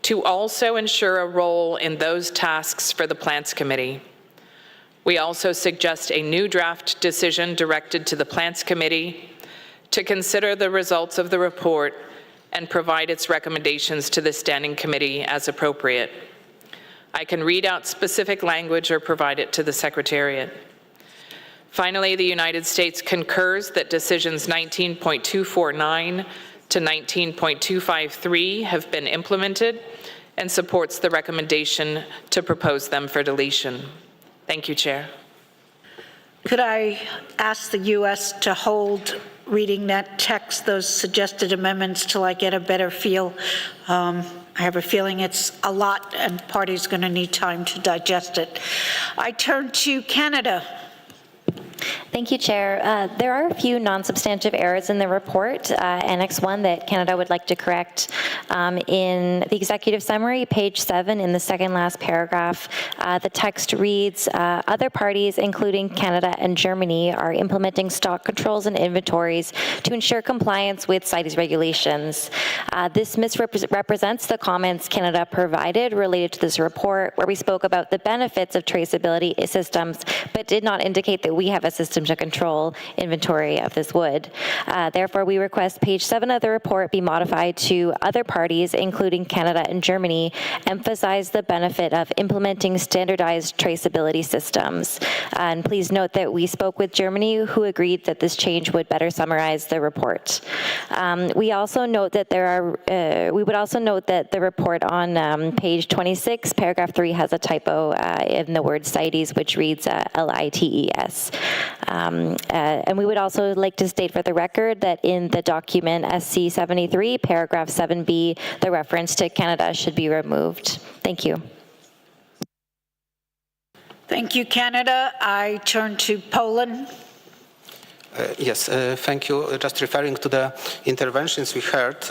R: to also ensure a role in those tasks for the Plants Committee. We also suggest a new draft decision directed to the Plants Committee to consider the results of the report and provide its recommendations to the Standing Committee as appropriate. I can read out specific language or provide it to the Secretariat. Finally, the United States concurs that decisions 19.249 to 19.253 have been implemented and supports the recommendation to propose them for deletion. Thank you, Chair.
A: Could I ask the U.S. to hold reading that text, those suggested amendments, till I get a better feel? I have a feeling it's a lot and parties going to need time to digest it. I turn to Canada.
P: Thank you, Chair. There are a few non-substantive errors in the report, Annex 1, that Canada would like to correct. In the executive summary, page 7, in the second last paragraph, the text reads, other parties, including Canada and Germany, are implementing stock controls and inventories to ensure compliance with CITES regulations. This misrepresents the comments Canada provided related to this report, where we spoke about the benefits of traceability systems, but did not indicate that we have a system to control inventory of this wood. Therefore, we request page 7 of the report be modified to other parties, including Canada and Germany, emphasize the benefit of implementing standardized traceability systems. And please note that we spoke with Germany, who agreed that this change would better summarize the report. We also note that we would also note that the report on page 26, paragraph 3 has a typo in the word CITES, which reads LITES. And we would also like to state for the record that in the document SC 73, paragraph 7B, the reference to Canada should be removed. Thank you.
A: Thank you, Canada. I turn to Poland.
J: Yes, thank you. Just referring to the interventions we heard,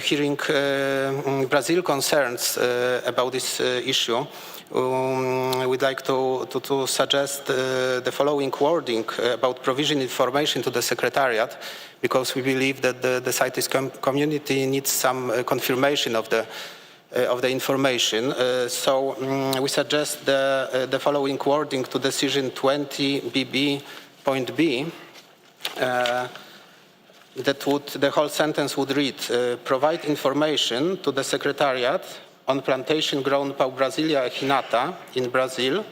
J: hearing Brazil concerns about this issue, we'd like to suggest the following wording about provision information to the Secretariat, because we believe that the CITES community needs some confirmation of the information. So we suggest the following wording to decision 20BB.B. The whole sentence would read, provide information to the Secretariat on plantation grown Pau Brasilia Echinata in Brazil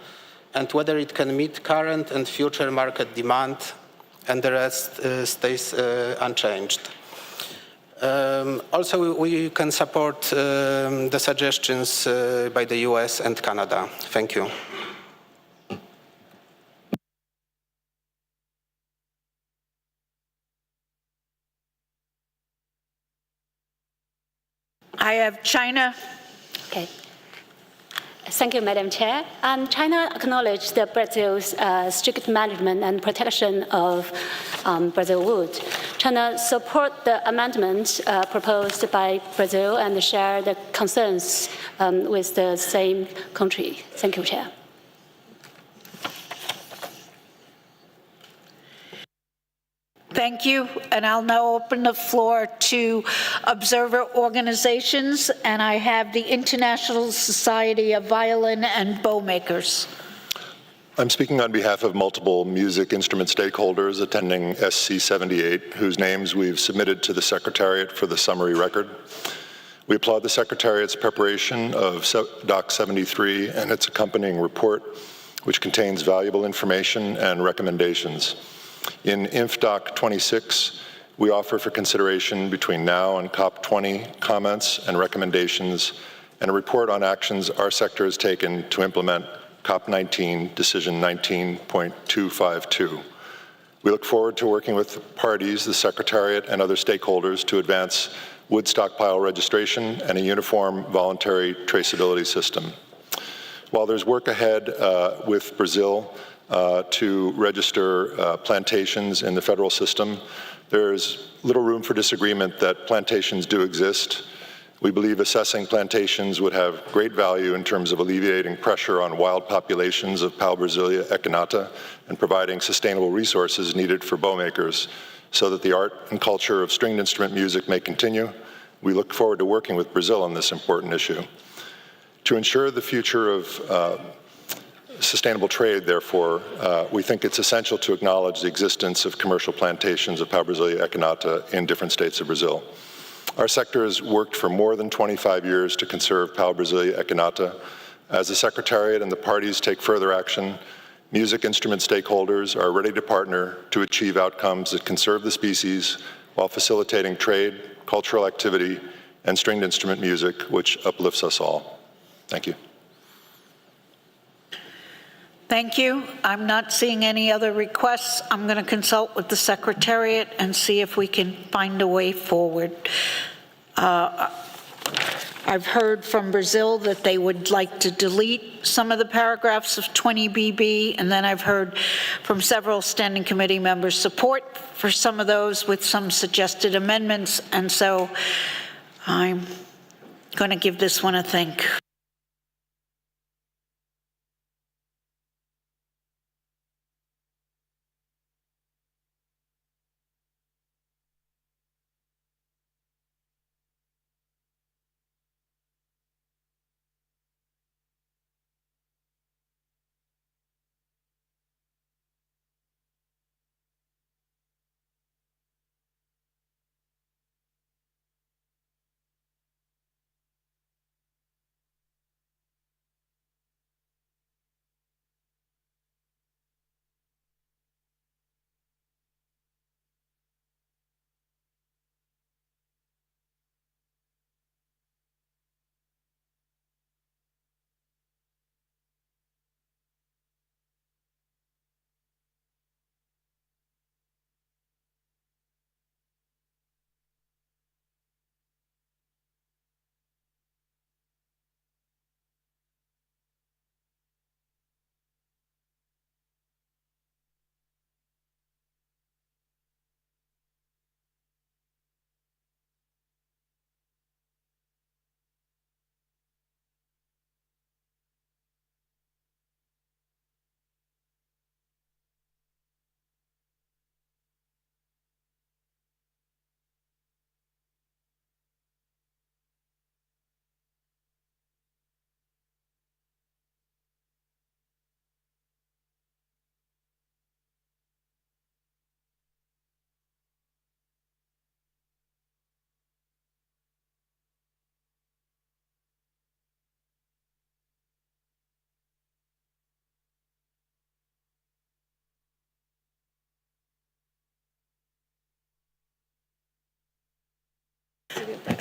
J: and whether it can meet current and future market demand, and the rest stays unchanged. Also, we can support the suggestions by the US and Canada. Thank you.
A: I have China.
K: Okay. Thank you, Madam Chair. China acknowledged Brazil's strict management and protection of Brazilwood. China support the amendment proposed by Brazil and share the concerns with the same country. Thank you, Chair.
A: Thank you, and I'll now open the floor to observer organizations, and I have the International Society of Violin and Bow Makers.
T: I'm speaking on behalf of multiple music instrument stakeholders attending SC 78, whose names we've submitted to the Secretariat for the summary record. We applaud the Secretariat's preparation of Doc 73 and its accompanying report, which contains valuable information and recommendations. In INF Doc 26, we offer for consideration between now and COP20 comments and recommendations and a report on actions our sector has taken to implement COP19 Decision 19.252. We look forward to working with parties, the Secretariat, and other stakeholders to advance wood stockpile registration and a uniform voluntary traceability system. While there's work ahead with Brazil to register plantations in the federal system, there's little room for disagreement that plantations do exist. We believe assessing plantations would have great value in terms of alleviating pressure on wild populations of Pau Brasilia echinata and providing sustainable resources needed for bowmakers so that the art and culture of stringed instrument music may continue. We look forward to working with Brazil on this important issue. To ensure the future of sustainable trade, therefore, we think it's essential to acknowledge the existence of commercial plantations of Pau Brasilia echinata in different states of Brazil. Our sector has worked for more than 25 years to conserve Pau Brasilia echinata. As the Secretariat and the parties take further action, music instrument stakeholders are ready to partner to achieve outcomes that conserve the species while facilitating trade, cultural activity, and stringed instrument music, which uplifts us all. Thank you.
A: Thank you. I'm not seeing any other requests. I'm going to consult with the Secretariat and see if we can find a way forward. I've heard from Brazil that they would like to delete some of the paragraphs of 20BB, and then I've heard from several Standing Committee members support for some of those with some suggested amendments, and so I'm going to give this one a think.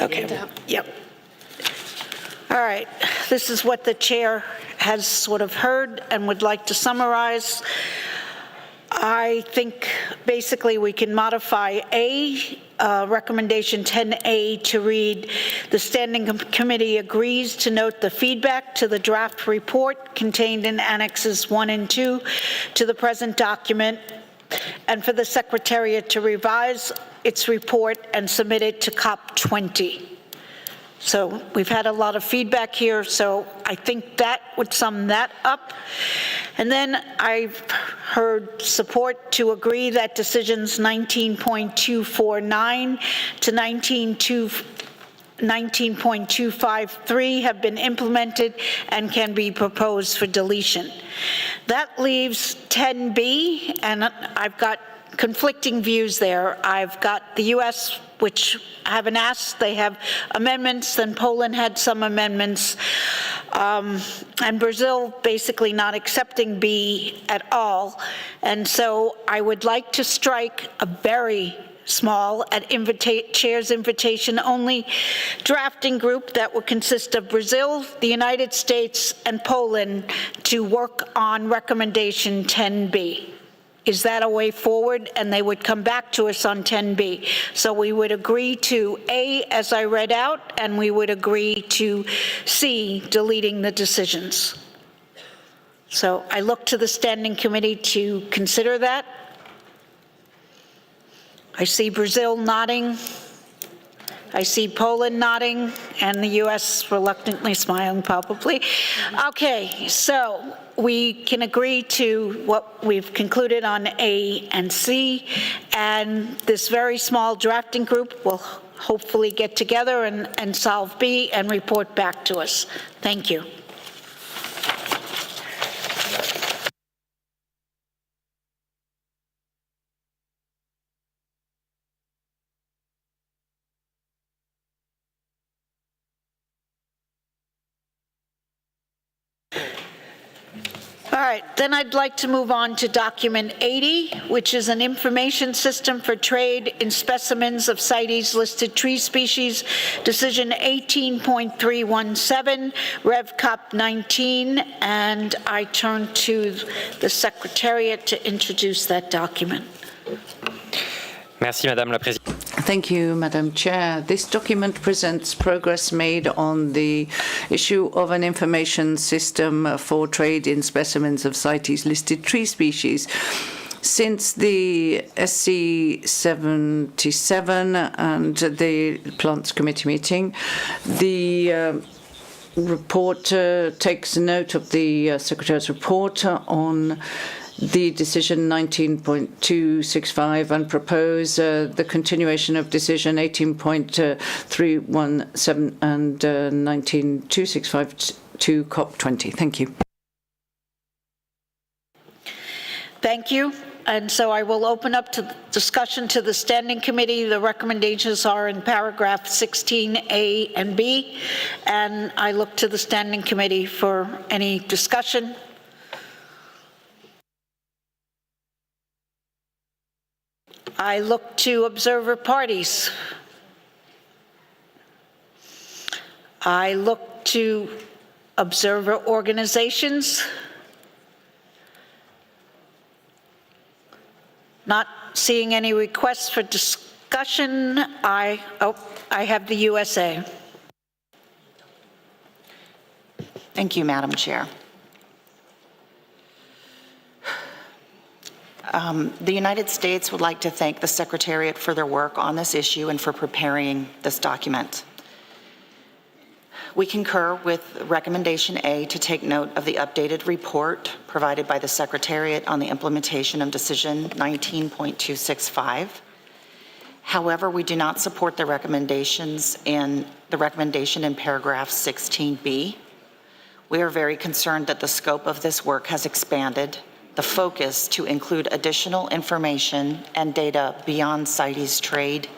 A: Okay, yep. All right, this is what the chair has sort of heard and would like to summarize. I think basically we can modify recommendation 10A to read, the Standing Committee agrees to note the feedback to the draft report contained in Annexes 1 and 2 to the present document, and for the Secretariat to revise its report and submit it to COP20. So we've had a lot of feedback here, so I think that would sum that up. And then I've heard support to agree that decisions 19.249 to 19.253 have been implemented and can be proposed for deletion. That leaves 10B, and I've got conflicting views there. I've got the U.S., which I haven't asked, they have amendments, and Poland had some amendments, and Brazil basically not accepting B at all. And so I would like to strike a very small, at chair's invitation only, drafting group that would consist of Brazil, the United States, and Poland to work on recommendation 10B. Is that a way forward? And they would come back to us on 10B. So we would agree to A, as I read out, and we would agree to C, deleting the decisions. So I look to the Standing Committee to consider that. I see Brazil nodding. I see Poland nodding, and the U.S. reluctantly smiling, probably. Okay, so we can agree to what we've concluded on A and C, and this very small drafting group will hopefully get together and solve B and report back to us. Thank you. All right, then I'd like to move on to document 80, which is an information system for trade in specimens of CITES listed tree species, decision 18.317, Rev Cop 19, and I turn to the Secretariat to introduce that document.
H: Merci, Madame la Présidente.
Q: Thank you, Madam Chair. This document presents progress made on the issue of an information system for trade in specimens of CITES-listed tree species. Since the SC 77 and the Plants Committee meeting, the report takes note of the Secretary's report on the decision 19.265 and propose the continuation of decision 18.317 and 19.265 to COP20. Thank you.
A: Thank you. And so I will open up to discussion to the Standing Committee. The recommendations are in paragraph 16A and B, and I look to the Standing Committee for any discussion. I look to observer parties. I look to observer organizations. Not seeing any requests for discussion. I have the USA.
G: Thank you, Madam Chair. The United States would like to thank the Secretariat for their work on this issue and for preparing this document. We concur with recommendation A to take note of the updated report provided by the Secretariat on the implementation of decision 19.265. However, we do not support the recommendation in paragraph 16B. We are very concerned that the scope of this work has expanded the focus to include additional information and data beyond CITES trade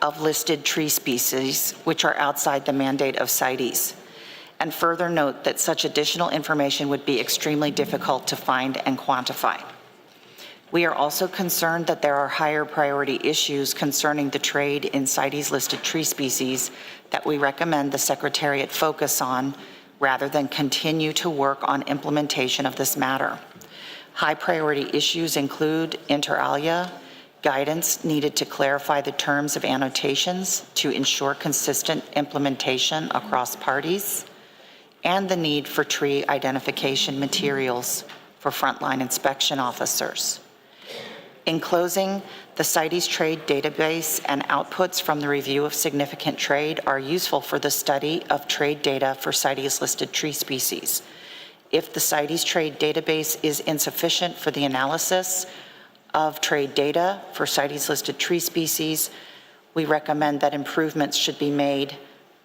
G: of listed tree species, which are outside the mandate of CITES, and further note that such additional information would be extremely difficult to find and quantify. We are also concerned that there are higher priority issues concerning the trade in CITES listed tree species that we recommend the Secretariat focus on rather than continue to work on implementation of this matter. High priority issues include inter alia, guidance needed to clarify the terms of annotations to ensure consistent implementation across parties, and the need for tree identification materials for frontline inspection officers. In closing, the CITES trade database and outputs from the review of significant trade are useful for the study of trade data for CITES listed tree species. If the CITES trade database is insufficient for the analysis of trade data for CITES listed tree species, we recommend that improvements should be made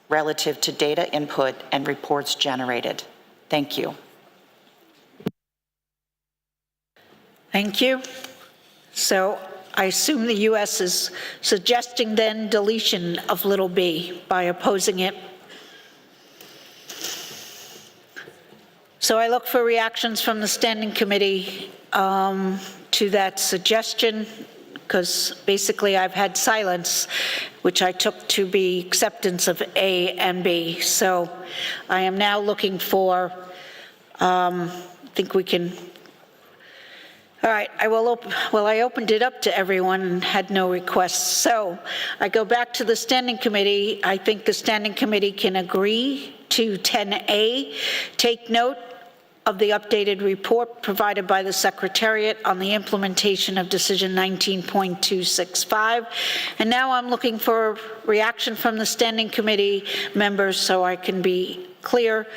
G: relative to data input and reports generated. Thank you.
A: Thank you. So I assume the U.S. is suggesting then deletion of little b by opposing it. So I look for reactions from the Standing Committee to that suggestion, because basically I've had silence, which I took to be acceptance of A and B. So I am now looking for, I think we can, all right, I will open, well, I opened it up to everyone and had no requests. So I go back to the Standing Committee. I think the Standing Committee can agree to 10A, take note of the updated report provided by the Secretariat on the implementation of Decision 19.265. And now I'm looking for reaction from the Standing Committee members so I can be clear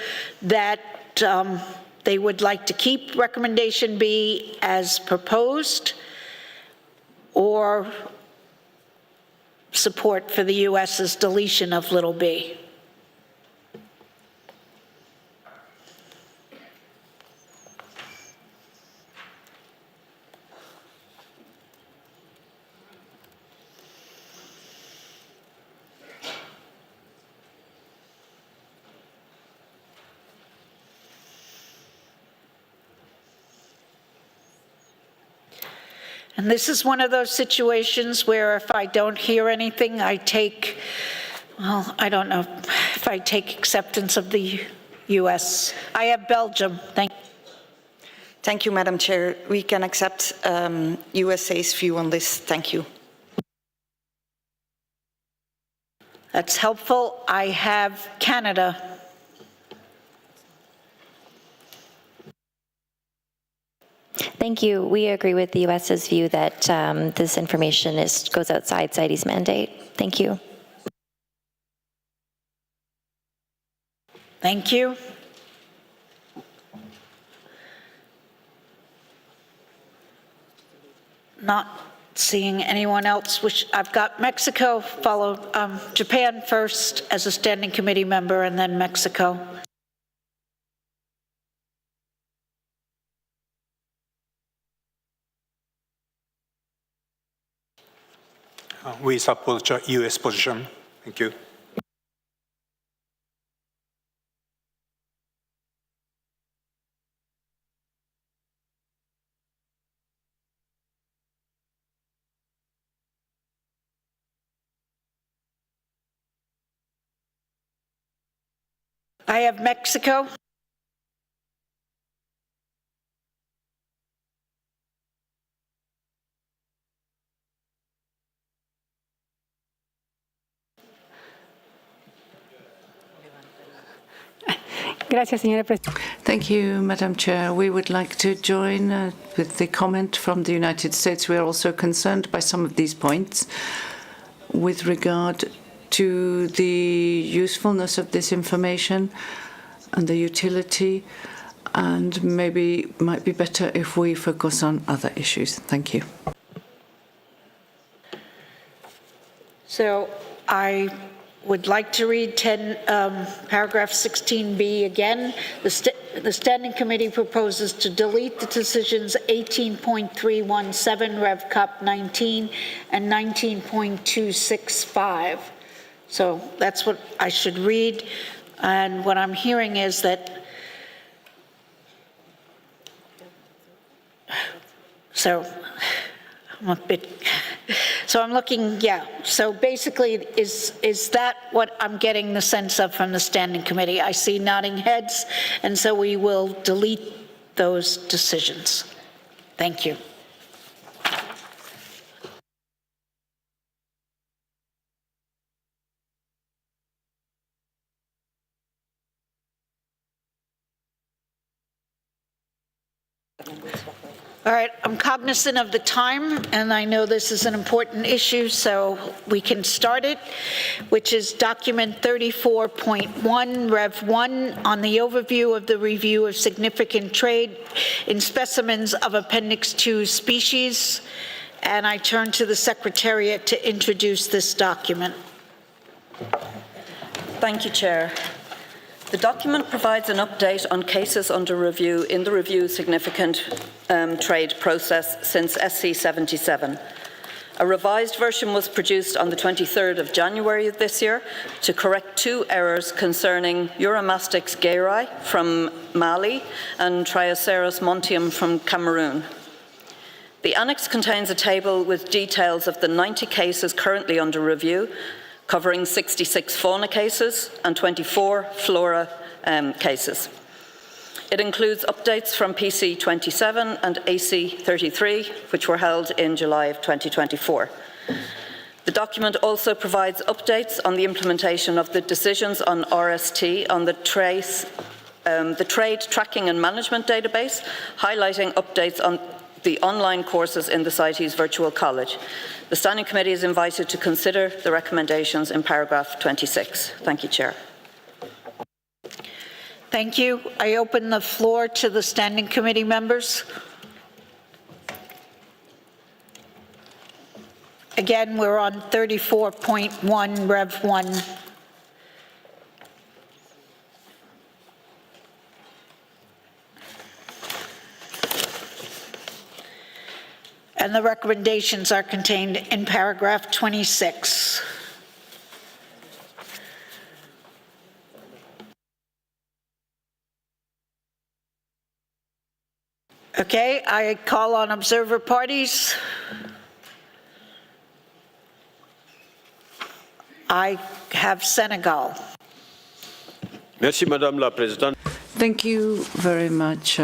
A: that they would like to keep recommendation B as proposed, or support for the U.S.'s deletion of little b. And this is one of those situations where if I don't hear anything, I take, well, I don't know if I take acceptance of the U.S. I have Belgium.
G: Thank you, Madam Chair. We can accept USA's view on this. Thank you.
A: That's helpful. I have Canada.
P: Thank you. We agree with the U.S.'s view that this information goes outside CITES mandate. Thank you.
A: Thank you. Not seeing anyone else. I've got Mexico, followed Japan first as a Standing Committee member, and then Mexico.
O: We support the U.S. position. Thank you.
A: I have Mexico.
Q: Thank you, Madam Chair. We would like to join with the comment from the United States. We are also concerned by some of these points with regard to the usefulness of this information and the utility, and maybe might be better if we focus on other issues. Thank you.
A: So I would like to read paragraph 16B again. The Standing Committee proposes to delete the decisions 18.317 Rev Cup 19 and 19.265. So that's what I should read. And what I'm hearing is that, so I'm a bit, so I'm looking, yeah. So basically, is that what I'm getting the sense of from the Standing Committee? I see nodding heads, and so we will delete those decisions. Thank you. All right, I'm cognizant of the time, and I know this is an important issue, so we can start it, which is document 34.1, Rev 1, on the overview of the review of significant trade in specimens of Appendix 2 species. And I turn to the Secretariat to introduce this document.
F: Thank you, Chair. The document provides an update on cases under review in the review significant trade process since SC 77. A revised version was produced on the 23rd of January of this year to correct 2 errors concerning Uromastix gayrei from Mali and Trioceros montium from Cameroon. The annex contains a table with details of the 90 cases currently under review, covering 66 fauna cases and 24 flora cases. It includes updates from PC 27 and AC 33, which were held in July of 2024. The document also provides updates on the implementation of the decisions on RST on the Trade Tracking and Management Database, highlighting updates on the online courses in the CITES Virtual College. The Standing Committee is invited to consider the recommendations in paragraph 26. Thank you, Chair.
A: Thank you. I open the floor to the Standing Committee members. Again, we're on 34.1, Rev 1. And the recommendations are contained in paragraph 26. Okay, I call on observer parties. I have Senegal.
U: Merci, Madame la Présidente.
Q: Thank you very much,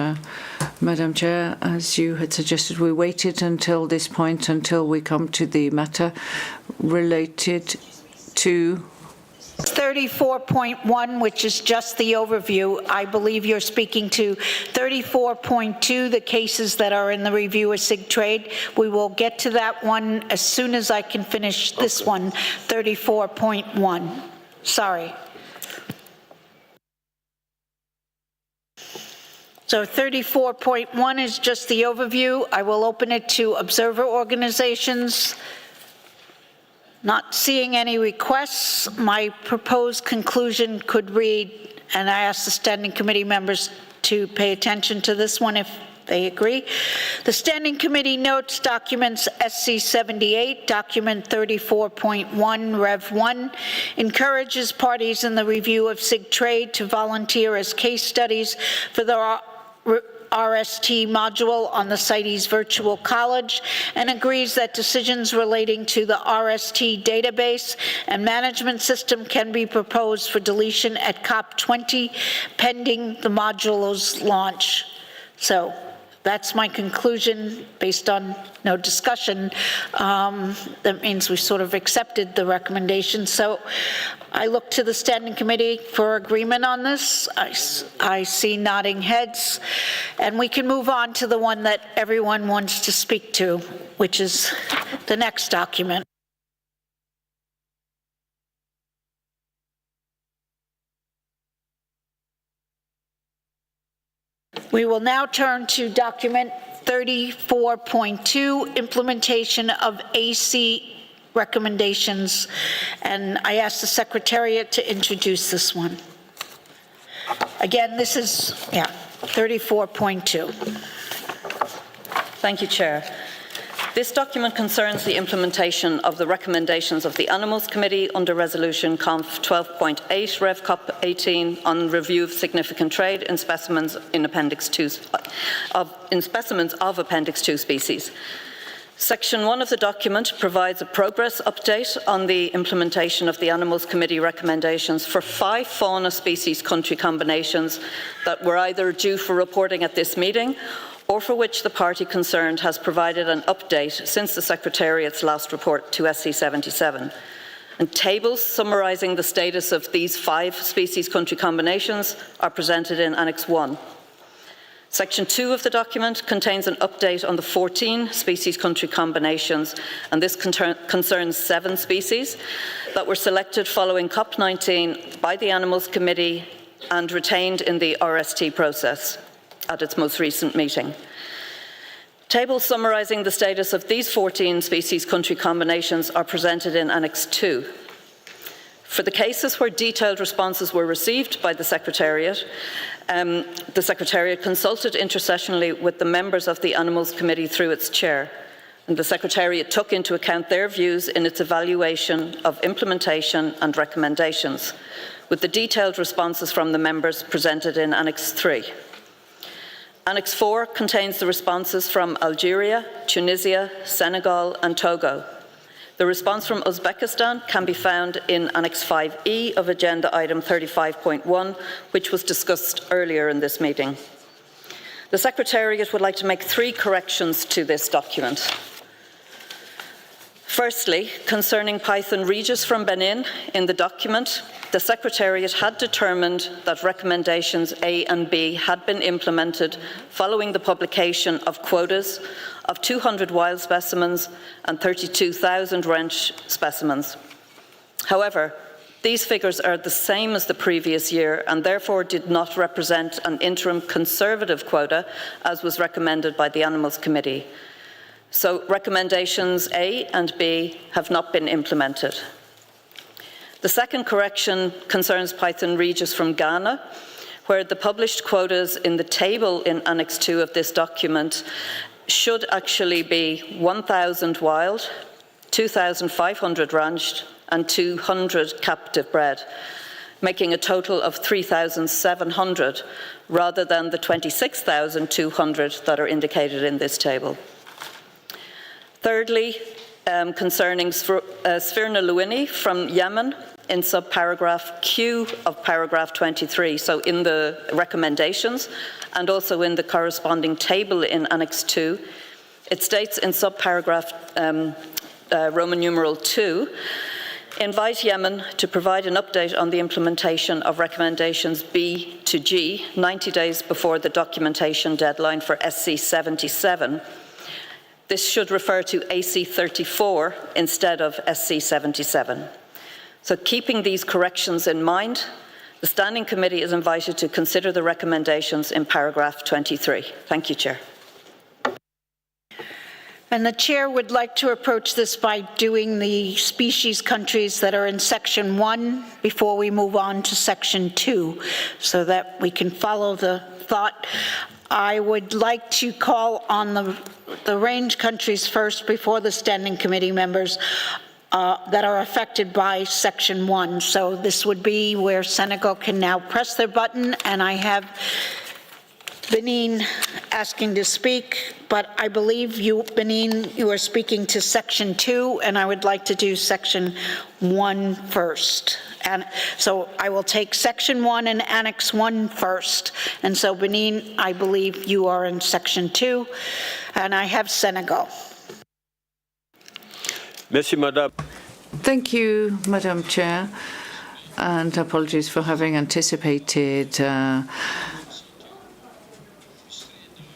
Q: Madam Chair. As you had suggested, we waited until this point, until we come to the matter related to
A: 34.1, which is just the overview. I believe you're speaking to 34.2, the cases that are in the review of SIG trade. We will get to that one as soon as I can finish this one, 34.1. Sorry. So 34.1 is just the overview. I will open it to observer organizations. Not seeing any requests, my proposed conclusion could read, and I ask the Standing Committee members to pay attention to this one if they agree. The Standing Committee notes documents SC 78, document 34.1, Rev 1, encourages parties in the review of SIG trade to volunteer as case studies for the RST module on the CITES Virtual College, and agrees that decisions relating to the RST database and management system can be proposed for deletion at COP20 pending the module's launch. So that's my conclusion based on no discussion. That means we sort of accepted the recommendation. So I look to the Standing Committee for agreement on this. I see nodding heads. And we can move on to the one that everyone wants to speak to, which is the next document. We will now turn to document 34.2, implementation of AC recommendations, and I ask the Secretariat to introduce this one. Again, this is, 34.2.
F: Thank you, Chair. This document concerns the implementation of the recommendations of the Animals Committee under Resolution Conf 12.8 Rev Cop 18 on review of significant trade in specimens in Appendix 2 of Appendix 2 species. Section 1 of the document provides a progress update on the implementation of the Animals Committee recommendations for 5 fauna species country combinations that were either due for reporting at this meeting or for which the party concerned has provided an update since the Secretariat's last report to SC77. And tables summarising the status of these 5 species country combinations are presented in Annex 1. Section 2 of the document contains an update on the 14 species country combinations, and this concerns 7 species that were selected following COP19 by the Animals Committee and retained in the RST process at its most recent meeting. Tables summarising the status of these 14 species country combinations are presented in Annex 2. For the cases where detailed responses were received by the Secretariat consulted intersessionally with the members of the Animals Committee through its chair, and the Secretariat took into account their views in its evaluation of implementation and recommendations, with the detailed responses from the members presented in Annex 3. Annex 4 contains the responses from Algeria, Tunisia, Senegal and Togo. The response from Uzbekistan can be found in Annex 5E of Agenda Item 35.1, which was discussed earlier in this meeting. The Secretariat would like to make 3 corrections to this document. Firstly, concerning Python Regis from Benin, in the document, the Secretariat had determined that recommendations A and B had been implemented following the publication of quotas of 200 wild specimens and 32,000 wrench specimens. However, these figures are the same as the previous year and therefore did not represent an interim conservative quota as was recommended by the Animals Committee. So recommendations A and B have not been implemented. The second correction concerns Python Regis from Ghana, where the published quotas in the table in Annex 2 of this document should actually be 1,000 wild, 2,500 ranched, and 200 captive bred, making a total of 3,700 rather than the 26,200 that are indicated in this table. Thirdly, concerning Sphyrna luini from Yemen, in subparagraph Q of paragraph 23, so in the recommendations and also in the corresponding table in Annex 2, it states in subparagraph Roman numeral 2, invite Yemen to provide an update on the implementation of recommendations B to G 90 days before the documentation deadline for SC 77. This should refer to AC 34 instead of SC 77. So keeping these corrections in mind, the Standing Committee is invited to consider the recommendations in paragraph 23. Thank you, Chair.
A: And the Chair would like to approach this by doing the species countries that are in Section 1 before we move on to Section 2, so that we can follow the thought. I would like to call on the range countries first before the Standing Committee members that are affected by Section 1. So this would be where Senegal can now press their button, and I have Benin asking to speak, but I believe you, Benin, you are speaking to Section 2, and I would like to do Section 1 first. And so I will take Section 1 and Annex 1 first. And so Benin, I believe you are in Section 2, and I have Senegal.
U: Merci, Madame.
Q: Thank you, Madam Chair, and apologies for having anticipated.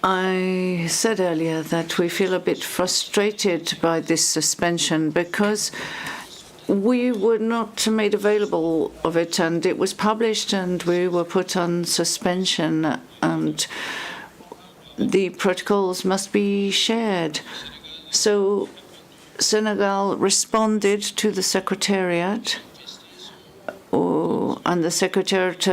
Q: I said earlier that we feel a bit frustrated by this suspension because we were not made available of it, and it was published and we were put on suspension, and the protocols must be shared. So Senegal responded to the Secretariat, and the Secretariat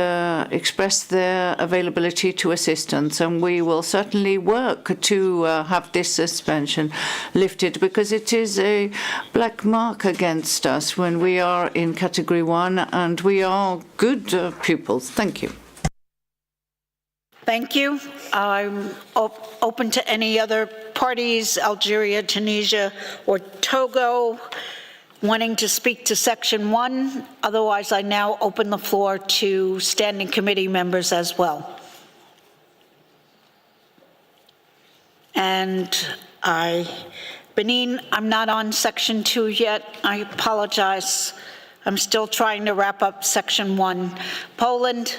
Q: expressed their availability to assistance, and we will certainly work to have this suspension lifted, because it is a black mark against us when we are in Category 1, and we are good pupils. Thank you.
A: Thank you. I'm open to any other parties, Algeria, Tunisia, or Togo, wanting to speak to Section 1. Otherwise, I now open the floor to standing committee members as well. And Benin, I'm not on Section 2 yet. I apologize. I'm still trying to wrap up Section 1. Poland.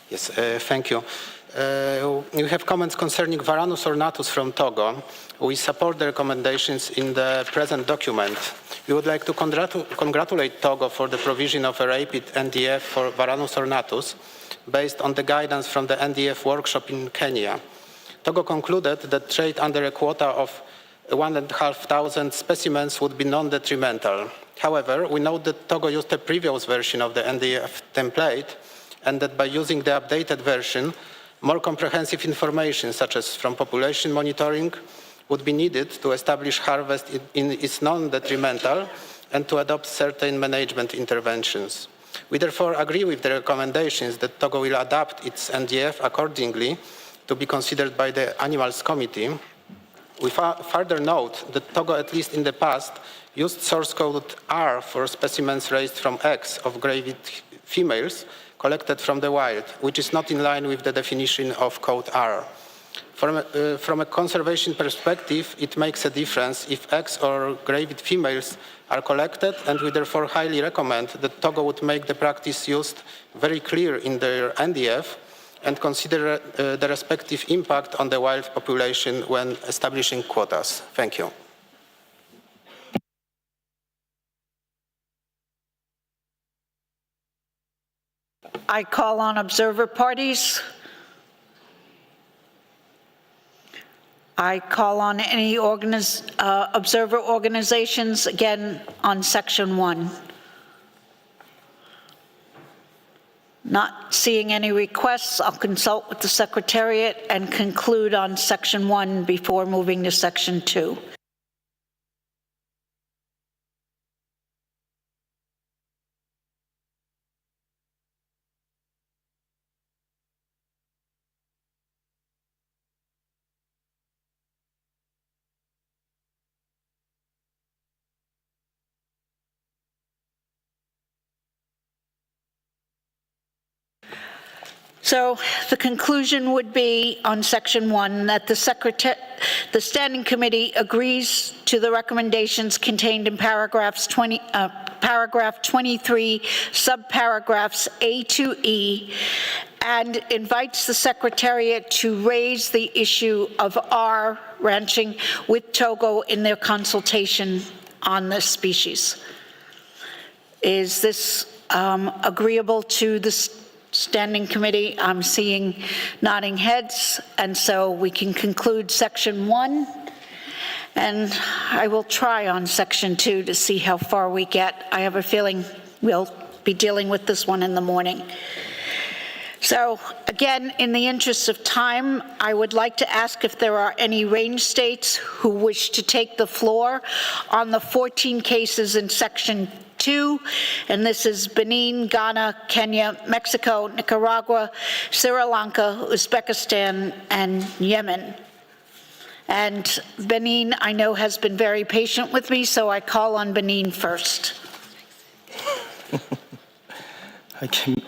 J: Yes, thank you. We have comments concerning Varanus ornatus from Togo. We support the recommendations in the present document. We would like to congratulate Togo for the provision of a rapid NDF for Varanus ornatus based on the guidance from the NDF workshop in Kenya. Togo concluded that trade under a quota of 1,500 specimens would be non-detrimental. However, we note that Togo used a previous version of the NDF template, and that by using the updated version, more comprehensive information, such as from population monitoring, would be needed to establish harvest in its non-detrimental and to adopt certain management interventions. We therefore agree with the recommendations that Togo will adapt its NDF accordingly to be considered by the Animals Committee. We further note that Togo, at least in the past, used source code R for specimens raised from eggs of gravid females collected from the wild, which is not in line with the definition of code R. From a conservation perspective, it makes a difference if eggs or gravid females are collected, and we therefore highly recommend that Togo would make the practice used very clear in their NDF and consider the respective impact on the wild population when establishing quotas. Thank you.
A: I call on observer parties. I call on any observer organizations, again, on Section 1. Not seeing any requests, I'll consult with the Secretariat and conclude on Section 1 before moving to Section 2. So the conclusion would be on Section 1 that the Standing Committee agrees to the recommendations contained in paragraph 23, subparagraphs A to E, and invites the Secretariat to raise the issue of R ranching with Togo in their consultation on this species. Is this agreeable to the Standing Committee? I'm seeing nodding heads, and so we can conclude Section 1, and I will try on Section 2 to see how far we get. I have a feeling we'll be dealing with this one in the morning. So again, in the interest of time, I would like to ask if there are any range states who wish to take the floor on the 14 cases in Section 2, and this is Benin, Ghana, Kenya, Mexico, Nicaragua, Sri Lanka, Uzbekistan, and Yemen. And Benin, I know, has been very patient with me, so I call on Benin first.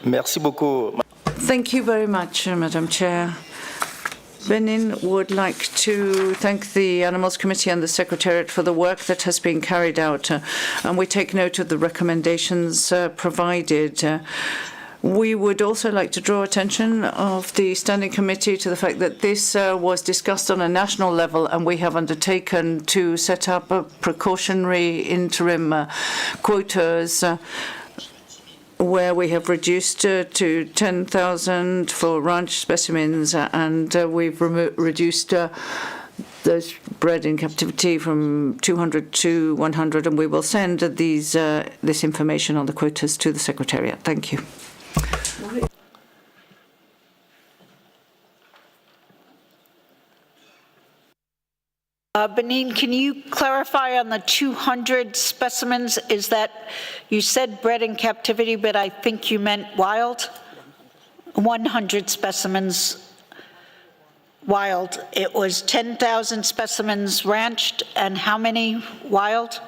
I: Merci beaucoup.
Q: Thank you very much, Madam Chair. Benin would like to thank the Animals Committee and the Secretariat for the work that has been carried out, and we take note of the recommendations provided. We would also like to draw attention of the Standing Committee to the fact that this was discussed on a national level, and we have undertaken to set up a precautionary interim quotas where we have reduced to 10,000 for ranch specimens, and we've reduced those bred in captivity from 200 to 100, and we will send this information on the quotas to the Secretariat. Thank you.
A: Benin, can you clarify on the 200 specimens? Is that, you said bred in captivity, but I think you meant wild? 100 specimens wild. It was 10,000 specimens ranched, and how many wild?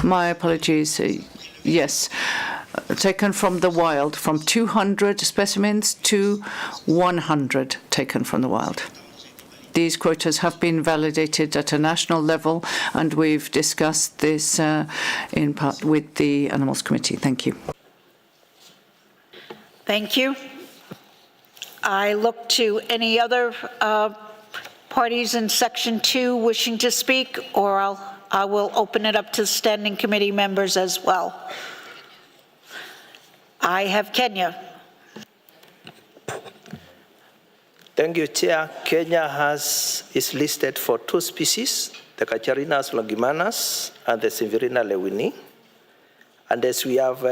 Q: My apologies. Yes, taken from the wild, from 200 specimens to 100 taken from the wild. These quotas have been validated at a national level, and we've discussed this in part with the Animals Committee. Thank you.
A: Thank you. I look to any other parties in Section 2 wishing to speak, or I will open it up to standing committee members as well. I have Kenya.
B: Thank you, Chair. Kenya is listed for 2 species, the Cacharinas longimanus and the Severina lewini. And as we have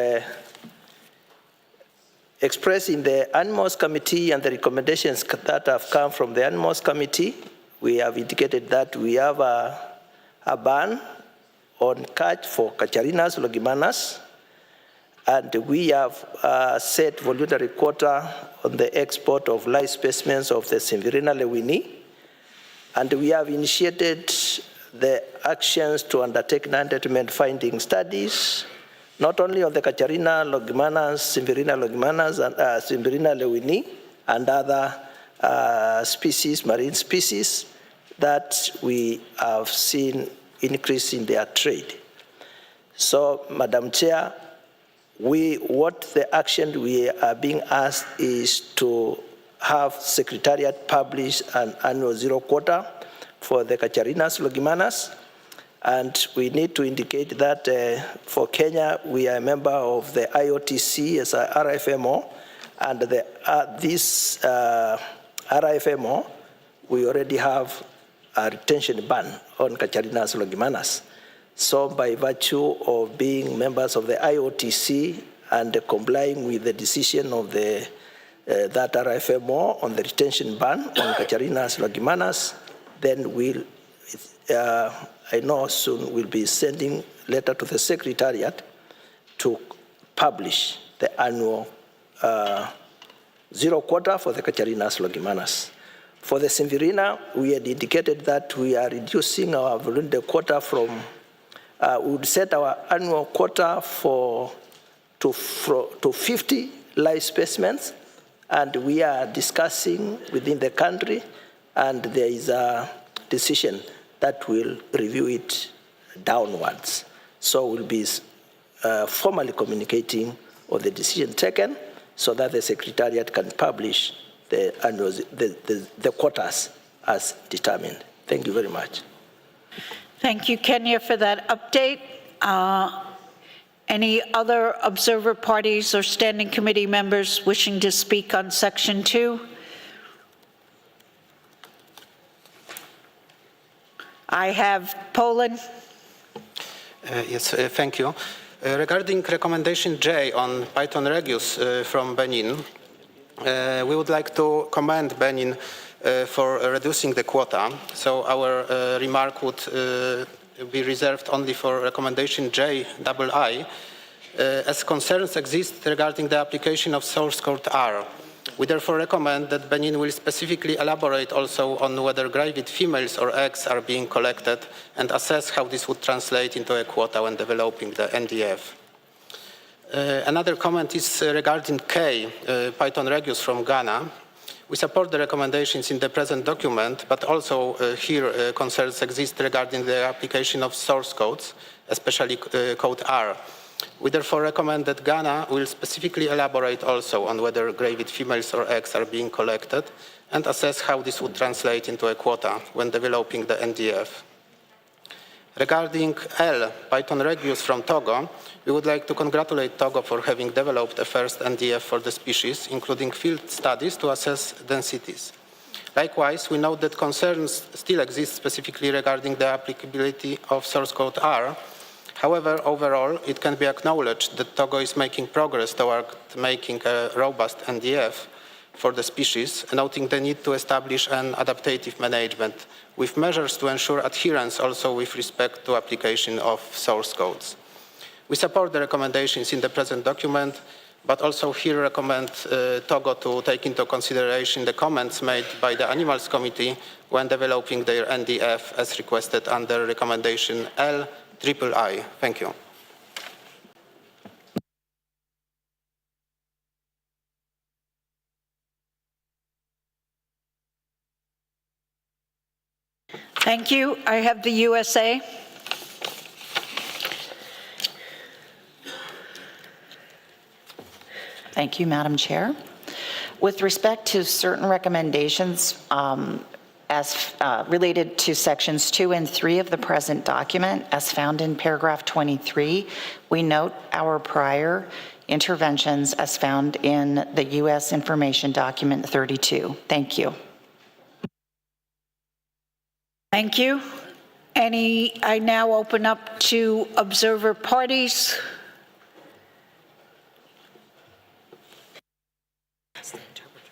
B: expressed in the Animals Committee and the recommendations that have come from the Animals Committee, we have indicated that we have a ban on catch for Cacharinas longimanus, and we have set voluntary quota on the export of live specimens of the Severina lewini, and we have initiated the actions to undertake non-determinant finding studies, not only on the Cacharina longimanus, Severina longimanus, and Severina lewini, and other species, marine species, that we have seen increase in their trade. So, Madam Chair, what the action we are being asked is to have Secretariat publish an annual zero quota for the Cacharinas longimanus, and we need to indicate that for Kenya, we are a member of the IOTC as a RFMO, and this RFMO, we already have a retention ban on Cacharinas longimanus. So by virtue of being members of the IOTC and complying with the decision of that RFMO on the retention ban on Cacharinas longimanus, then I know soon we'll be sending letter to the Secretariat to publish the annual zero quota for the Cacharinas longimanus. For the Severina, we had indicated that we are reducing our voluntary quota from we would set our annual quota to 50 live specimens, and we are discussing within the country, and there is a decision that will review it downwards. So we'll be formally communicating on the decision taken so that the Secretariat can publish the annual the quotas as determined. Thank you very much.
A: Thank you, Kenya, for that update. Any other observer parties or standing committee members wishing to speak on Section 2? I have Poland.
J: Yes, thank you. Regarding recommendation J on Python regius from Benin, we would like to commend Benin for reducing the quota. So our remark would be reserved only for recommendation JII, as concerns exist regarding the application of source code R. We therefore recommend that Benin will specifically elaborate also on whether gravid females or eggs are being collected and assess how this would translate into a quota when developing the NDF. Another comment is regarding K, Python regius from Ghana. We support the recommendations in the present document, but also here concerns exist regarding the application of source codes, especially code R. We therefore recommend that Ghana will specifically elaborate also on whether gravid females or eggs are being collected and assess how this would translate into a quota when developing the NDF. Regarding L, Python regius from Togo, we would like to congratulate Togo for having developed a first NDF for the species, including field studies to assess densities. Likewise, we note that concerns still exist specifically regarding the applicability of source code R. However, overall, it can be acknowledged that Togo is making progress toward making a robust NDF for the species, noting the need to establish an adaptive management with measures to ensure adherence also with respect to application of source codes. We support the recommendations in the present document, but also here recommend Togo to take into consideration the comments made by the Animals Committee when developing their NDF as requested under recommendation LIII. Thank you.
A: Thank you. I have the USA.
G: Thank you, Madam Chair. With respect to certain recommendations as related to sections 2 and 3 of the present document, as found in paragraph 23, we note our prior interventions as found in the U.S. Information Document 32. Thank you.
A: Thank you. I now open up to observer parties.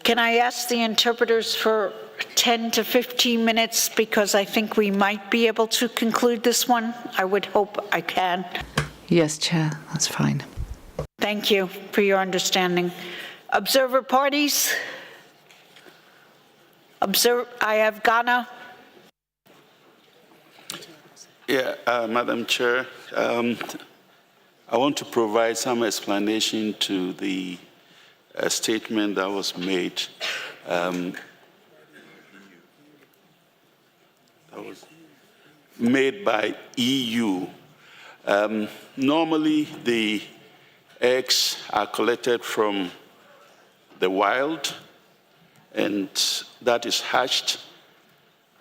A: Can I ask the interpreters for 10 to 15 minutes, because I think we might be able to conclude this one? I would hope I can.
Q: Yes, Chair, that's fine.
A: Thank you for your understanding. Observer parties. I have Ghana.
L: Yeah, Madam Chair, I want to provide some explanation to the statement that was made. Made by EU. Normally, the eggs are collected from the wild, and that is hatched,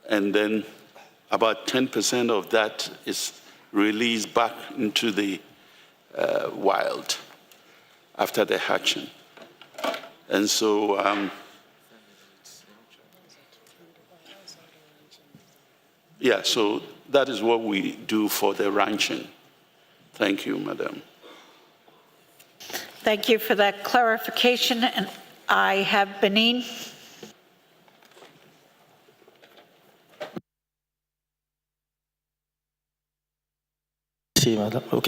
L: and then about 10% of that is released back into the wild after the hatching. And so yeah, so that is what we do for the ranching. Thank you, Madam.
A: Thank you for that clarification. And I have Benin.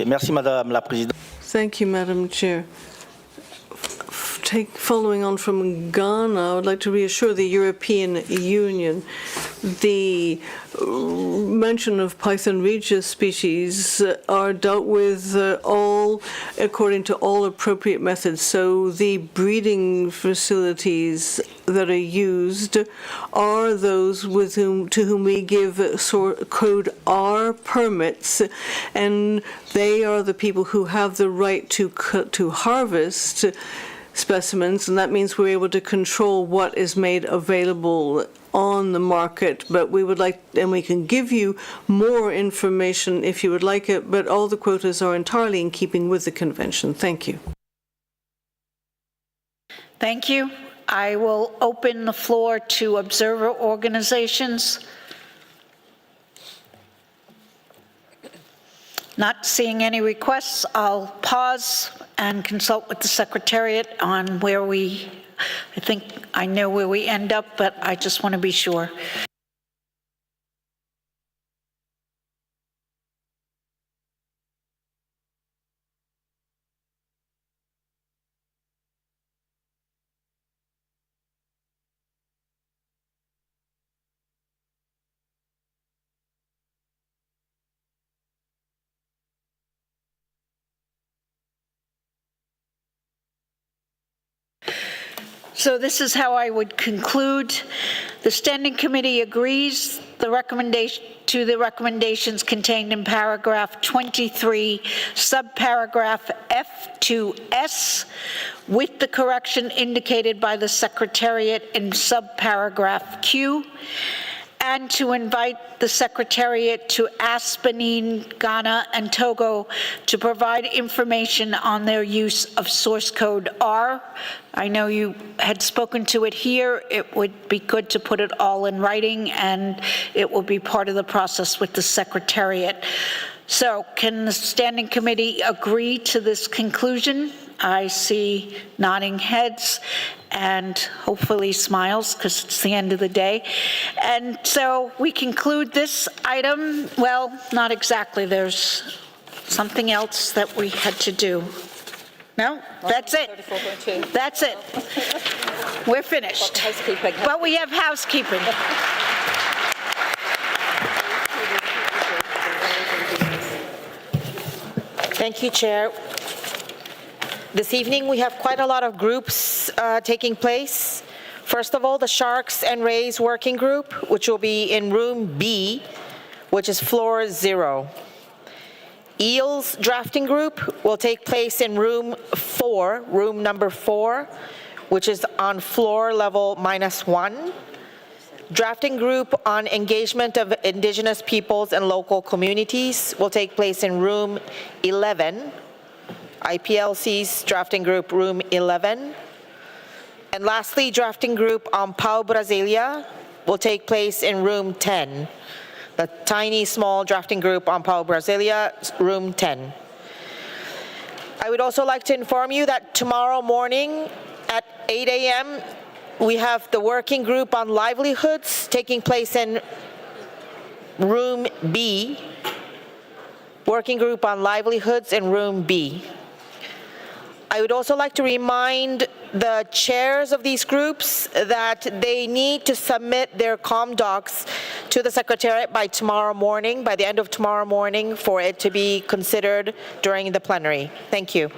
I: Merci, Madame la Présidente.
N: Thank you, Madam Chair. Following on from Ghana, I would like to reassure the European Union the mention of Python regius species are dealt with all according to all appropriate methods. So the breeding facilities that are used are those to whom we give code R permits, and they are the people who have the right to harvest specimens, and that means we're able to control what is made available on the market. But we would like, and we can give you more information if you would like it, but all the quotas are entirely in keeping with the convention. Thank you.
A: Thank you. I will open the floor to observer organizations. Not seeing any requests, I'll pause and consult with the Secretariat on where I think I know where we end up, but I just want to be sure. So this is how I would conclude. The Standing Committee agrees to the recommendations contained in paragraph 23, subparagraph F2S, with the correction indicated by the Secretariat in subparagraph Q, and to invite the Secretariat to ask Benin, Ghana, and Togo to provide information on their use of source code R. I know you had spoken to it here. It would be good to put it all in writing, and it will be part of the process with the Secretariat. So can the Standing Committee agree to this conclusion? I see nodding heads and hopefully smiles, because it's the end of the day. And so we conclude this item. Well, not exactly. There's something else that we had to do. No, that's it. That's it. We're finished. But we have housekeeping.
M: Thank you, Chair. This evening, we have quite a lot of groups taking place. First of all, the Sharks and Rays Working Group, which will be in room B, which is floor 0. Eels Drafting Group will take place in room 4, room number 4, which is on floor level -1. Drafting Group on Engagement of Indigenous Peoples and Local Communities will take place in room 11. IPLC's Drafting Group, room 11. And lastly, Drafting Group on Pau Brasilia will take place in room 10. The tiny, small drafting group on Pau Brasilia, room 10. I would also like to inform you that tomorrow morning at 8 a.m., we have the working group on livelihoods taking place in room B. Working group on livelihoods in room B. I would also like to remind the chairs of these groups that they need to submit their comm docs to the Secretariat by tomorrow morning, by the end of tomorrow morning, for it to be considered during the plenary. Thank you.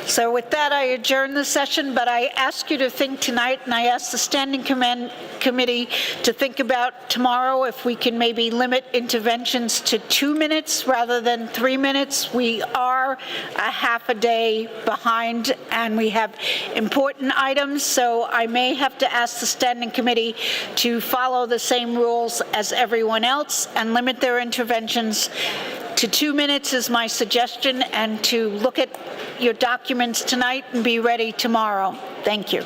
A: So with that, I adjourn the session, but I ask you to think tonight, and I ask the Standing Committee to think about tomorrow if we can maybe limit interventions to 2 minutes rather than 3 minutes. We are a half a day behind, and we have important items, so I may have to ask the Standing Committee to follow the same rules as everyone else and limit their interventions to 2 minutes is my suggestion, and to look at your documents tonight and be ready tomorrow. Thank you.